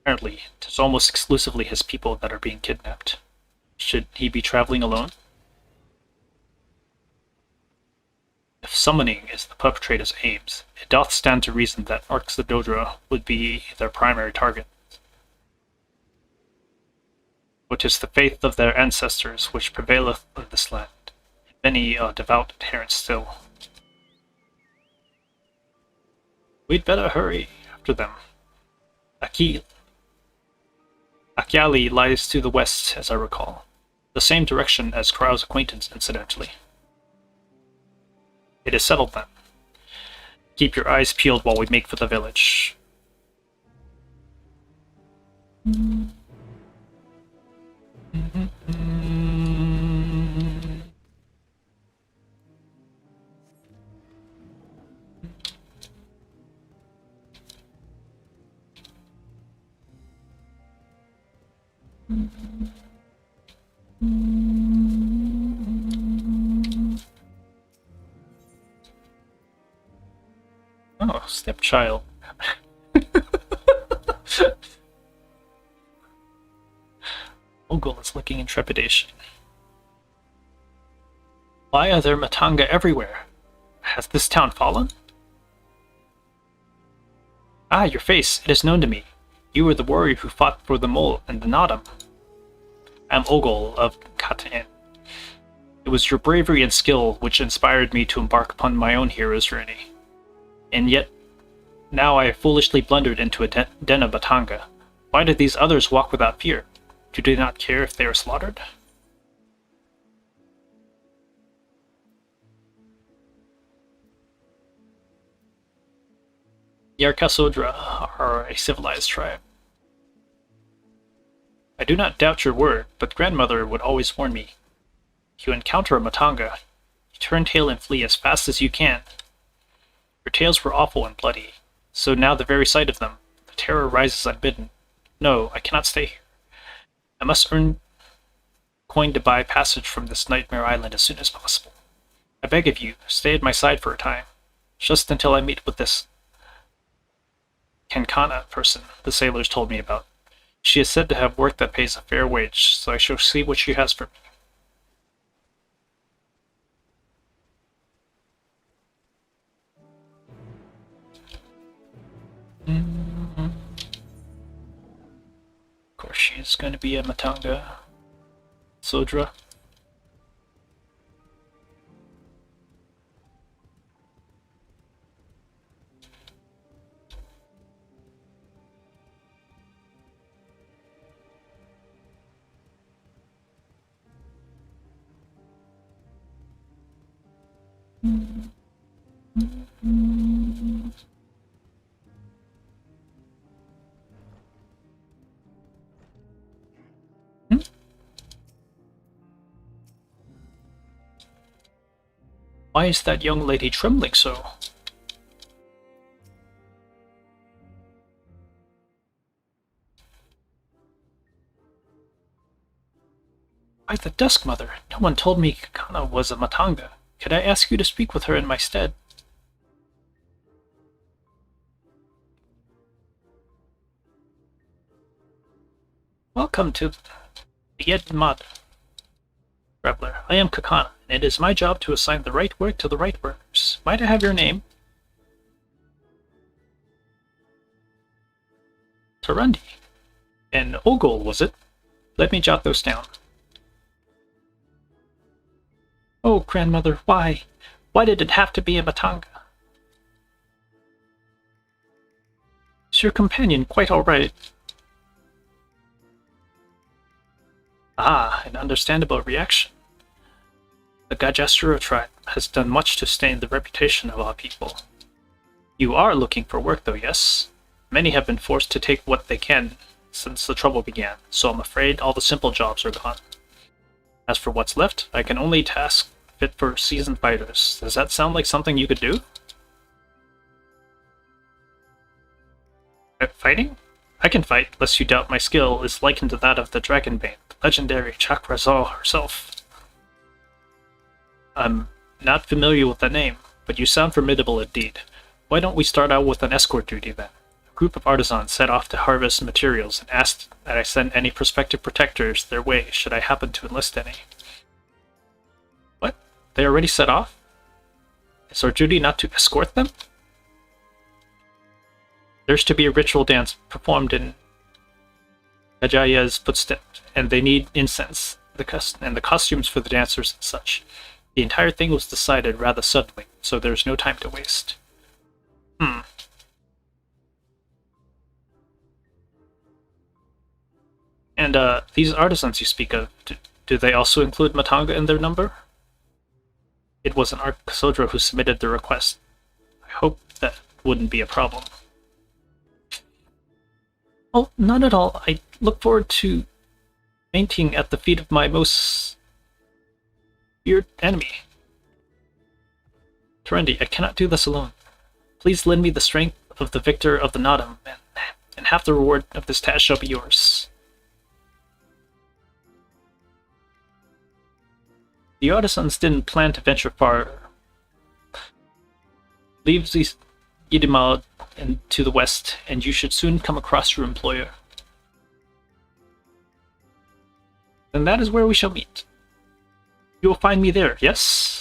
Apparently, it is almost exclusively his people that are being kidnapped. Should he be traveling alone? If summoning is the perpetrator's aims, it doth stand to reason that Arkasodra would be their primary target. But 'tis the faith of their ancestors which prevaileth in this land, and many are devout adherents still. We'd better hurry after them. Akyali lies to the west, as I recall. The same direction as Krau's acquaintance, incidentally. It is settled then. Keep your eyes peeled while we make for the village. Oh, stepchild. Ogul is looking in trepidation. Why are there Matanga everywhere? Has this town fallen? Ah, your face. It is known to me. You were the warrior who fought for the mole and the Nadam. I am Ogul of Katan. It was your bravery and skill which inspired me to embark upon my own hero's journey. And yet, now I have foolishly blundered into a den of Matanga. Why did these others walk without fear? Do they not care if they are slaughtered? The Arkasodra are a civilized tribe. I do not doubt your word, but grandmother would always warn me. If you encounter a Matanga, you turn tail and flee as fast as you can. Your tales were awful and bloody, so now the very sight of them, the terror rises unbidden. No, I cannot stay here. I must earn coin to buy passage from this nightmare island as soon as possible. I beg of you, stay at my side for a time, just until I meet with this Kankana person the sailors told me about. She is said to have work that pays a fair wage, so I shall see what she has for me. Of course, she's going to be a Matanga Sodra. Why is that young lady trembling so? By the Dusk Mother, no one told me Kakana was a Matanga. Could I ask you to speak with her in my stead? Welcome to the Yedmad, Reveler. I am Kakana, and it is my job to assign the right work to the right workers. Might I have your name? Tarundi. And Ogul, was it? Let me jot those down. Oh, grandmother, why? Why did it have to be a Matanga? Is your companion quite all right? Ah, an understandable reaction. The Gajasura tribe has done much to stain the reputation of our people. You are looking for work, though, yes? Many have been forced to take what they can since the trouble began, so I'm afraid all the simple jobs are gone. As for what's left, I can only task fit for seasoned fighters. Does that sound like something you could do? Fighting? I can fight, lest you doubt my skill is likened to that of the Dragonbane, the legendary Chakrazal herself. I'm not familiar with the name, but you sound formidable indeed. Why don't we start out with an escort duty then? A group of artisans set off to harvest materials and asked that I send any prospective protectors their way should I happen to enlist any. What? They already set off? Is our duty not to escort them? There's to be a ritual dance performed in Kajaya's footsteps, and they need incense, and the costumes for the dancers and such. The entire thing was decided rather suddenly, so there's no time to waste. And, these artisans you speak of, do they also include Matanga in their number? It was an Arcosodra who submitted the request. I hope that wouldn't be a problem. Oh, not at all. I look forward to fainting at the feet of my most feared enemy. Terendi, I cannot do this alone. Please lend me the strength of the victor of the Nodum, and half the reward of this task shall be yours. The artisans didn't plan to venture far. Leave the Yidimad to the west, and you should soon come across your employer. Then that is where we shall meet. You will find me there, yes?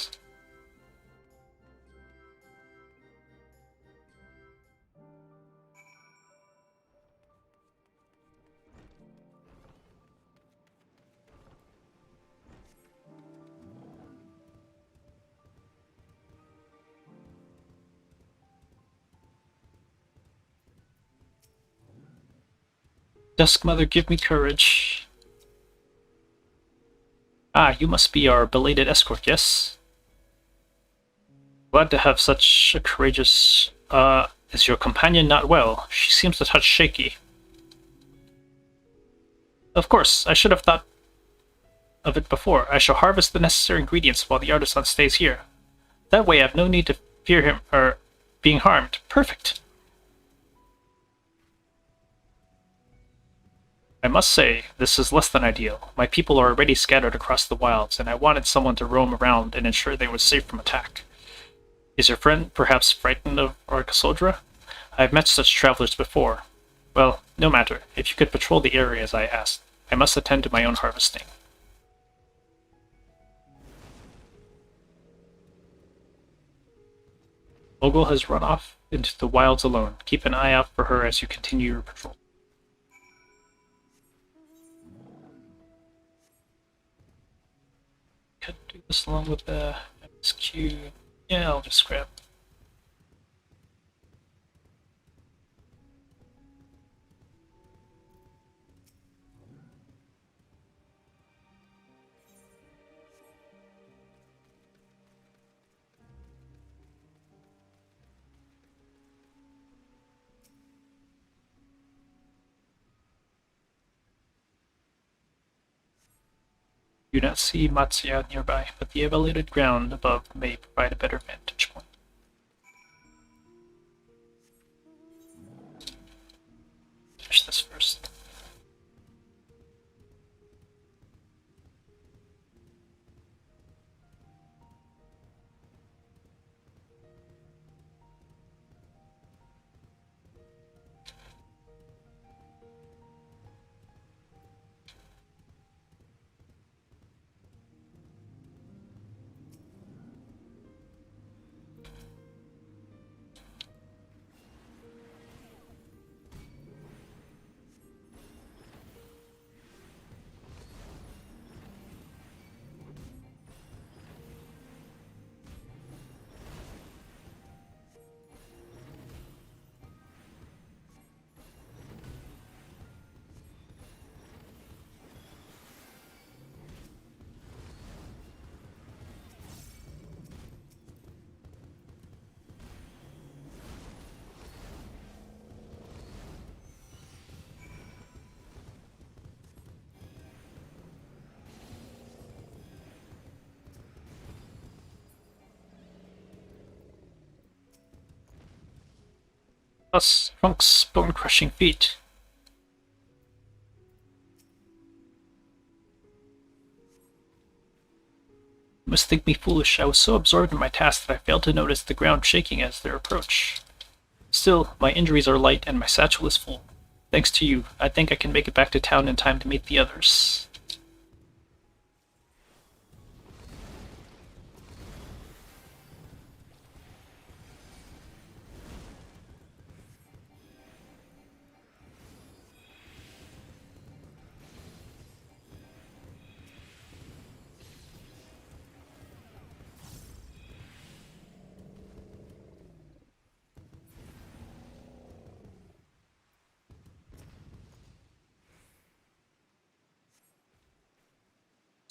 Dusk Mother, give me courage. Ah, you must be our belated escort, yes? Glad to have such a courageous... is your companion not well? She seems a touch shaky. Of course, I should have thought of it before. I shall harvest the necessary ingredients while the artisan stays here. That way I have no need to fear him, being harmed. Perfect! I must say, this is less than ideal. My people are already scattered across the wilds, and I wanted someone to roam around and ensure they were safe from attack. Is your friend perhaps frightened of Arcosodra? I have met such travelers before. Well, no matter. If you could patrol the area as I asked. I must attend to my own harvesting. Mogul has run off into the wilds alone. Keep an eye out for her as you continue your patrol. Could do this along with the MSQ. Yeah, I'll just grab. Do not see Matsuya nearby, but the elevated ground above may provide a better vantage point. Finish this first. Plus, Funk's bone-crushing feat. You must think me foolish. I was so absorbed in my task that I failed to notice the ground shaking as their approach. Still, my injuries are light and my satchel is full. Thanks to you, I think I can make it back to town in time to meet the others.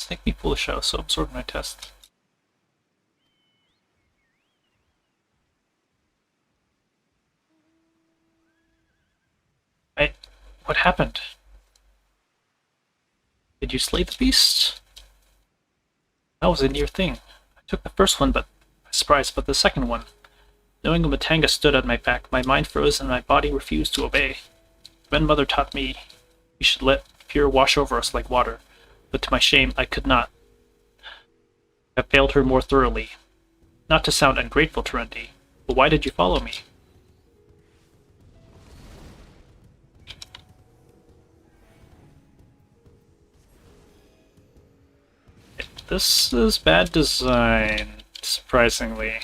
Think me foolish, I was so absorbed in my test. What happened? Did you slay the beast? That was a near thing. I took the first one by surprise, but the second one. Knowing a Matanga stood at my back, my mind froze and my body refused to obey. Grandmother taught me we should let fear wash over us like water, but to my shame I could not. I failed her more thoroughly. Not to sound ungrateful, Terendi, but why did you follow me? This is bad design, surprisingly.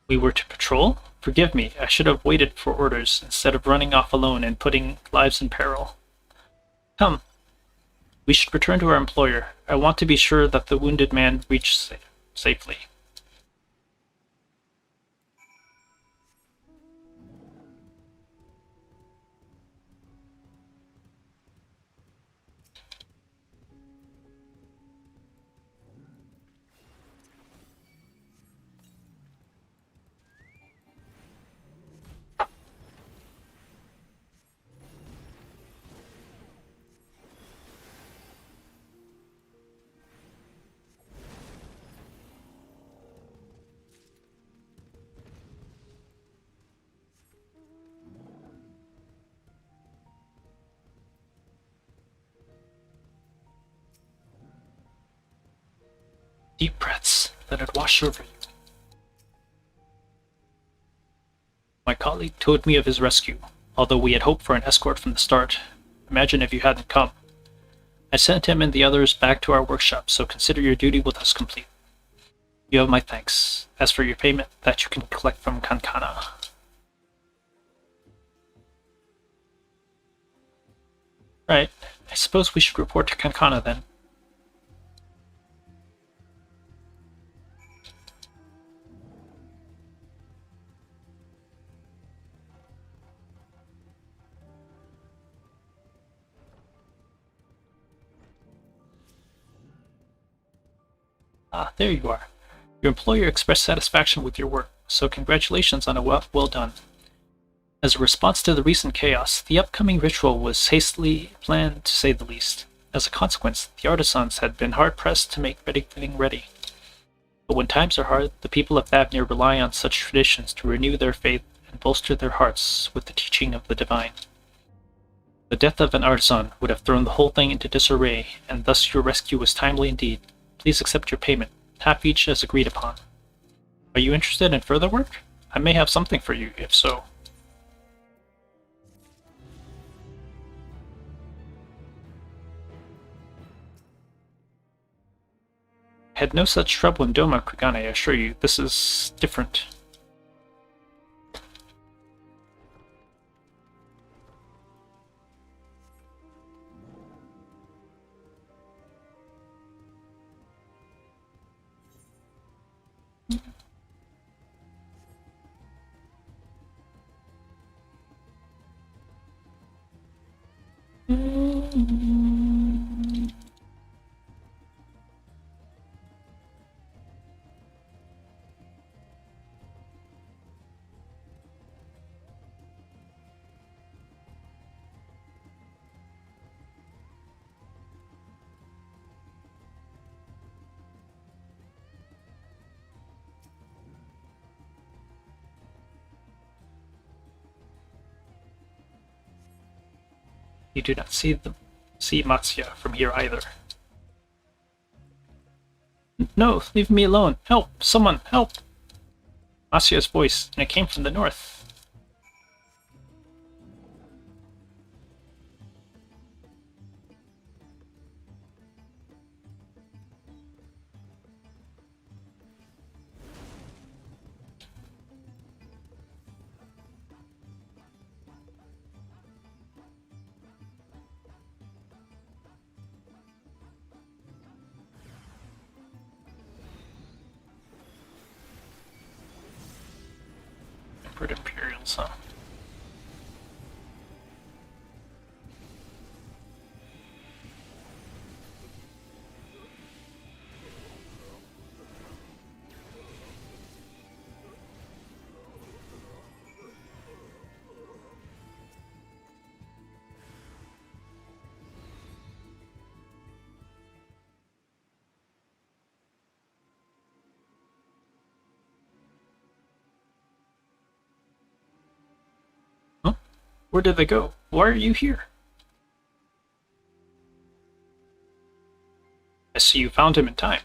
We were to patrol? Forgive me, I should have waited for orders instead of running off alone and putting lives in peril. Come. We should return to our employer. I want to be sure that the wounded man reached safely. Deep breaths. Let it wash over you. My colleague told me of his rescue, although we had hoped for an escort from the start. Imagine if you hadn't come. I sent him and the others back to our workshop, so consider your duty with us complete. You have my thanks. As for your payment, that you can collect from Kankana. Right. I suppose we should report to Kankana then. Ah, there you are. Your employer expressed satisfaction with your work, so congratulations on a well done. As a response to the recent chaos, the upcoming ritual was hastily planned, to say the least. As a consequence, the artisans had been hard-pressed to make everything ready. But when times are hard, the people of Thavnir rely on such traditions to renew their faith and bolster their hearts with the teaching of the divine. The death of an artisan would have thrown the whole thing into disarray, and thus your rescue was timely indeed. Please accept your payment, half each as agreed upon. Are you interested in further work? I may have something for you, if so. I had no such trouble in Doma, Krigane, I assure you. This is different. You do not see Matsuya from here either. No, leave me alone. Help! Someone, help! Matsuya's voice, and it came from the north. conquered Imperials, huh? Huh? Where did they go? Why are you here? I see you found him in time.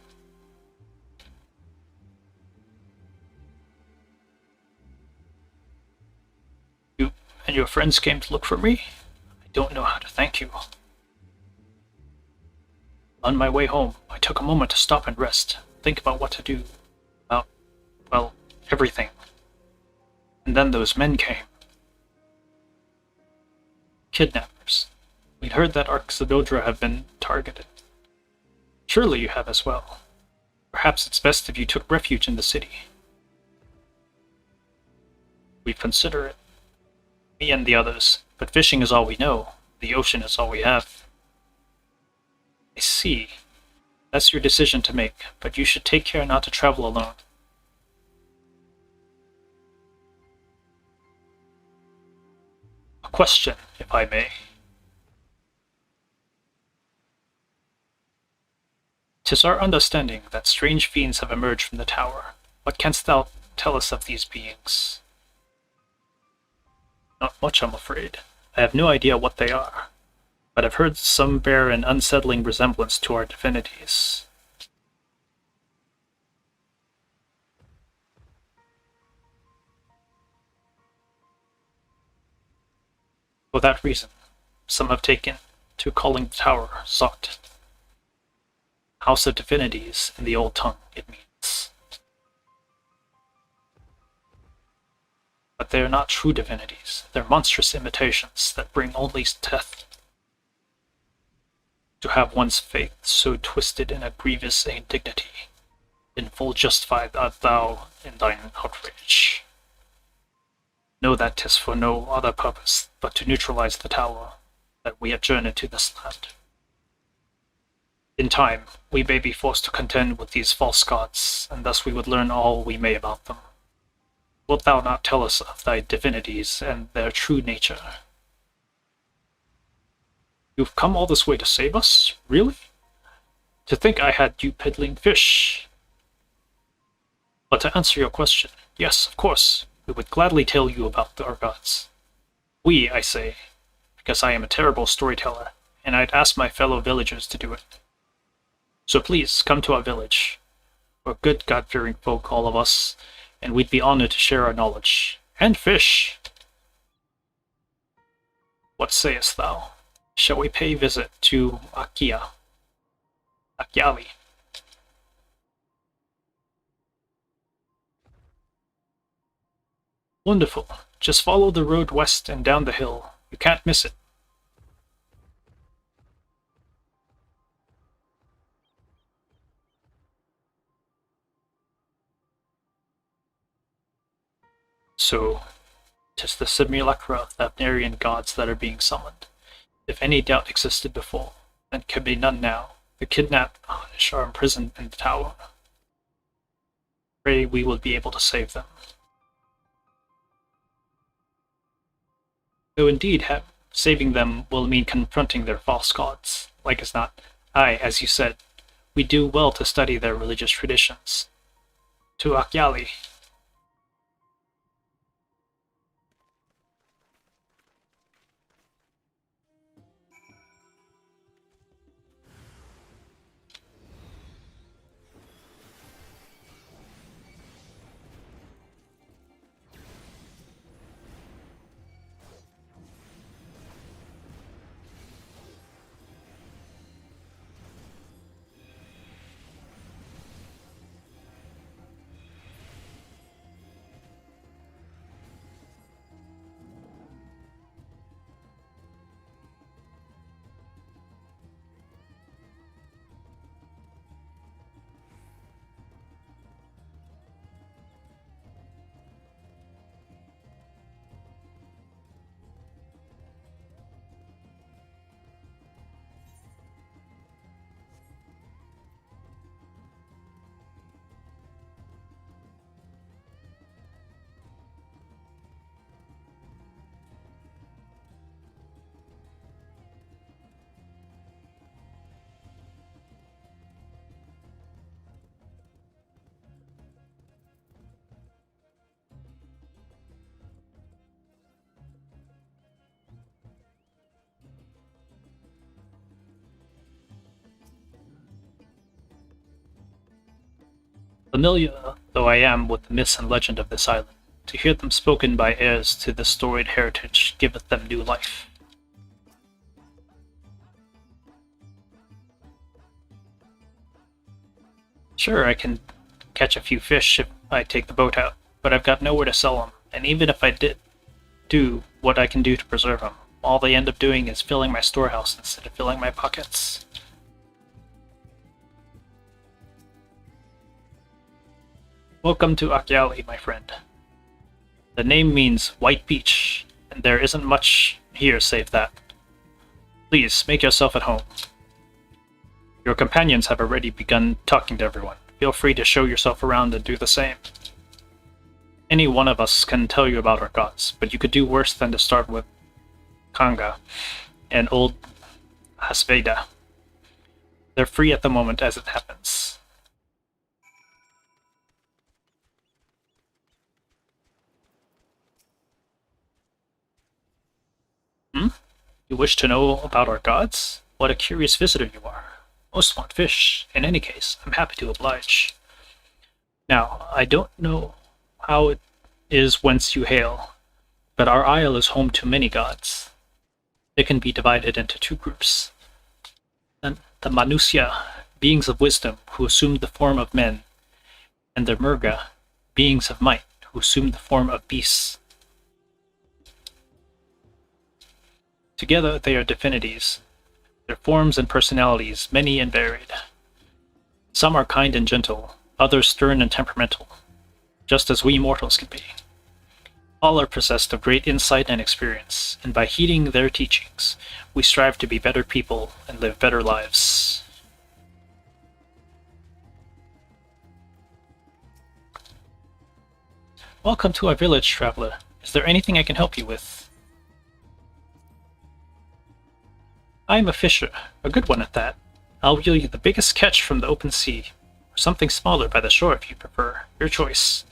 You and your friends came to look for me? I don't know how to thank you. On my way home, I took a moment to stop and rest, think about what to do, about, well, everything. And then those men came. Kidnappers. We'd heard that Arxidodra have been targeted. Surely you have as well. Perhaps it's best if you took refuge in the city. We'd consider it. Me and the others, but fishing is all we know. The ocean is all we have. I see. That's your decision to make, but you should take care not to travel alone. A question, if I may. 'Tis our understanding that strange fiends have emerged from the tower. What canst thou tell us of these beings? Not much, I'm afraid. I have no idea what they are, but I've heard some bear an unsettling resemblance to our divinities. For that reason, some have taken to calling the tower Zot. House of Divinities in the old tongue, it means. But they are not true divinities. They're monstrous imitations that bring only death. To have one's faith so twisted in a grievous indignity, in full justified art thou in thine outrage. Know that 'tis for no other purpose but to neutralize the tower that we have journeyed to this land. In time, we may be forced to contend with these false gods, and thus we would learn all we may about them. Wilt thou not tell us of thy divinities and their true nature? You've come all this way to save us? Really? To think I had you peddling fish. But to answer your question, yes, of course, we would gladly tell you about our gods. We, I say, because I am a terrible storyteller, and I'd ask my fellow villagers to do it. So please, come to our village. We're good God-fearing folk, all of us, and we'd be honored to share our knowledge. And fish! What sayest thou? Shall we pay visit to Akyali? Wonderful. Just follow the road west and down the hill. You can't miss it. So, 'tis the simulacra of the Thavnarian gods that are being summoned. If any doubt existed before, then can be none now. The kidnapped are imprisoned in the tower. Pray we will be able to save them. Though indeed, saving them will mean confronting their false gods. Like as not, as you said, we do well to study their religious traditions. To Akyali. Familiar though I am with the myths and legend of this island, to hear them spoken by heirs to this storied heritage giveth them new life. Sure, I can catch a few fish if I take the boat out, but I've got nowhere to sell them, and even if I did do what I can do to preserve them, all they end up doing is filling my storehouse instead of filling my pockets. Welcome to Akyali, my friend. The name means white beach, and there isn't much here save that. Please, make yourself at home. Your companions have already begun talking to everyone. Feel free to show yourself around and do the same. Any one of us can tell you about our gods, but you could do worse than to start with Kanga and old Hasveda. They're free at the moment as it happens. You wish to know about our gods? What a curious visitor you are. Most want fish. In any case, I'm happy to oblige. Now, I don't know how it is whence you hail, but our isle is home to many gods. They can be divided into two groups. The Manusya, beings of wisdom, who assumed the form of men, and the Murga, beings of might, who assumed the form of beasts. Together they are divinities, their forms and personalities many and varied. Some are kind and gentle, others stern and temperamental, just as we mortals can be. All are possessed of great insight and experience, and by heeding their teachings, we strive to be better people and live better lives. Welcome to our village, traveler. Is there anything I can help you with? I am a fisher, a good one at that. I'll wheel you the biggest catch from the open sea, or something smaller by the shore if you prefer. Your choice.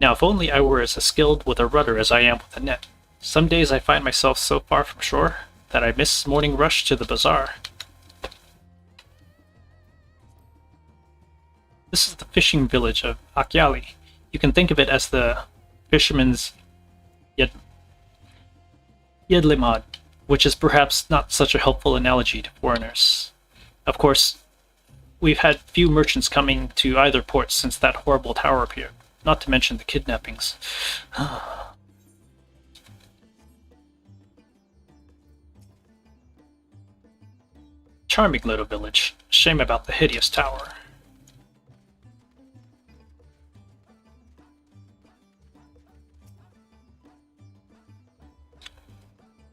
Now, if only I were as skilled with a rudder as I am with a net. Some days I find myself so far from shore that I miss morning rush to the bazaar. This is the fishing village of Akyali. You can think of it as the fisherman's Yedlimad, which is perhaps not such a helpful analogy to foreigners. Of course, we've had few merchants coming to either port since that horrible tower appeared, not to mention the kidnappings. Charming little village. Shame about the hideous tower.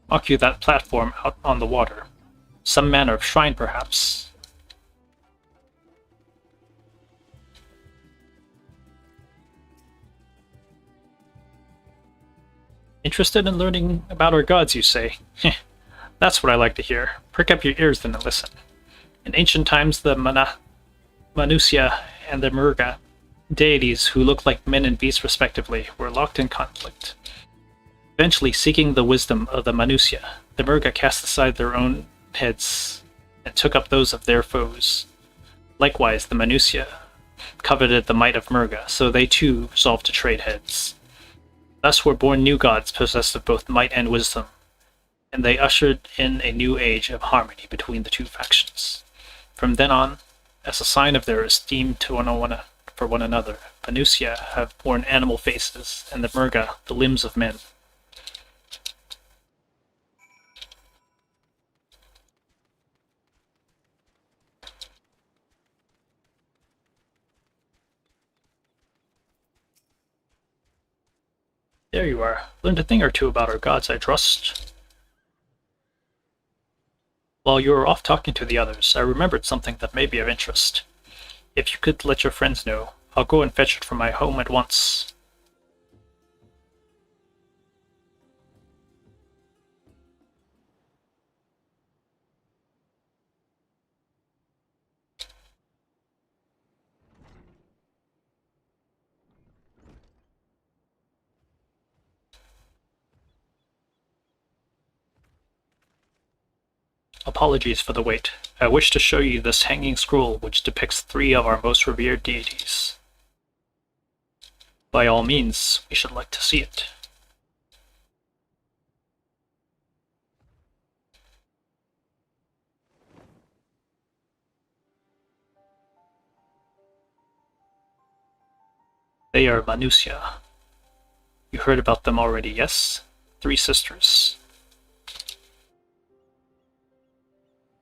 Mark you that platform out on the water. Some manner of shrine, perhaps. Interested in learning about our gods, you say? That's what I like to hear. Prick up your ears then and listen. In ancient times, the Manusya and the Murga, deities who looked like men and beasts respectively, were locked in conflict. Eventually, seeking the wisdom of the Manusya, the Murga cast aside their own heads and took up those of their foes. Likewise, the Manusya coveted the might of Murga, so they too resolved to trade heads. Thus were born new gods possessed of both might and wisdom, and they ushered in a new age of harmony between the two factions. From then on, as a sign of their esteem to one another, Manusya have borne animal faces, and the Murga the limbs of men. There you are. Learned a thing or two about our gods, I trust. While you were off talking to the others, I remembered something that may be of interest. If you could let your friends know, I'll go and fetch it from my home at once. Apologies for the wait. I wish to show you this hanging scroll which depicts 3 of our most revered deities. By all means, we should like to see it. They are Manusia. You heard about them already, yes? 3 sisters.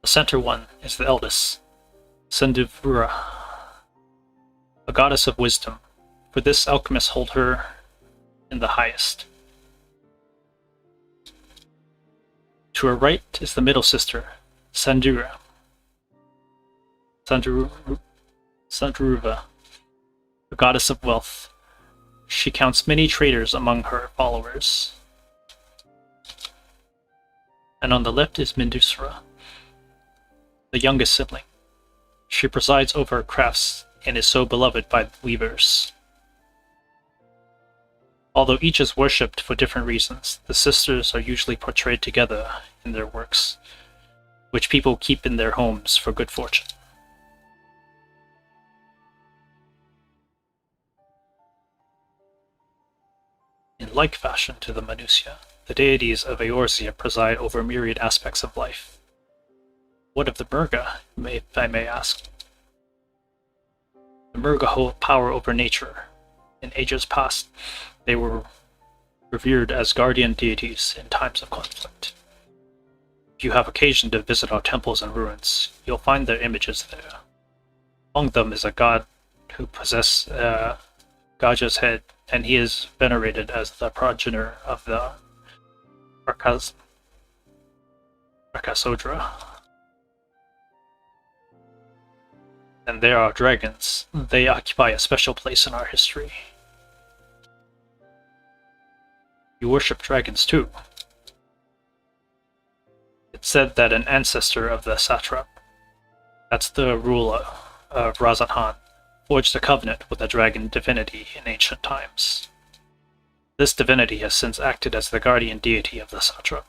The center one is the eldest, Sendivura, a goddess of wisdom. For this, alchemists hold her in the highest. To her right is the middle sister, Sandura. Sandaruva, a goddess of wealth. She counts many traders among her followers. And on the left is Mindusra, the youngest sibling. She presides over her crafts and is so beloved by the weavers. Although each is worshipped for different reasons, the sisters are usually portrayed together in their works, which people keep in their homes for good fortune. In like fashion to the Manusia, the deities of Eorzea preside over myriad aspects of life. What of the Murga, if I may ask? The Murga hold power over nature. In ages past, they were revered as guardian deities in times of conflict. If you have occasion to visit our temples and ruins, you'll find their images there. Among them is a god who possesses Gaja's head, and he is venerated as the progenitor of the Rakasodra. And there are dragons. They occupy a special place in our history. You worship dragons too. It's said that an ancestor of the satrap, that's the ruler of Razathan, forged a covenant with a dragon divinity in ancient times. This divinity has since acted as the guardian deity of the satrap.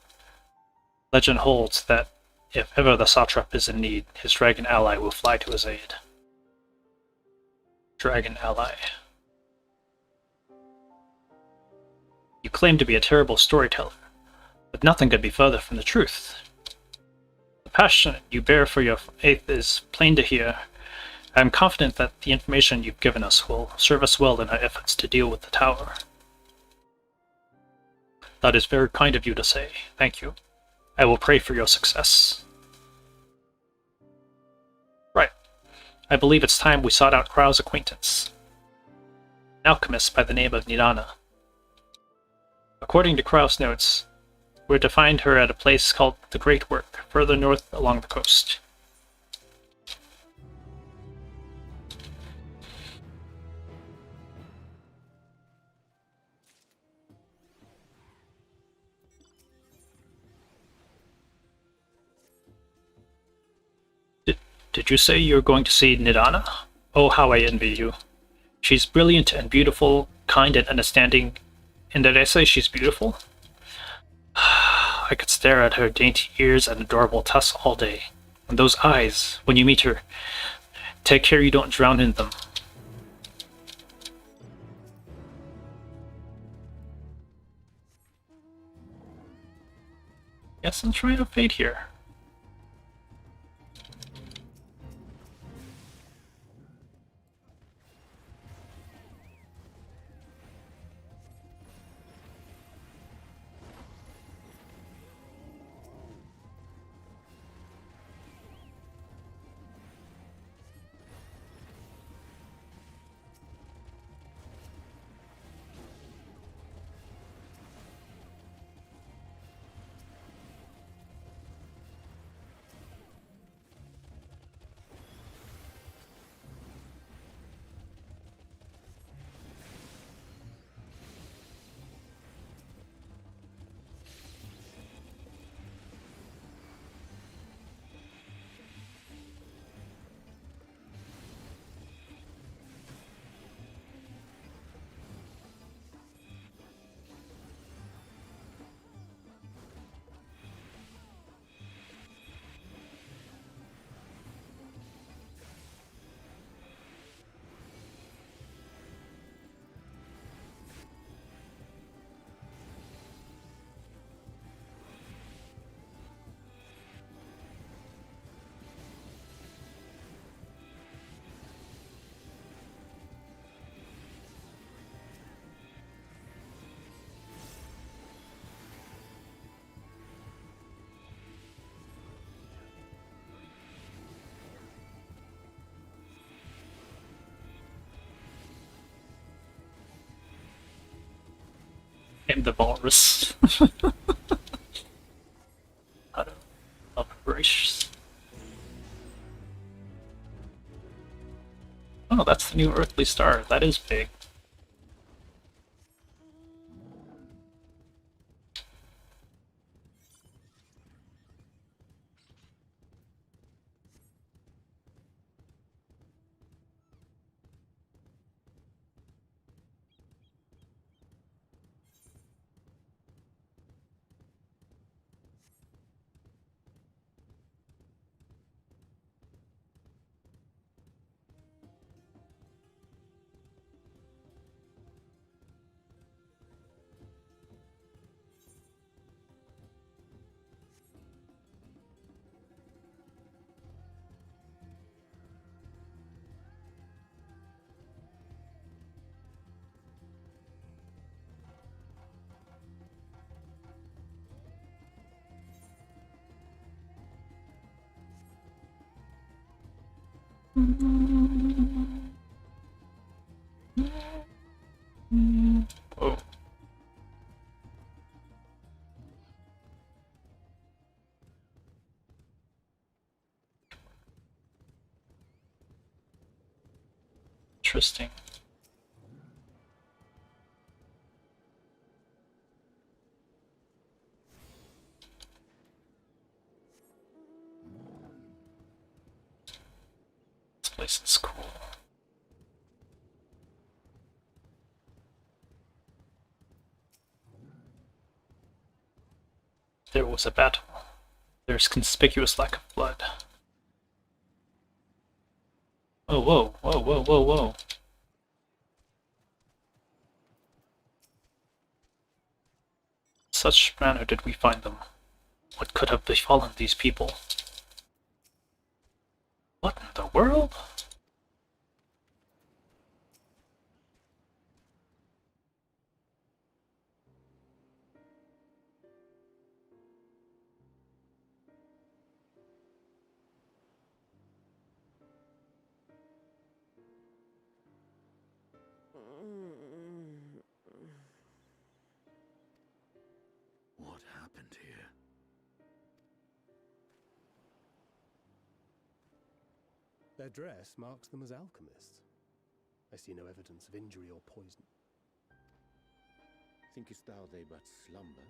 Legend holds that if ever the satrap is in need, his dragon ally will fly to his aid. Dragon ally. You claim to be a terrible storyteller, but nothing could be further from the truth. The passion you bear for your faith is plain to hear. I am confident that the information you've given us will serve us well in our efforts to deal with the tower. That is very kind of you to say. Thank you. I will pray for your success. Right. I believe it's time we sought out Krau's acquaintance. An alchemist by the name of Nidana. According to Krau's notes, we're to find her at a place called the Great Work, further north along the coast. Did you say you're going to see Nidana? Oh, how I envy you. She's brilliant and beautiful, kind and understanding. And did I say she's beautiful? I could stare at her dainty ears and adorable tusks all day. And those eyes, when you meet her, take care you don't drown in them. Yes, I'm trying to fade here. I'm the walrus. Out of operations. Oh, that's the new earthly star. That is big. Oh. Interesting. This place is cool. There was a battle. There's conspicuous lack of blood. Oh, whoa, whoa, whoa, whoa, whoa. Such manner did we find them. What could have befallen these people? What in the world? What happened here? Their dress marks them as alchemists. I see no evidence of injury or poison. Thinkest thou they but slumber?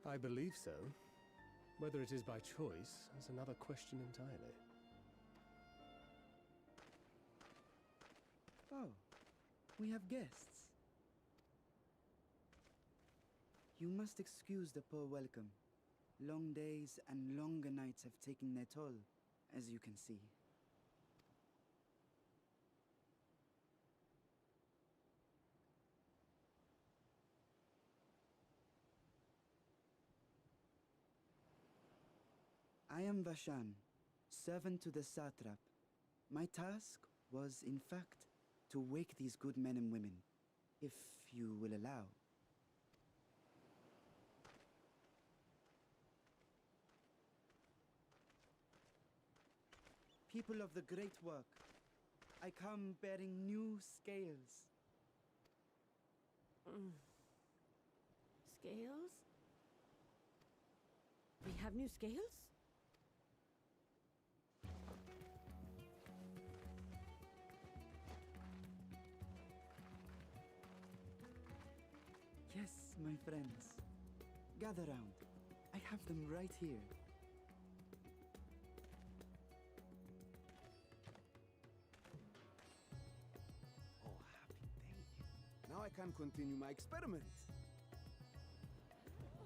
I believe so. Whether it is by choice is another question entirely. Oh, we have guests. You must excuse the poor welcome. Long days and longer nights have taken their toll, as you can see. I am Vashan, servant to the satrap. My task was, in fact, to wake these good men and women, if you will allow. People of the great work, I come bearing new scales. Scales? We have new scales? Yes, my friends. Gather round. I have them right here. Oh, happy day. Now I can continue my experiment.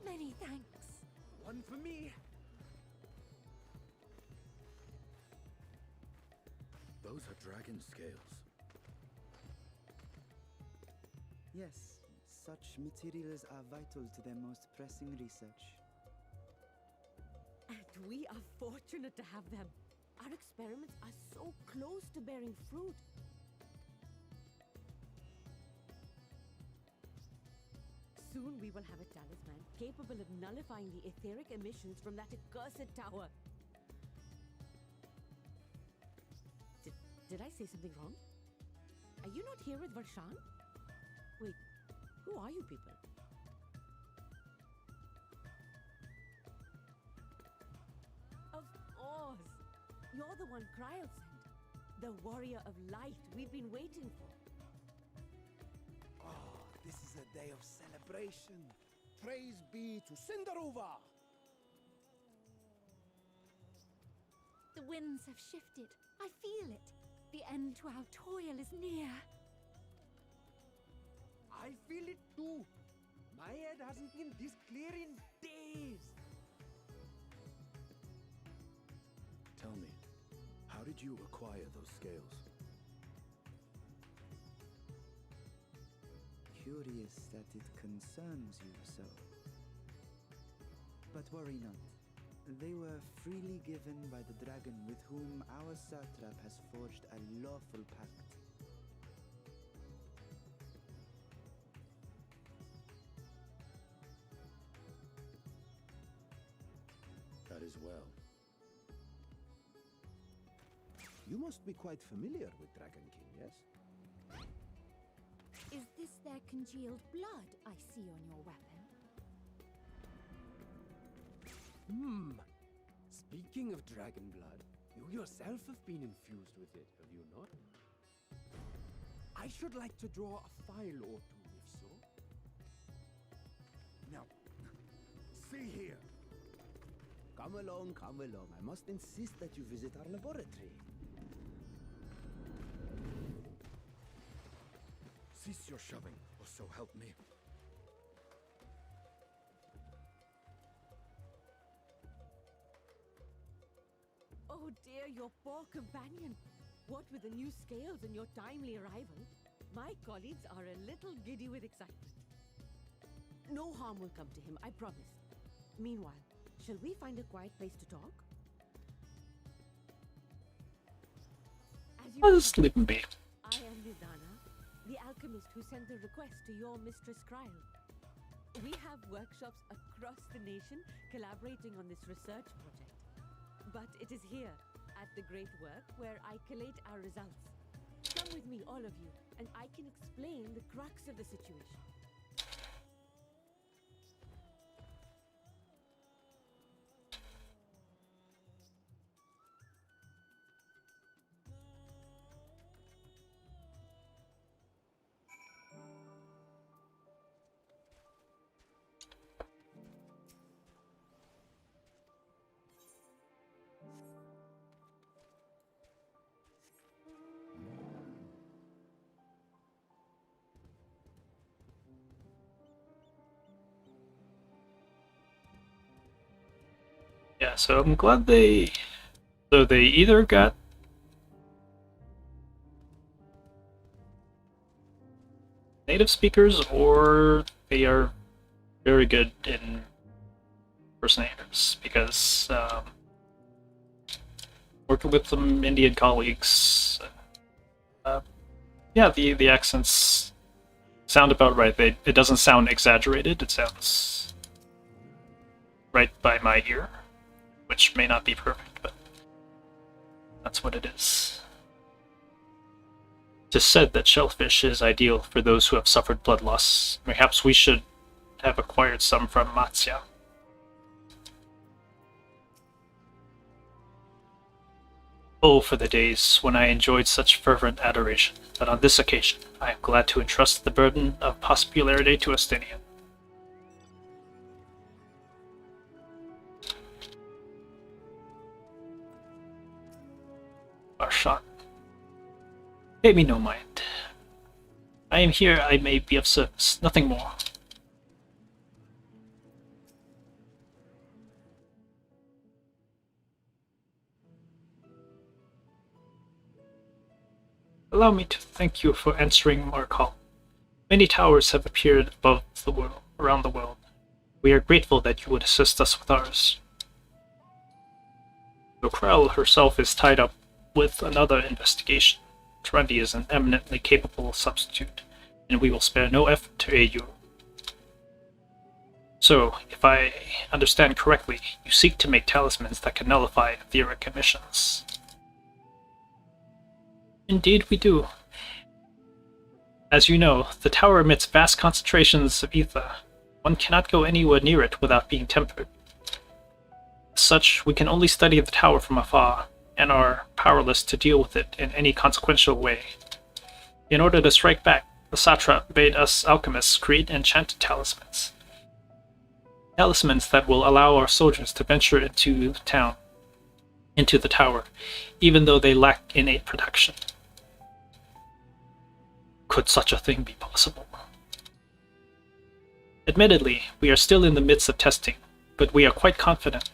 Many thanks. One for me. Those are dragon scales. Yes, such materials are vital to their most pressing research. And we are fortunate to have them. Our experiments are so close to bearing fruit. Soon we will have a talisman capable of nullifying the etheric emissions from that accursed tower. Did I say something wrong? Are you not here with Varshan? Wait, Who are you people? Of course! You're the one Kryl sent. The warrior of light we've been waiting for. Oh, this is a day of celebration. Praise be to Cinderova! The winds have shifted. I feel it. The end to our toil is near. I feel it too. My head hasn't been this clear in days. Tell me, how did you acquire those scales? Curious that it concerns you so. But worry not. They were freely given by the dragon with whom our satrap has forged a lawful pact. That is well. You must be quite familiar with Dragon King, yes? Is this their congealed blood I see on your weapon? Speaking of dragon blood, you yourself have been infused with it, have you not? I should like to draw a file or two, if so. Now, see here. Come along, come along. I must insist that you visit our laboratory. Cease your shoving, or so help me. Oh dear, your poor companion. What with the new scales and your timely arrival, my colleagues are a little giddy with excitement. No harm will come to him, I promise. Meanwhile, shall we find a quiet place to talk? As you I'll just leave him be. I am Nidana, the alchemist who sent the request to your mistress Kryl. We have workshops across the nation collaborating on this research project. But it is here, at the Great Work, where I collate our results. Come with me, all of you, and I can explain the crux of the situation. Yeah, so I'm glad they... So they either got... native speakers, or they are very good in impersonators, because working with some Indian colleagues, yeah, the accents sound about right. It doesn't sound exaggerated, it sounds right by my ear, which may not be perfect, but that's what it is. It is said that shellfish is ideal for those who have suffered blood loss. Perhaps we should have acquired some from Matsya. Oh, for the days when I enjoyed such fervent adoration, but on this occasion I am glad to entrust the burden of popularity to Estinian. Arshan. Pay me no mind. I am here, I may be of service, nothing more. Allow me to thank you for answering our call. Many towers have appeared above the world, around the world. We are grateful that you would assist us with ours. Though Krell herself is tied up with another investigation, Trendy is an eminently capable substitute, and we will spare no effort to aid you. So, if I understand correctly, you seek to make talismans that can nullify etheric emissions. Indeed we do. As you know, the tower emits vast concentrations of ether. One cannot go anywhere near it without being tempered. As such, we can only study the tower from afar, and are powerless to deal with it in any consequential way. In order to strike back, the satrap bade us alchemists create enchanted talismans. Talismans that will allow our soldiers to venture into the tower, even though they lack innate protection. Could such a thing be possible? Admittedly, we are still in the midst of testing, but we are quite confident.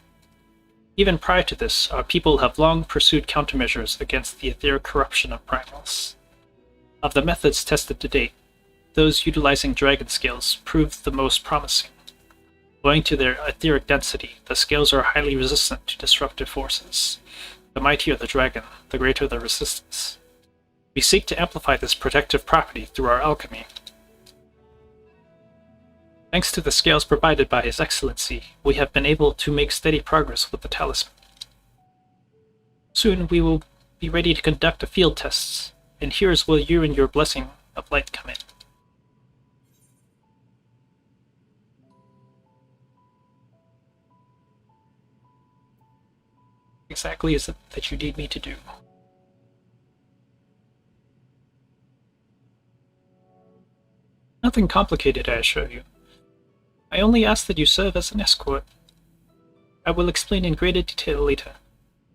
Even prior to this, our people have long pursued countermeasures against the etheric corruption of primals. Of the methods tested to date, those utilizing dragon scales proved the most promising. Owing to their etheric density, the scales are highly resistant to disruptive forces. The mightier the dragon, the greater the resistance. We seek to amplify this protective property through our alchemy. Thanks to the scales provided by His Excellency, we have been able to make steady progress with the talisman. Soon we will be ready to conduct the field tests, and here is where you and your blessing of light come in. Exactly is it that you need me to do? Nothing complicated, I assure you. I only ask that you serve as an escort. I will explain in greater detail later,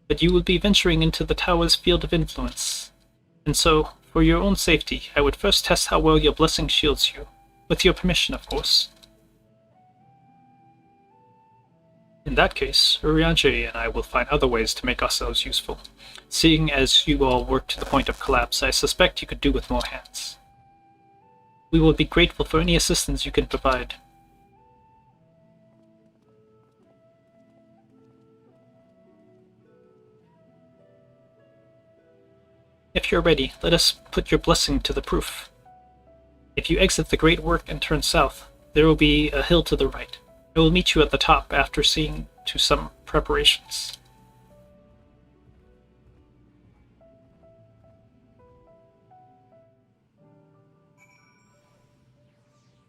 but you will be venturing into the tower's field of influence, and so, for your own safety, I would first test how well your blessing shields you, with your permission, of course. In that case, Urianger and I will find other ways to make ourselves useful. Seeing as you all work to the point of collapse, I suspect you could do with more hands. We will be grateful for any assistance you can provide. If you're ready, let us put your blessing to the proof. If you exit the great work and turn south, there will be a hill to the right. I will meet you at the top after seeing to some preparations.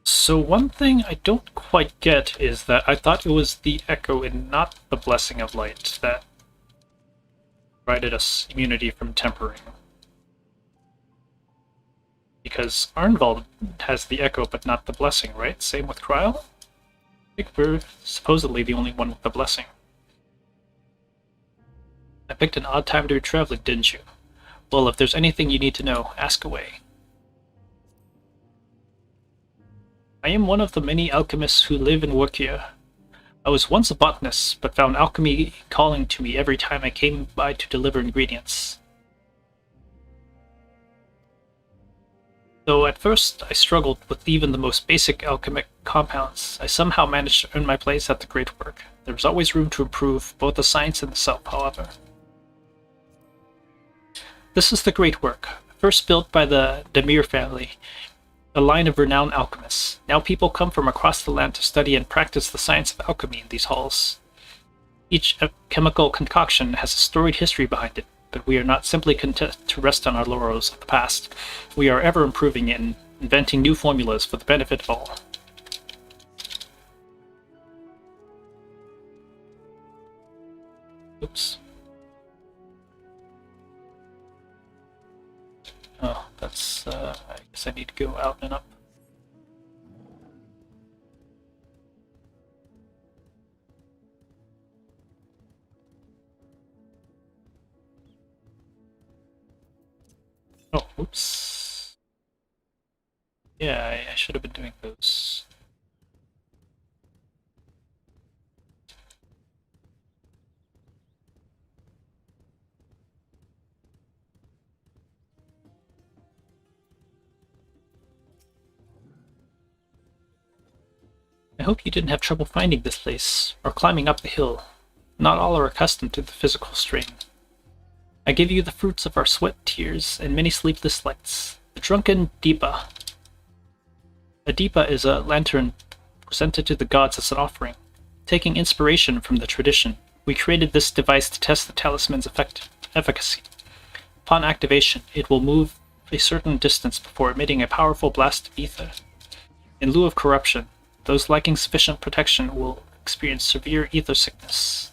So one thing I don't quite get is that I thought it was the Echo and not the Blessing of Light that provided us immunity from tempering. Because Arnvald has the Echo but not the Blessing, right? Same with Kryl? I think we're supposedly the only one with the Blessing. I picked an odd time to be traveling, didn't you? Well, if there's anything you need to know, ask away. I am one of the many alchemists who live and work here. I was once a botanist, but found alchemy calling to me every time I came by to deliver ingredients. Though at first I struggled with even the most basic alchemic compounds, I somehow managed to earn my place at the great work. There was always room to improve, both the science and the self, however. This is the great work, first built by the Demir family, a line of renowned alchemists. Now people come from across the land to study and practice the science of alchemy in these halls. Each chemical concoction has a storied history behind it, but we are not simply content to rest on our laurels of the past. We are ever improving and inventing new formulas for the benefit of all. Oops. Oh, that's, I guess I need to go out and up. Oh, oops. Yeah, I should have been doing those. I hope you didn't have trouble finding this place, or climbing up the hill. Not all are accustomed to the physical strain. I give you the fruits of our sweat, tears, and many sleepless nights. The drunken Deepa. A Deepa is a lantern presented to the gods as an offering. Taking inspiration from the tradition, we created this device to test the talisman's efficacy. Upon activation, it will move a certain distance before emitting a powerful blast of ether. In lieu of corruption, those lacking sufficient protection will experience severe ether sickness.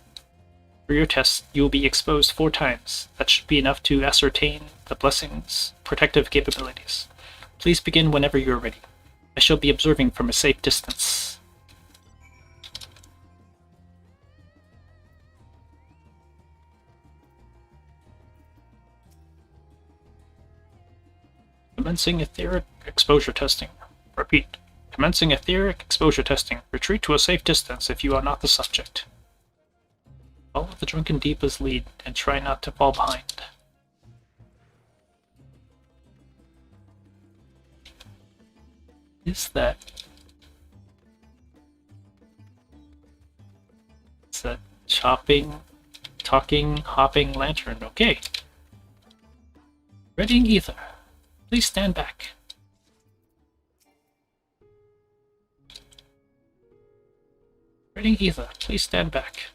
For your test, you will be exposed 4 times. That should be enough to ascertain the blessing's protective capabilities. Please begin whenever you are ready. I shall be observing from a safe distance. Commencing etheric exposure testing. Repeat. Commencing etheric exposure testing. Retreat to a safe distance if you are not the subject. Follow the Drunken Deepa's lead and try not to fall behind. Is that... Is that chopping, talking, hopping lantern? Okay. Readying ether. Please stand back. Readying ether. Please stand back.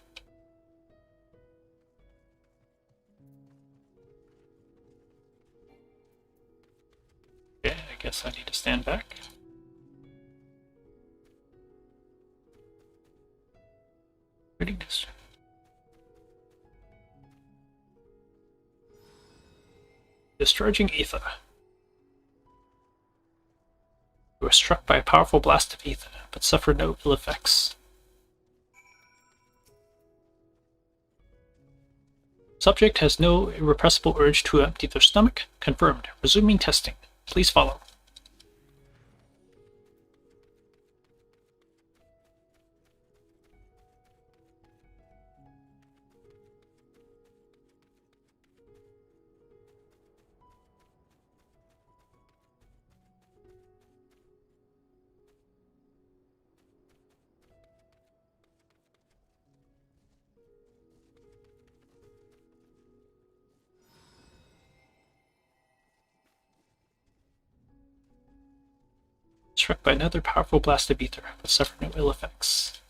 Okay, I guess I need to stand back. Reading this. Discharging ether. You are struck by a powerful blast of ether, but suffer no ill effects. Subject has no irrepressible urge to empty their stomach. Confirmed. Resuming testing. Please follow. Struck by another powerful blast of ether, but suffer no ill effects.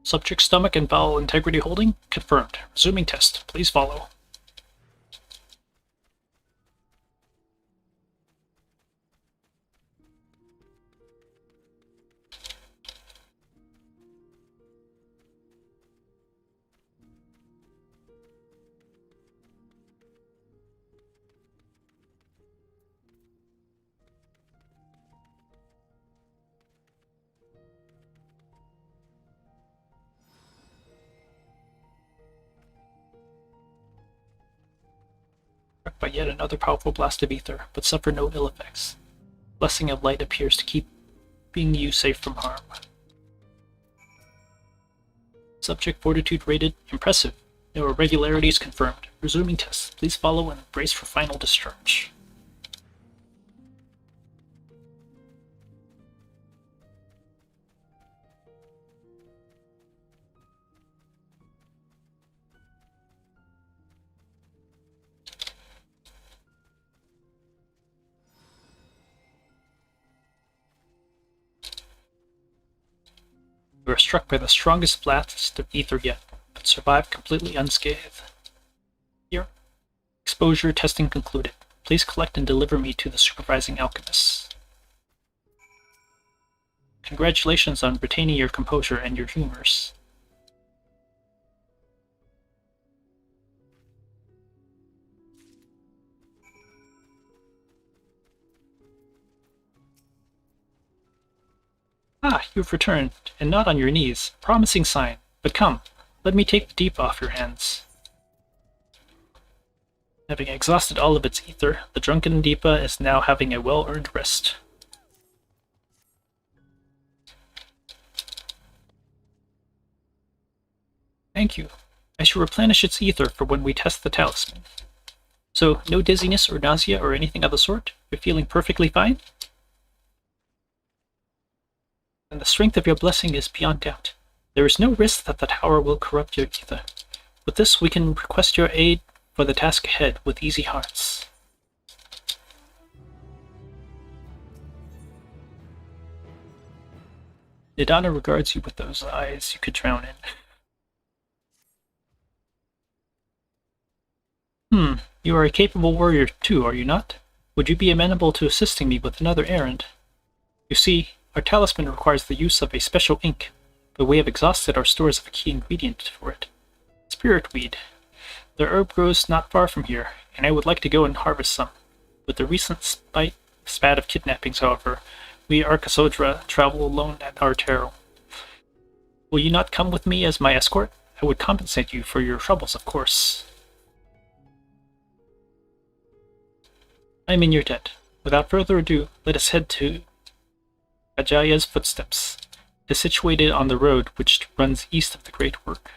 Subject stomach and bowel integrity holding? Confirmed. Resuming test. Please follow. Struck by yet another powerful blast of ether, but suffer no ill effects. Blessing of light appears to keep you safe from harm. Subject fortitude rated impressive. No irregularities confirmed. Resuming tests. Please follow and brace for final discharge. You are struck by the strongest blast of ether yet, but survive completely unscathed. Here, exposure testing concluded. Please collect and deliver me to the supervising alchemist. Congratulations on retaining your composure and your humors. Ah, you've returned, and not on your knees. Promising sign. But come, let me take the deep off your hands. Having exhausted all of its ether, the drunken Deepa is now having a well-earned rest. Thank you. I shall replenish its ether for when we test the talisman. So, no dizziness or nausea or anything of the sort? You're feeling perfectly fine? And the strength of your blessing is beyond doubt. There is no risk that the tower will corrupt your ether. With this, we can request your aid for the task ahead with easy hearts. Nidana regards you with those eyes you could drown in. You are a capable warrior too, are you not? Would you be amenable to assisting me with another errand? You see, our talisman requires the use of a special ink, but we have exhausted our stores of a key ingredient for it. Spirit weed. The herb grows not far from here, and I would like to go and harvest some. With the recent spat of kidnappings, however, we Arkasodra travel alone at our peril. Will you not come with me as my escort? I would compensate you for your troubles, of course. I am in your debt. Without further ado, let us head to Ajaya's footsteps. It is situated on the road which runs east of the Great Work.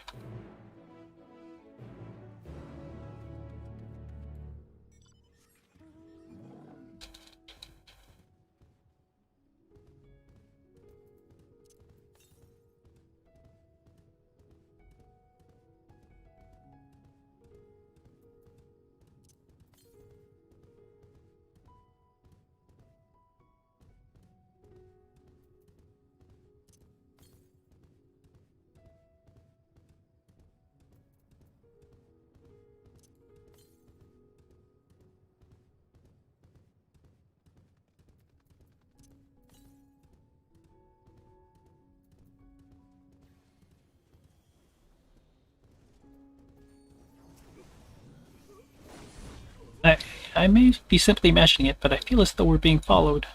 I may be simply imagining it, but I feel as though we're being followed.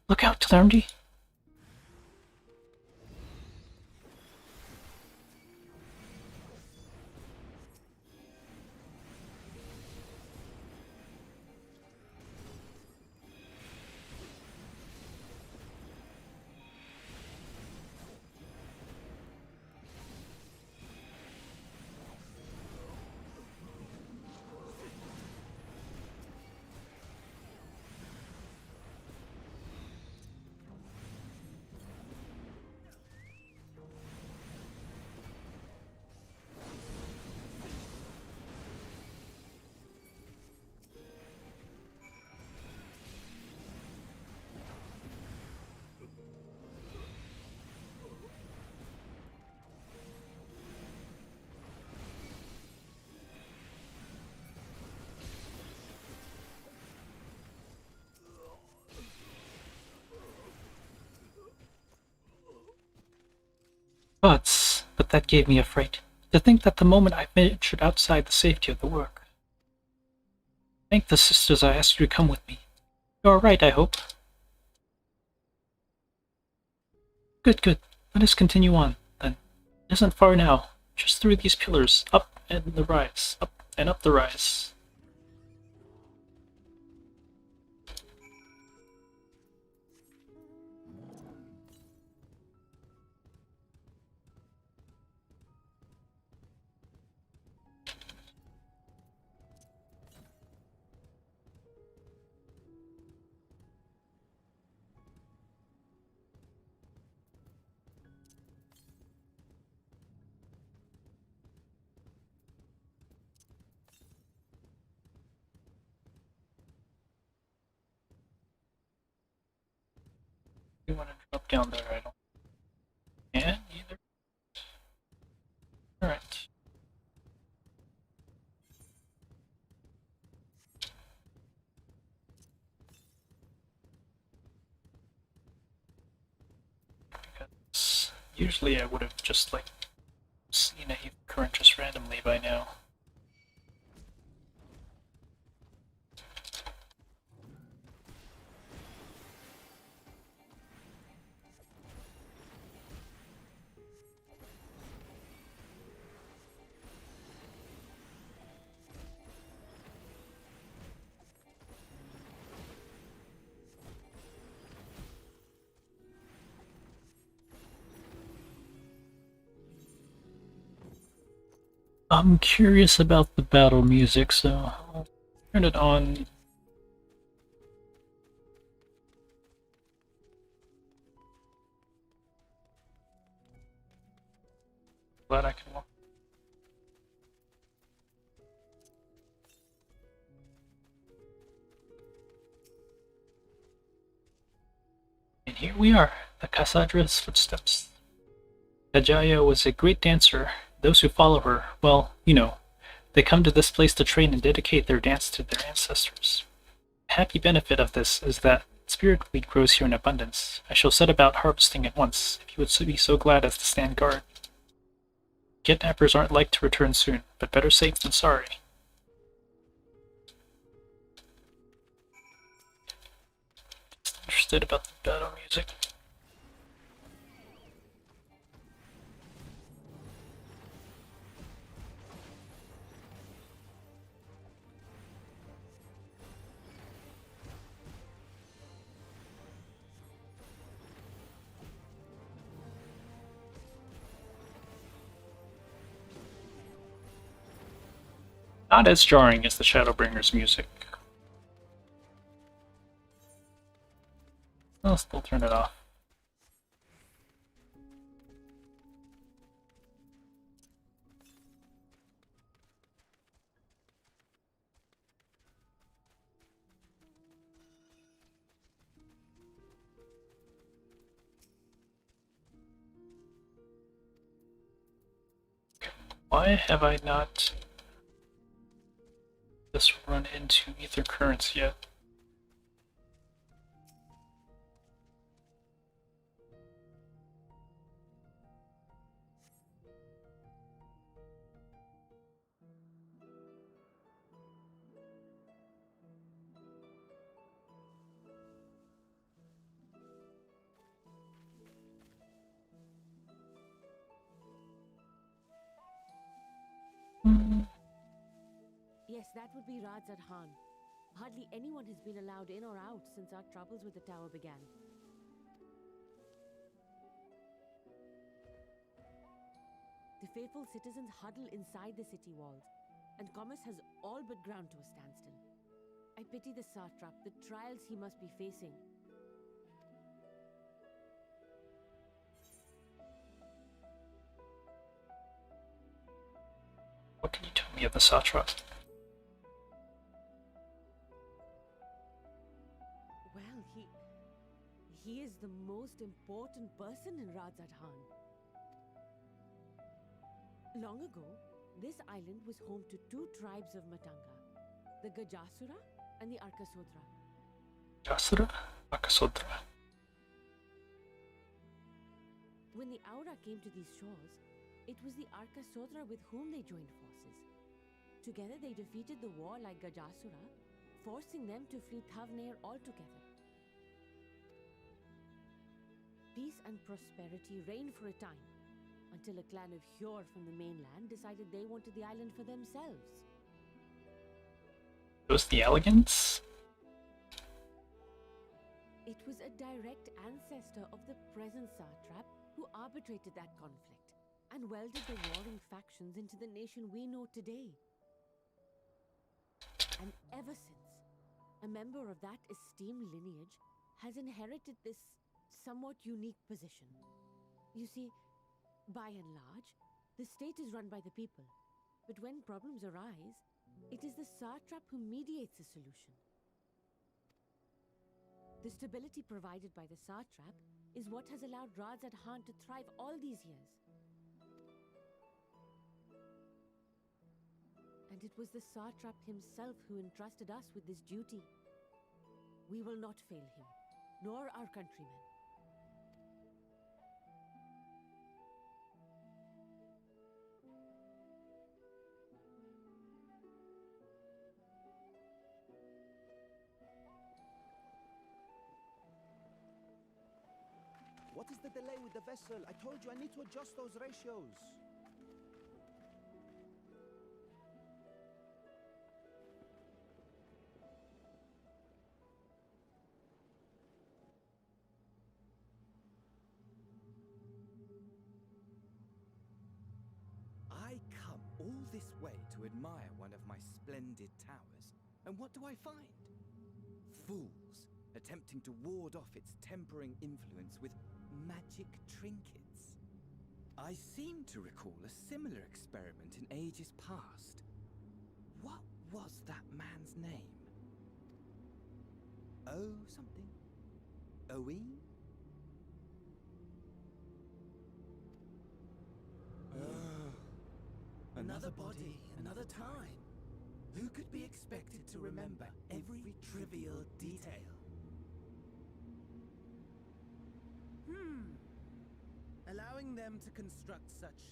Look out, Tlarmdy! But that gave me a fright. To think that the moment I ventured outside the safety of the work. Thank the sisters I asked you to come with me. You are right, I hope. Good, good. Let us continue on, then. It isn't far now. Just through these pillars, up and the rise, up and up the rise. You want to drop down there, I don't. Can either. Alright. Because usually I would have just like seen a current just randomly by now. I'm curious about the battle music, so I'll turn it on. Glad I can walk. And here we are, the Cassadra's footsteps. Ajaya was a great dancer. Those who follow her, well, you know, They come to this place to train and dedicate their dance to their ancestors. A happy benefit of this is that spirit wheat grows here in abundance. I shall set about harvesting at once, if you would be so glad as to stand guard. Kidnappers aren't like to return soon, but better safe than sorry. Just interested about the battle music. Not as jarring as the Shadowbringers music. I'll still turn it off. Why have I not just run into ether currents yet? Yes, that would be Radzad Khan. Hardly anyone has been allowed in or out since our troubles with the tower began. The faithful citizens huddle inside the city walls, and commerce has all but ground to a standstill. I pity the satrap, the trials he must be facing. What can you tell me of the satrap? Well, he is the most important person in Radzad Khan. Long ago, this island was home to two tribes of Matanga, the Gajasura and the Arkasodra. Gajasura? Arkasodra. When the Aura came to these shores, it was the Arkasodra with whom they joined forces. Together they defeated the warlike Gajasura, forcing them to flee Thavnair altogether. Peace and prosperity reigned for a time, until a clan of Hjor from the mainland decided they wanted the island for themselves. Those the Elegants? It was a direct ancestor of the present satrap who arbitrated that conflict and welded the warring factions into the nation we know today. And ever since, a member of that esteemed lineage has inherited this somewhat unique position. You see, by and large, the state is run by the people, but when problems arise, it is the satrap who mediates a solution. The stability provided by the satrap is what has allowed Radzad Khan to thrive all these years. And it was the satrap himself who entrusted us with this duty. We will not fail him, nor our countrymen. What is the delay with the vessel? I told you I need to adjust those ratios. I come all this way to admire one of my splendid towers, and what do I find? Fools attempting to ward off its tempering influence with magic trinkets. I seem to recall a similar experiment in ages past. What was that man's name? Oh, something. Owen? Another body, another time. Who could be expected to remember every trivial detail? Allowing them to construct such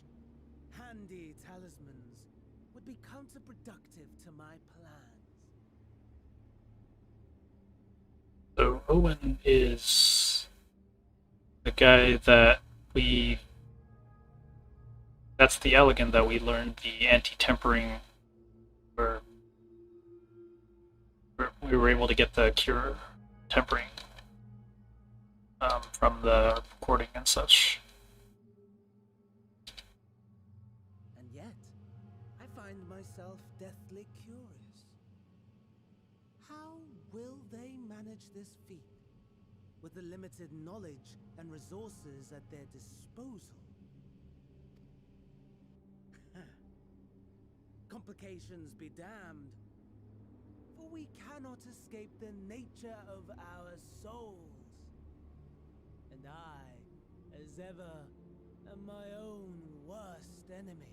handy talismans would be counterproductive to my plans. So Owen is the guy that that's the elegant that we learned the anti-tempering, where we were able to get the cure tempering from the recording and such. And yet, I find myself deathly curious. How will they manage this feat with the limited knowledge and resources at their disposal? Complications be damned, for we cannot escape the nature of our souls. And I, as ever, am my own worst enemy.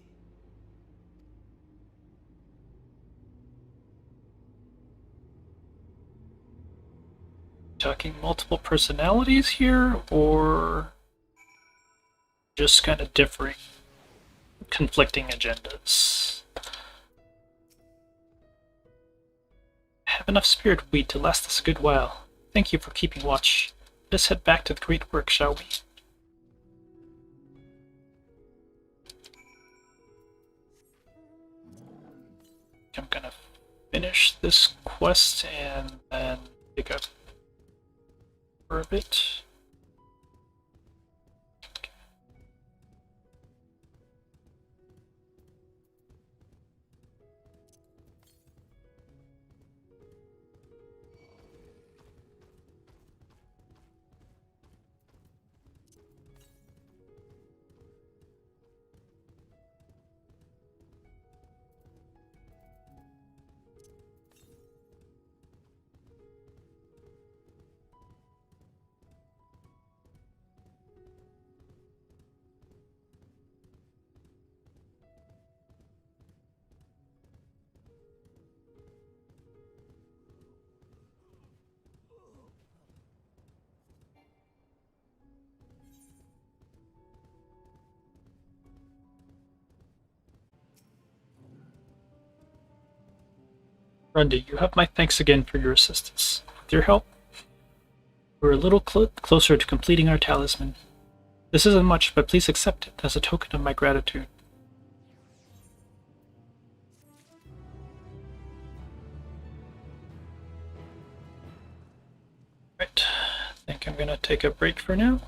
Talking multiple personalities here, or just kind of differing, conflicting agendas? Have enough spirit weed to last us a good while. Thank you for keeping watch. Let us head back to the great work, shall we? I'm gonna finish this quest and then pick up for a bit. Runda, you have my thanks again for your assistance. With your help, we're a little closer to completing our talisman. This isn't much, but please accept it as a token of my gratitude. Right, I think I'm gonna take a break for now.